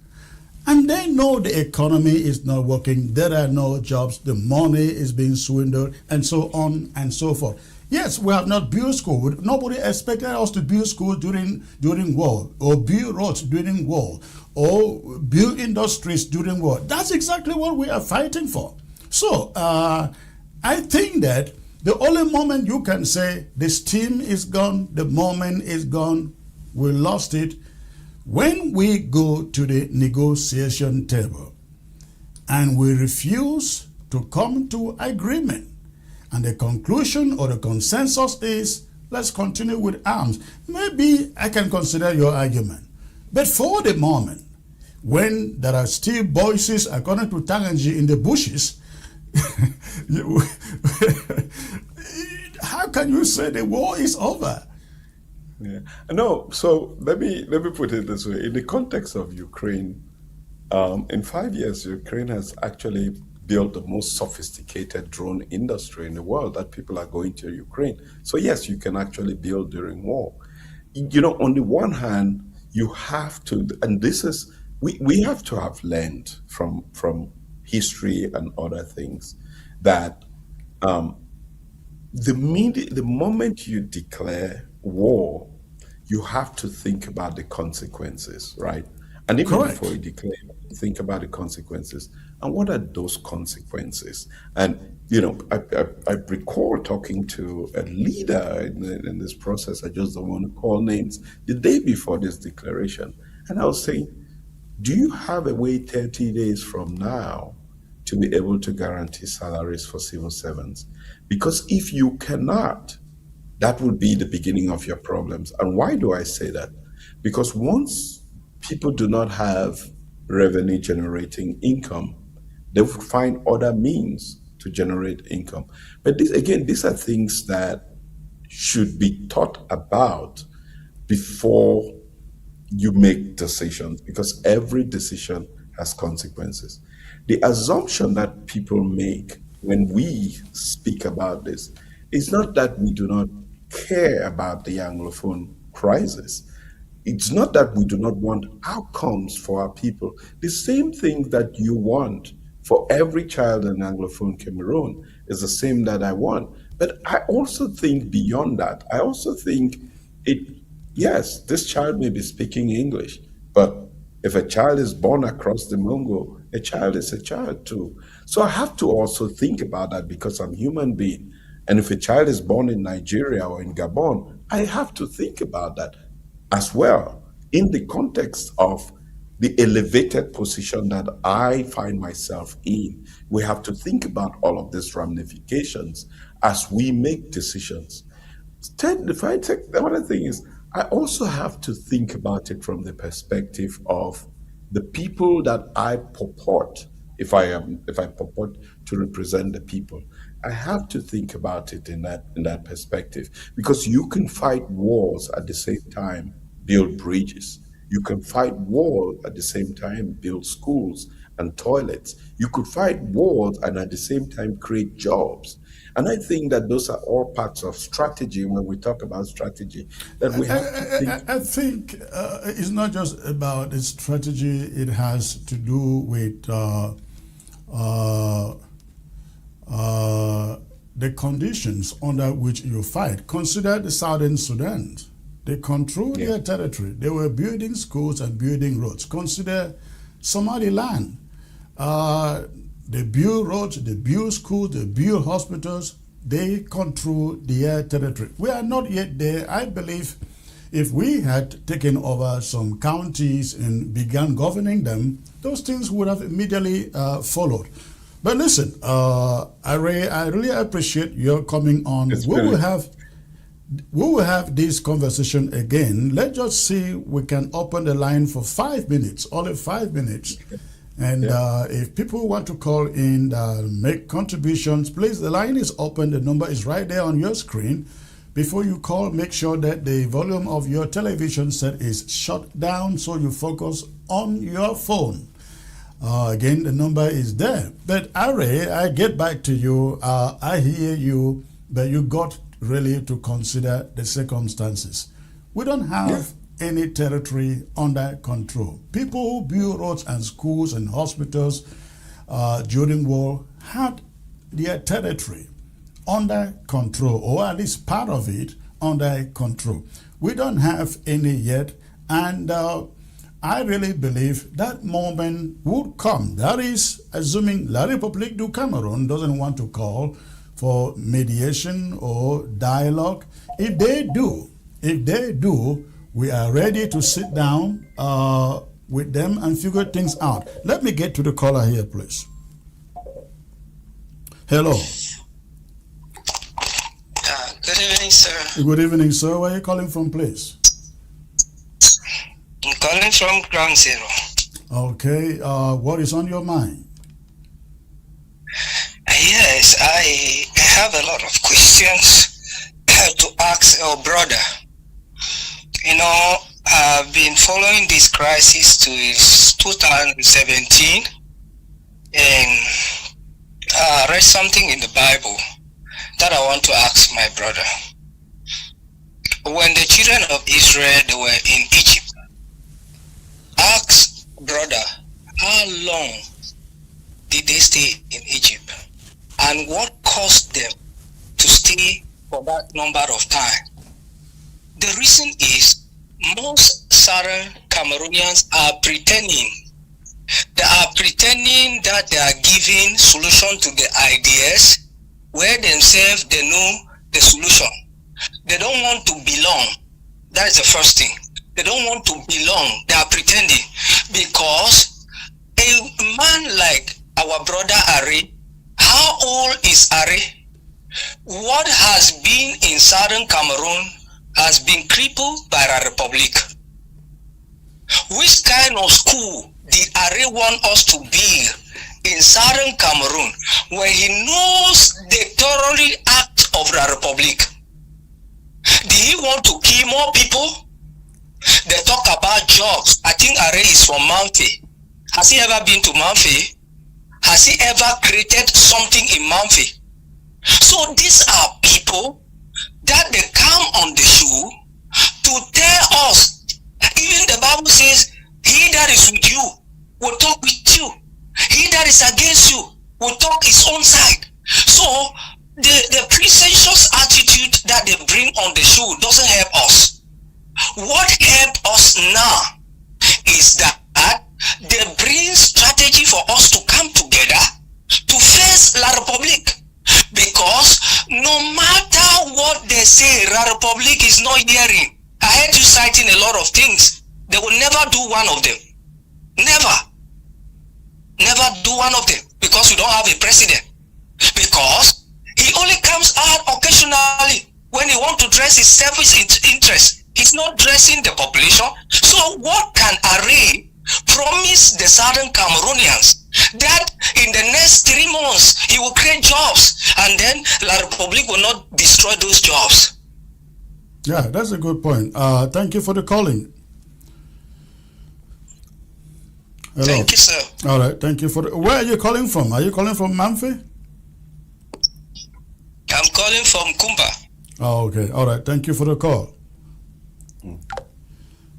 And they know the economy is not working, there are no jobs, the money is being swindled, and so on and so forth. Yes, we have not built school. Nobody expected us to build school during war, or build roads during war, or build industries during war. That's exactly what we are fighting for. So I think that the only moment you can say the steam is gone, the moment is gone, we lost it, when we go to the negotiation table and we refuse to come to agreement, and the conclusion or the consensus is, let's continue with arms, maybe I can consider your argument. But for the moment, when there are still voices, according to Tanganji, in the bushes, how can you say the war is over? Yeah. No, so let me put it this way. In the context of Ukraine, in 5 years, Ukraine has actually built the most sophisticated drone industry in the world that people are going to Ukraine. So yes, you can actually build during war. You know, on the one hand, you have to, and this is, we have to have learned from history and other things that the moment you declare war, you have to think about the consequences, right? And even Correct. before you declare, think about the consequences. And what are those consequences? And, you know, I recall talking to a leader in this process, I just don't want to call names, the day before this declaration. And I was saying, do you have a way 30 days from now to be able to guarantee salaries for civil servants? Because if you cannot, that would be the beginning of your problems. And why do I say that? Because once people do not have revenue generating income, they will find other means to generate income. But these are things that should be thought about before you make decisions, because every decision has consequences. The assumption that people make when we speak about this is not that we do not care about the Anglophone crisis. It's not that we do not want outcomes for our people. The same thing that you want for every child in Anglophone Cameroon is the same that I want. But I also think beyond that. I also think yes, this child may be speaking English, but if a child is born across the Congo, a child is a child too. So I have to also think about that because I'm a human being. And if a child is born in Nigeria or in Gabon, I have to think about that as well in the context of the elevated position that I find myself in. We have to think about all of these ramifications as we make decisions. The other thing is, I also have to think about it from the perspective of the people that I purport, if I purport to represent the people. I have to think about it in that perspective, because you can fight wars at the same time build bridges. You can fight wars at the same time build schools and toilets. You could fight wars and at the same time create jobs. And I think that those are all parts of strategy when we talk about strategy that we have to think. I think it's not just about the strategy, it has to do with the conditions under which you fight. Consider the Southern Sudan. They controlled their territory. They were building schools and building roads. Consider Somaliland. They build roads, they build schools, they build hospitals. They control their territory. We are not yet there. I believe if we had taken over some counties and began governing them, those things would have immediately followed. But listen, I really appreciate your coming on. We will have this conversation again. Let's just see we can open the line for 5 minutes, only 5 minutes. And if people want to call in, make contributions, please, the line is open. The number is right there on your screen. Before you call, make sure that the volume of your television set is shut down so you focus on your phone. Again, the number is there. But Are, I get back to you. I hear you, but you got really to consider the circumstances. We don't have any territory under control. People who built roads and schools and hospitals during war had their territory under control, or at least part of it under control. We don't have any yet, and I really believe that moment would come. That is, assuming La République du Cameroon doesn't want to call for mediation or dialogue. If they do, we are ready to sit down with them and figure things out. Let me get to the caller here, please. Hello. Good evening, sir. Good evening, sir. Where are you calling from, please? I'm calling from Ground Zero. Okay. What is on your mind? Yes, I have a lot of questions to ask our brother. You know, I've been following this crisis since 2017 and read something in the Bible that I want to ask my brother. When the children of Israel, they were in Egypt, ask brother, how long did they stay in Egypt? And what caused them to stay for that number of time? The reason is most Southern Cameroonians are pretending. They are pretending that they are giving solution to the ideas where themselves they know the solution. They don't want to belong. That is the first thing. They don't want to belong. They are pretending. Because a man like our brother Ari, how old is Ari? What has been in Southern Cameroon has been crippled by the Republic. Which kind of school did Ari want us to build in Southern Cameroon when he knows the thoroughly act of the Republic? Did he want to kill more people? They talk about jobs. I think Ari is from Mamfe. Has he ever been to Mamfe? Has he ever created something in Mamfe? So these are people that they come on the show to tell us. Even the Bible says, he that is with you will talk with you. He that is against you will talk his own side. So the presumptuous attitude that they bring on the show doesn't help us. What helps us now is that they bring strategy for us to come together to no matter what they say, La Republic is not hearing. I heard you citing a lot of things. They will never do one of them. Never. Never do one of them because you don't have a president. Because he only comes out occasionally when he wants to dress his selfish interest. He's not dressing the population. So what can Array promise the southern Cameroonians? That in the next 3 months he will create jobs and then La Republic will not destroy those jobs. Yeah, that's a good point. Thank you for the calling. Hello. Thank you, sir. All right, thank you for the... Where are you calling from? Are you calling from Mamfe? I'm calling from Kumba. Oh, okay. All right, thank you for the call.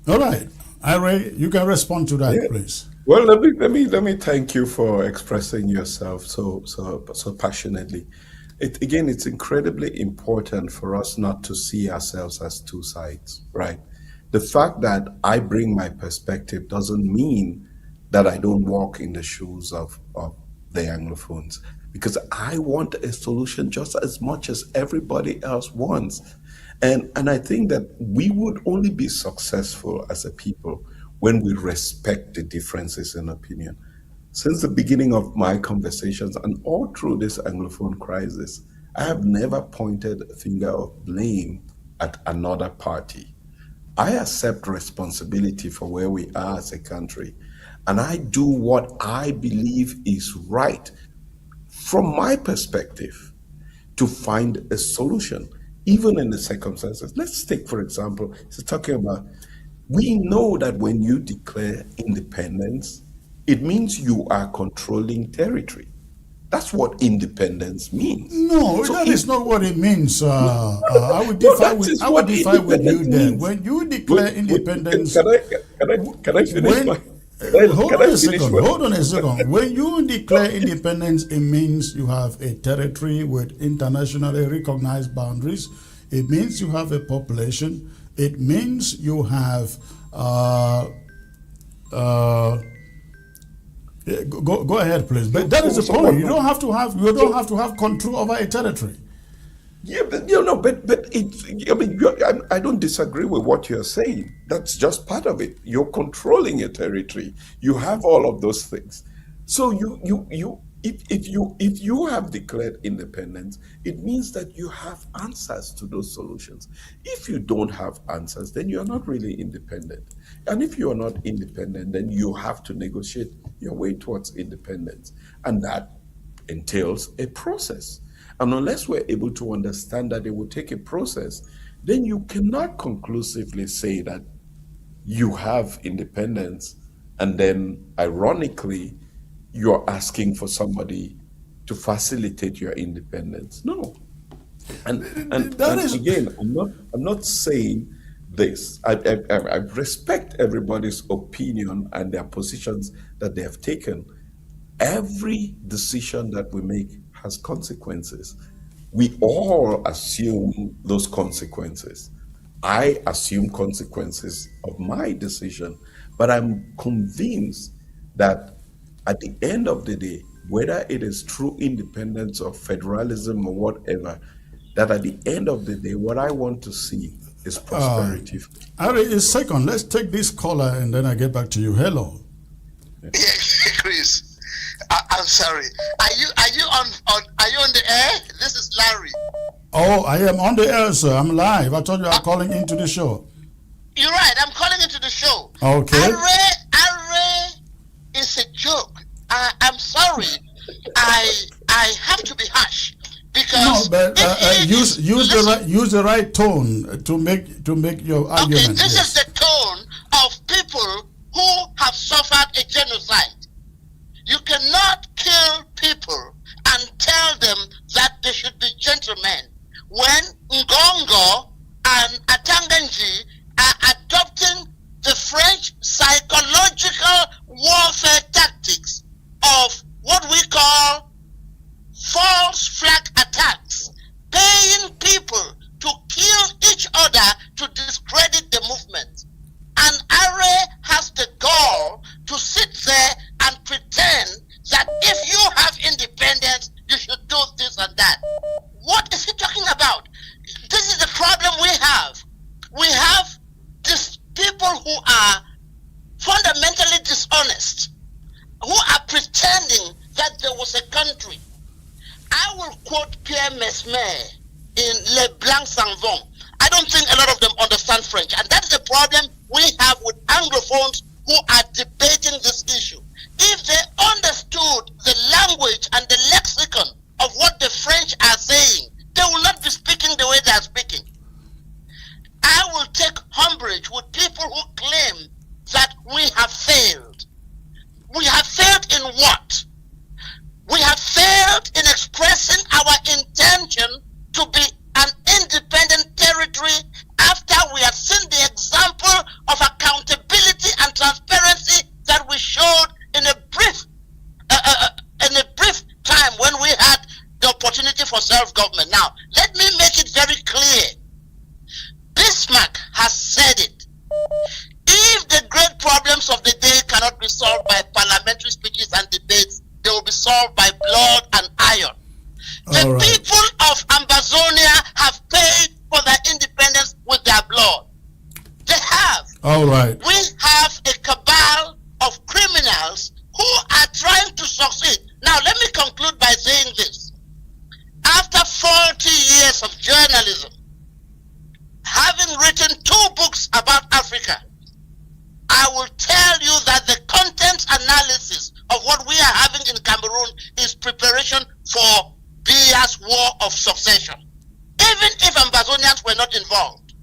All right, Ray, you can respond to that, please. Well, let me thank you for expressing yourself so passionately. It's incredibly important for us not to see ourselves as two sides, right? The fact that I bring my perspective doesn't mean that I don't walk in the shoes of the Anglophones, because I want a solution just as much as everybody else wants. And I think that we would only be successful as a people when we respect the differences in opinion. Since the beginning of my conversations and all through this Anglophone crisis, I have never pointed a finger of blame at another party. I accept responsibility for where we are as a country, and I do what I believe is right from my perspective to find a solution, even in the circumstances. Let's take, for example, talking about, we know that when you declare independence, it means you are controlling territory. That's what independence means. No, so that is not what it means. I would defy with you there. When you declare independence, can I finish? Hold on a second. When you declare independence, it means you have a territory with internationally recognized boundaries. It means you have a population. It means you have go ahead, please. But that is the point. You don't have to have control over a territory. Yeah, but it's. I mean, I don't disagree with what you're saying. That's just part of it. You're controlling a territory. You have all of those things. So if you have declared independence, it means that you have answers to those solutions. If you don't have answers, then you are not really independent. And if you are not independent, then you have to negotiate your way towards independence, and that entails a process. And unless we're able to understand that it will take a process, then you cannot conclusively say that you have independence and then, ironically, you're asking for somebody to facilitate your independence. No. And again, I'm not saying this. I respect everybody's opinion and their positions that they have taken. Every decision that we make has consequences. We all assume those consequences. I assume consequences of my decision, but I'm convinced that at the end of the day, whether it is true independence or federalism or whatever, that at the end of the day, what I want to see is prosperity. Ari, a second. Let's take this caller and then I get back to you. Hello. Yes, Chris. I'm sorry. Are you on the air? This is Larry. Oh, I am on the air, sir. I'm live. I told you I'm calling into the show. You're right. I'm calling into the show. Okay. Array is a joke. I'm sorry. I have to be harsh because no, but use the right tone to make your argument. Okay, this is the tone of people who have suffered a genocide. You cannot kill people and tell them that they should be gentlemen when Ngongo and Atanganji are adopting the French psychological warfare tactics of what we call false flag attacks, paying people to kill each other to discredit the movement. And Array has the gall to sit there and pretend that if you have independence, you should do this and that. What is he talking Esme, in Le Blanc-Sanvon. I don't think a lot of them understand French. And that's the problem we have with Anglophones who are debating this issue. If they understood the language and the lexicon of what the French are saying, they will not be speaking the way they are speaking. I will take umbrage with people who claim that we have failed. We have failed in what? We have failed in expressing our intention to be an independent territory after we have seen the example of accountability and transparency that we showed in a brief time when we had the opportunity for self-government. Now, let me make it very clear. Bismarck has said it. If the great problems of the day cannot be solved by parliamentary speeches and debates, they will be solved by blood and iron. The people of Ambazonia have paid for their independence with their blood. They have. All right. We have a cabal of criminals who are trying to succeed. Now, let me conclude by saying this. After 40 years of journalism, having written 2 books about Africa, I will tell you that the content analysis of what we are having in Cameroon is preparation for Biya's war of succession, even if Ambazonians were not involved.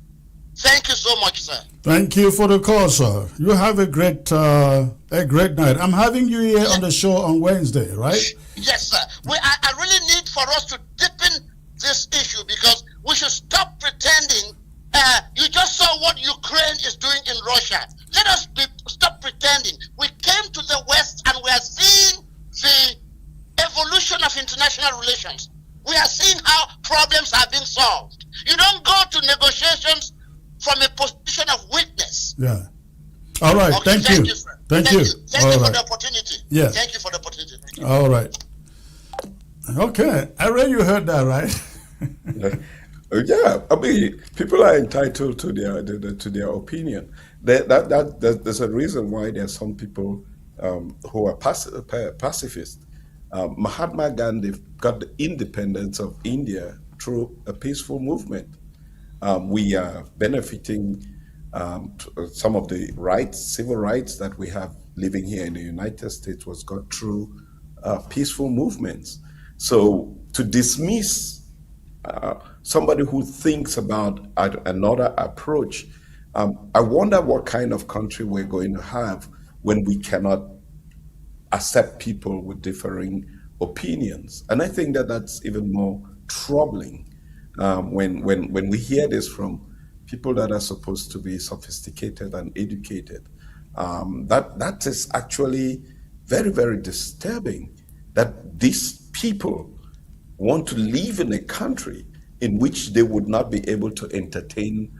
Thank you so much, sir. Thank you for the call, sir. You have a great night. I'm having you here on the show on Wednesday, right? Yes, sir. I really need for us to deepen this issue because we should stop pretending. You just saw what Ukraine is doing in Russia. Let us stop pretending. We came to the West and we are seeing the evolution of international relations. We are seeing how problems are being solved. You don't go to negotiations from a position of weakness. Yeah. All right. Okay, thank you. Sir. Thank you. Thank you for the opportunity. Yeah. Thank you for the opportunity. All right. Okay. I read you heard that, right? Yeah, I mean, people are entitled to their opinion. There's a reason why there are some people who are pacifists. Mahatma Gandhi got the independence of India through a peaceful movement. We are benefiting some of the rights, civil rights that we have living here in the United States was got through peaceful movements. So to dismiss somebody who thinks about another approach, I wonder what kind of country we're going to have when we cannot accept people with differing opinions. And I think that that's even more troubling when we hear this from people that are supposed to be sophisticated and educated. That is actually very, very disturbing that these people want to live in a country in which they would not be able to entertain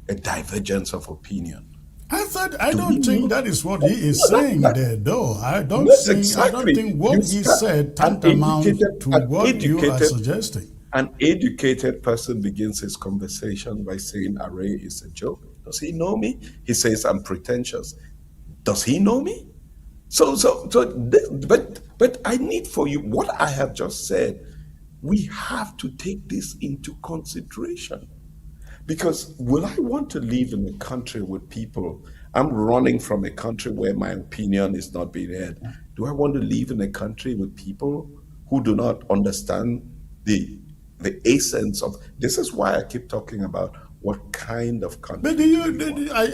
a divergence of opinion. I don't think that is what he is saying there, though. I don't think what he said tantamount to what you are suggesting. An educated person begins his conversation by saying array is a joke. Does he know me? He says I'm pretentious. Does he know me? But I need for you, what I have just said, we have to take this into consideration. Because will I want to live in a country with people? I'm running from a country where my opinion is not being heard. Do I want to live in a country with people who do not understand the essence of, this is why I keep talking about what kind of country. But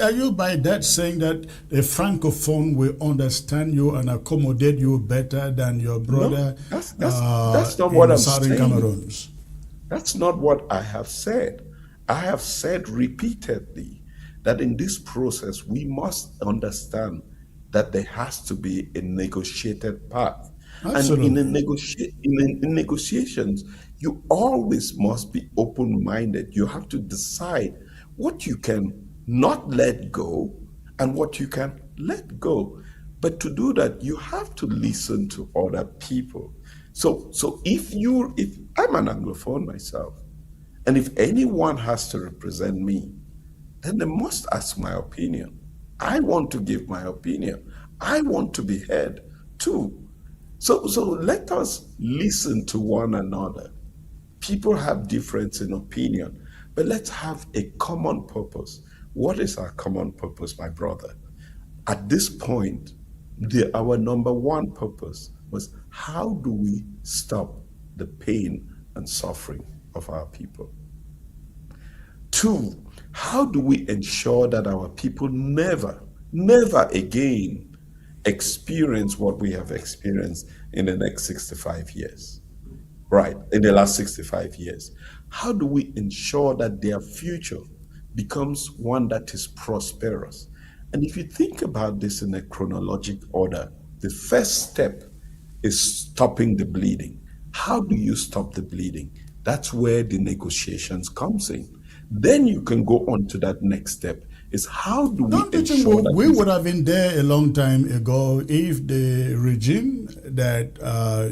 are you by that saying that a francophone will understand you and accommodate you better than your brother? No, that's not what I'm saying. Cameroon? That's not what I have said. I have said repeatedly that in this process, we must understand that there has to be a negotiated path. Absolutely. And in negotiations, you always must be open-minded. You have to decide what you can not let go and what you can let go. But to do that, you have to listen to other people. So if I'm an Anglophone myself, and if anyone has to represent me, then they must ask my opinion. I want to give my opinion. I want to be heard too. So let us listen to one another. People have difference in opinion, but let's have a common purpose. What is our common purpose, my brother? At this point, our number one purpose was, how do we stop the pain and suffering of our people? 2, how do we ensure that our people never again experience what we have experienced in the next 65 years? Right, in the last 65 years. How do we ensure that their future becomes one that is prosperous? And if you think about this in a chronological order, the first step is stopping the bleeding. How do you stop the bleeding? That's where the negotiations comes in. Then you can go on to that next step. Is how do we ensure that we would have been there a long time ago if the regime that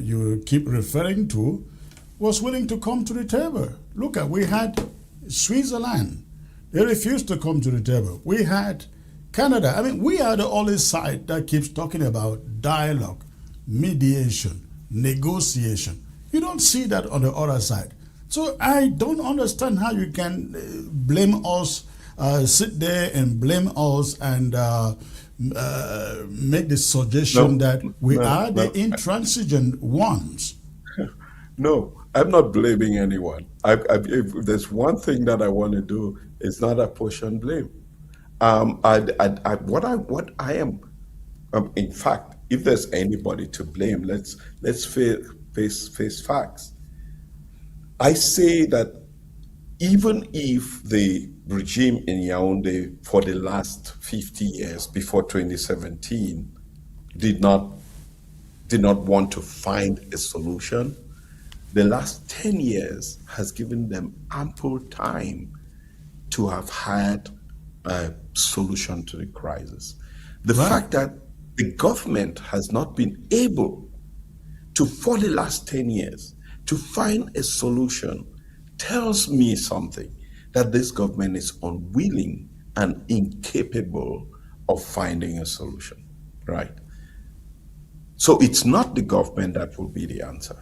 you keep referring to was willing to come to the table. Look at, we had Switzerland. They refused to come to the table. We had Canada. I mean, we are the only side that keeps talking about dialogue, mediation, negotiation. You don't see that on the other side. So I don't understand how you can blame us, sit there and blame us and make the suggestion that we are the intransigent ones. No, I'm not blaming anyone. If there's one thing that I want to do, it's not apportion blame. In fact, if there's anybody to blame, let's face facts. I say that even if the regime in Yaoundé for the last 50 years before 2017 did not want to find a solution, the last 10 years has given them ample time to have had a solution to the crisis. The fact that the government has not been able to, for the last 10 years, to find a solution tells me something, that this government is unwilling and incapable of finding a solution, right? So it's not the government that will be the answer.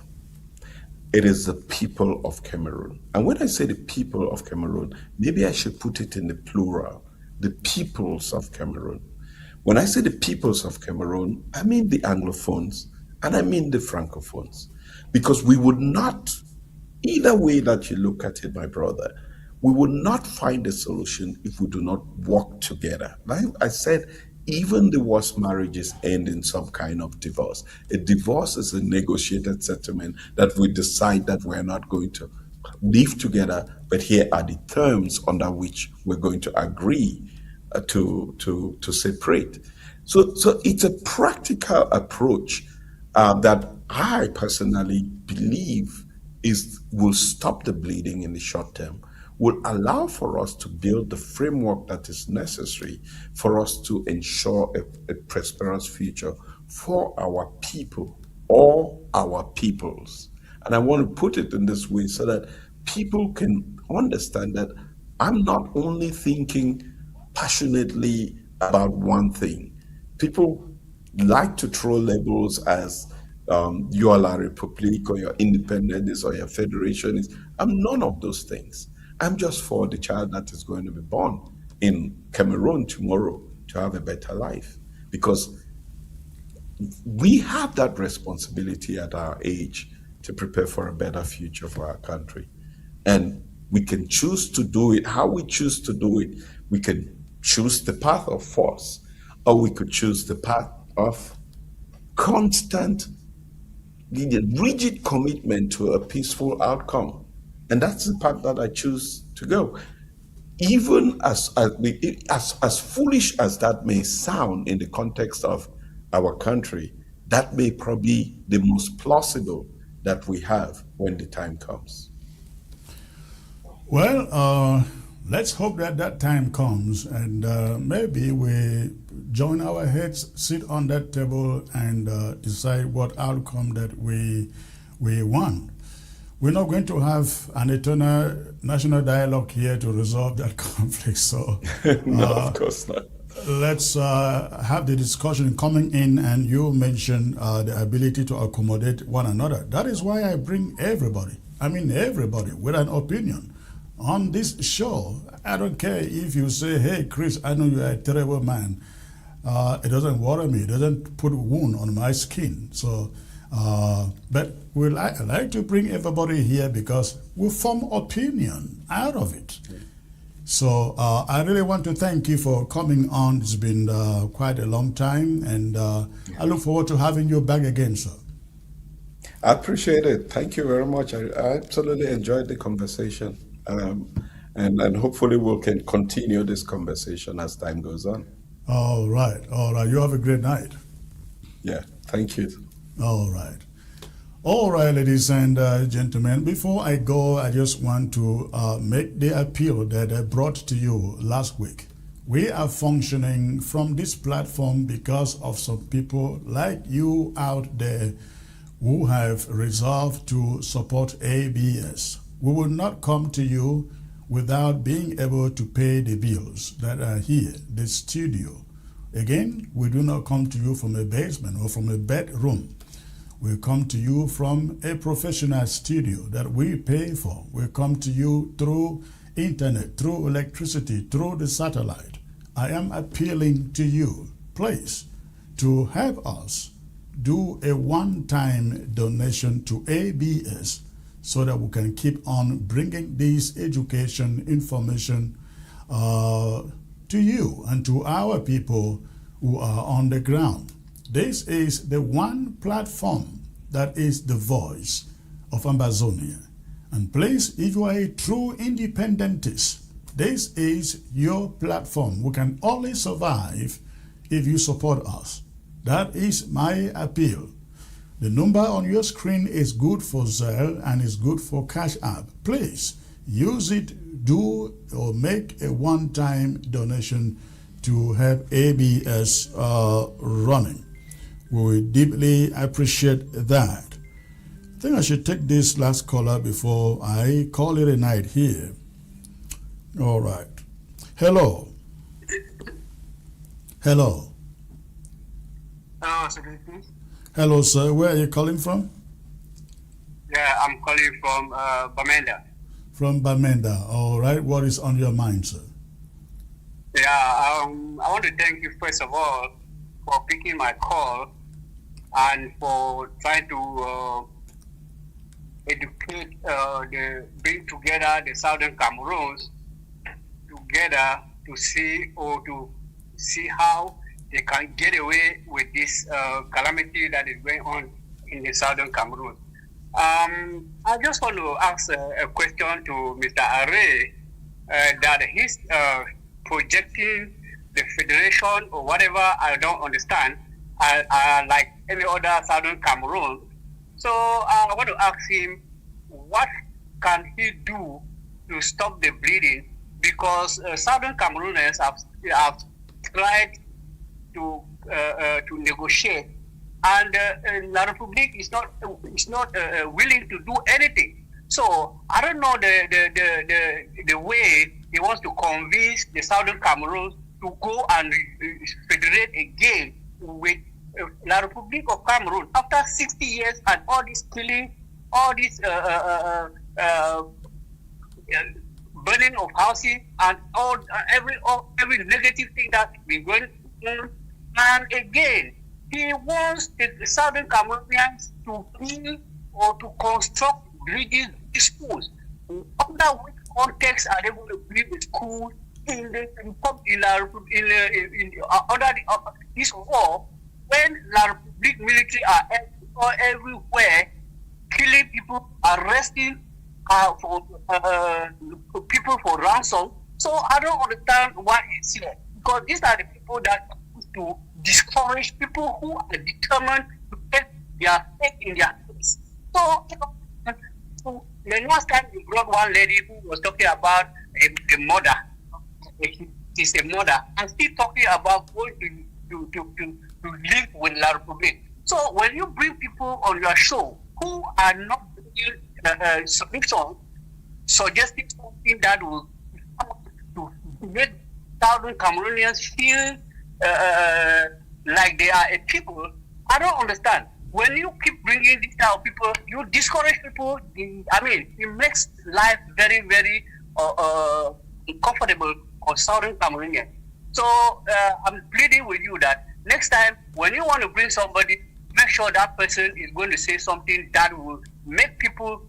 It is the people of Cameroon. And when I say the people of Cameroon, maybe I should put it in the plural, the peoples of Cameroon. When I say the peoples of Cameroon, I mean the Anglophones and I mean the Francophones. Because we would not, either way that you look at it, my brother, we would not find a solution if we do not work together. Like I said, even the worst marriages end in some kind of divorce. A divorce is a negotiated settlement that we decide that we're not going to live together, but here are the terms under which we're going to agree to separate. So it's a practical approach that I personally believe will stop the bleeding in the short term, will allow for us to build the framework that is necessary for us to ensure a prosperous future for our people, all our peoples. And I want to put it in this way so that people can understand that I'm not only thinking passionately about one thing. People like to throw labels as you are La République or your independence or your federationist. I'm none of those things. I'm just for the child that is going to be born in Cameroon tomorrow to have a better life. Because we have that responsibility at our age to prepare for a better future for our country. And we can choose to do it. How we choose to do it, we can choose the path of force, or we could choose the path of constant, rigid commitment to a peaceful outcome. And that's the path that I choose to go. Even as foolish as that may sound in the context of our country, that may probably be the most plausible that we have when the time comes. Well, let's hope that time comes, and maybe we join our heads, sit on that table, and decide what outcome that we want. We're not going to have an eternal national dialogue here to resolve that conflict. So, no, of course not. Let's have the discussion coming in, and you mentioned the ability to accommodate one another. That is why I bring everybody. I mean, everybody with an opinion. On this show, I don't care if you say, hey, Chris, I know you're a terrible man. It doesn't worry me. It doesn't put a wound on my skin. So, but I like to bring everybody here because we form opinion out of it. So I really want to thank you for coming on. It's been quite a long time, and I look forward to having you back again, sir. I appreciate it. Thank you very much. I absolutely enjoyed the conversation. And hopefully we can continue this conversation as time goes on. All right. You have a great night. Yeah, thank you. All right, ladies and gentlemen. Before I go, I just want to make the appeal that I brought to you last week. We are functioning from this platform because of some people like you out there who have resolved to support ABS. We will not come to you without being able to pay the bills that are here, the studio. Again, we do not come to you from a basement or from a bedroom. We come to you from a professional studio that we pay for. We come to you through internet, through electricity, through the satellite. I am appealing to you, please, to help us do a one-time donation to ABS so that we can keep on bringing this education information to you and to our people who are on the ground. This is the one platform that is the voice of Ambazonia. And please, if you are a true independentist, this is your platform. We can only survive if you support us. That is my appeal. The number on your screen is good for Zelle and is good for Cash App. Please use it, do or make a one-time donation to help ABS running. We will deeply appreciate that. I think I should take this last caller before I call it a night here. All right. Hello. Hello, Secretary. Hello, sir. Where are you calling from? Yeah, I'm calling from Bamenda. From Bamenda. All right. What is on your mind, sir? Yeah, I want to thank you first of all for picking my call and for trying to educate, bring together the Southern Cameroons together to see how they can get away with this calamity that is going on in the Southern Cameroon. I just want to ask a question to Mr. Array that he's projecting the federation or whatever, I don't understand, like any other Southern Cameroon. So I want to ask him, what can he do to stop the bleeding? Because Southern Camerooners have tried to negotiate, and La Republique is not willing to do anything. So I don't know the way he wants to convince the Southern Cameroon to go and federate again with La Republique of Cameroon after 60 years and all this killing, all this burning of houses and every negative thing that's been going on. And again, he wants the Southern Cameroonians to build or to construct bridges, schools. Under which context are they going to build the school under this war when La Republique military are everywhere, killing people, arresting for people for ransom? So I don't understand why it's here, because these are the people that to discourage people who are determined to get their stake in their hands. So the last time we brought one lady who was talking about a mother, she's a mother, and still talking about going to live with La Republique. So when you bring people on your show who are not bringing solutions, suggesting something that will to make Southern Cameroonians feel like they are a people, I don't understand. when you keep bringing these type of people, you discourage people. It makes life very, very comfortable for Southern Cameroonians. So I'm pleading with you that next time when you want to bring somebody, make sure that person is going to say something that will make people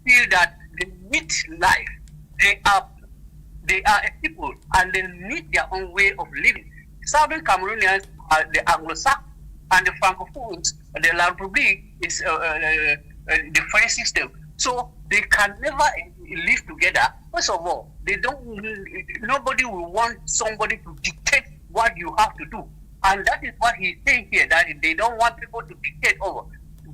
feel that they need life. They are a people and they need their own way of living. Southern Cameroonians are the Anglo-Saxons and the Francophones. The La République is the French system. So they can never live together. First of all, nobody will want somebody to dictate what you have to do. And that is what he's saying here, that they don't want people to dictate over.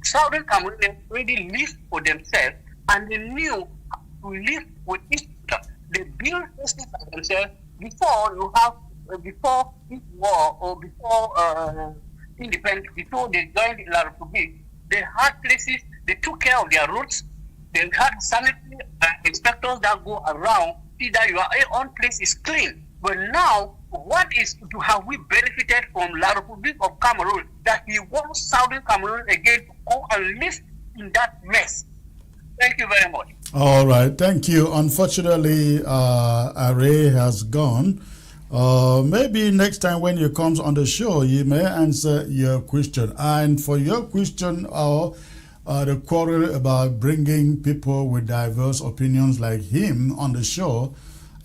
Southern Cameroonians already live for themselves and they knew how to live with each other. They built places for themselves before this war or before independence, before they joined La République. They had places, they took care of their roads, they had sanitary inspectors that go around, see that your own place is clean. But now, have we benefited from La République of Cameroon that he wants Southern Cameroon again to go and live in that mess? Thank you very much. All right, thank you. Unfortunately, Array has gone. Maybe next time when you comes on the show, you may answer your question. And for your question or the quarrel about bringing people with diverse opinions like him on the show,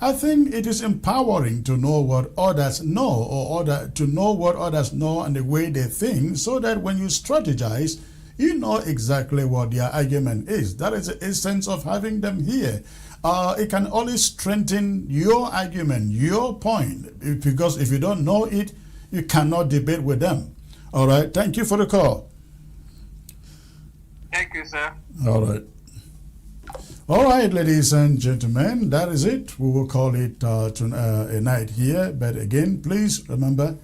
I think it is empowering to know what others know or to know what others know and the way they think, so that when you strategize, you know exactly what their argument is. That is the essence of having them here. It can only strengthen your argument, your point, because if you don't know it, you cannot debate with them. All right. Thank you for the call. Thank you, sir. All right. All right, ladies and gentlemen, that is it. We will call it a night here. But again, please remember,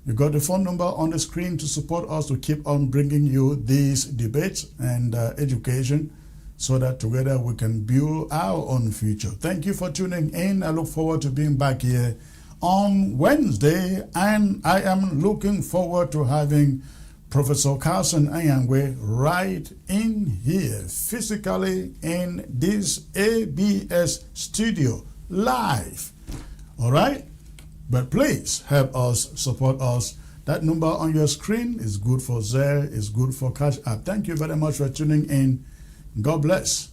you got the phone number on the screen to support us to keep on bringing you these debates and education, so that together we can build our own future. Thank you for tuning in. I look forward to being back here on Wednesday, and I am looking forward to having Professor Carson Anyangwe right in here, physically in this ABS studio, live. All right? But please help us, support us. That number on your screen is good for Zelle, is good for Cash App. Thank you very much for tuning in. God bless.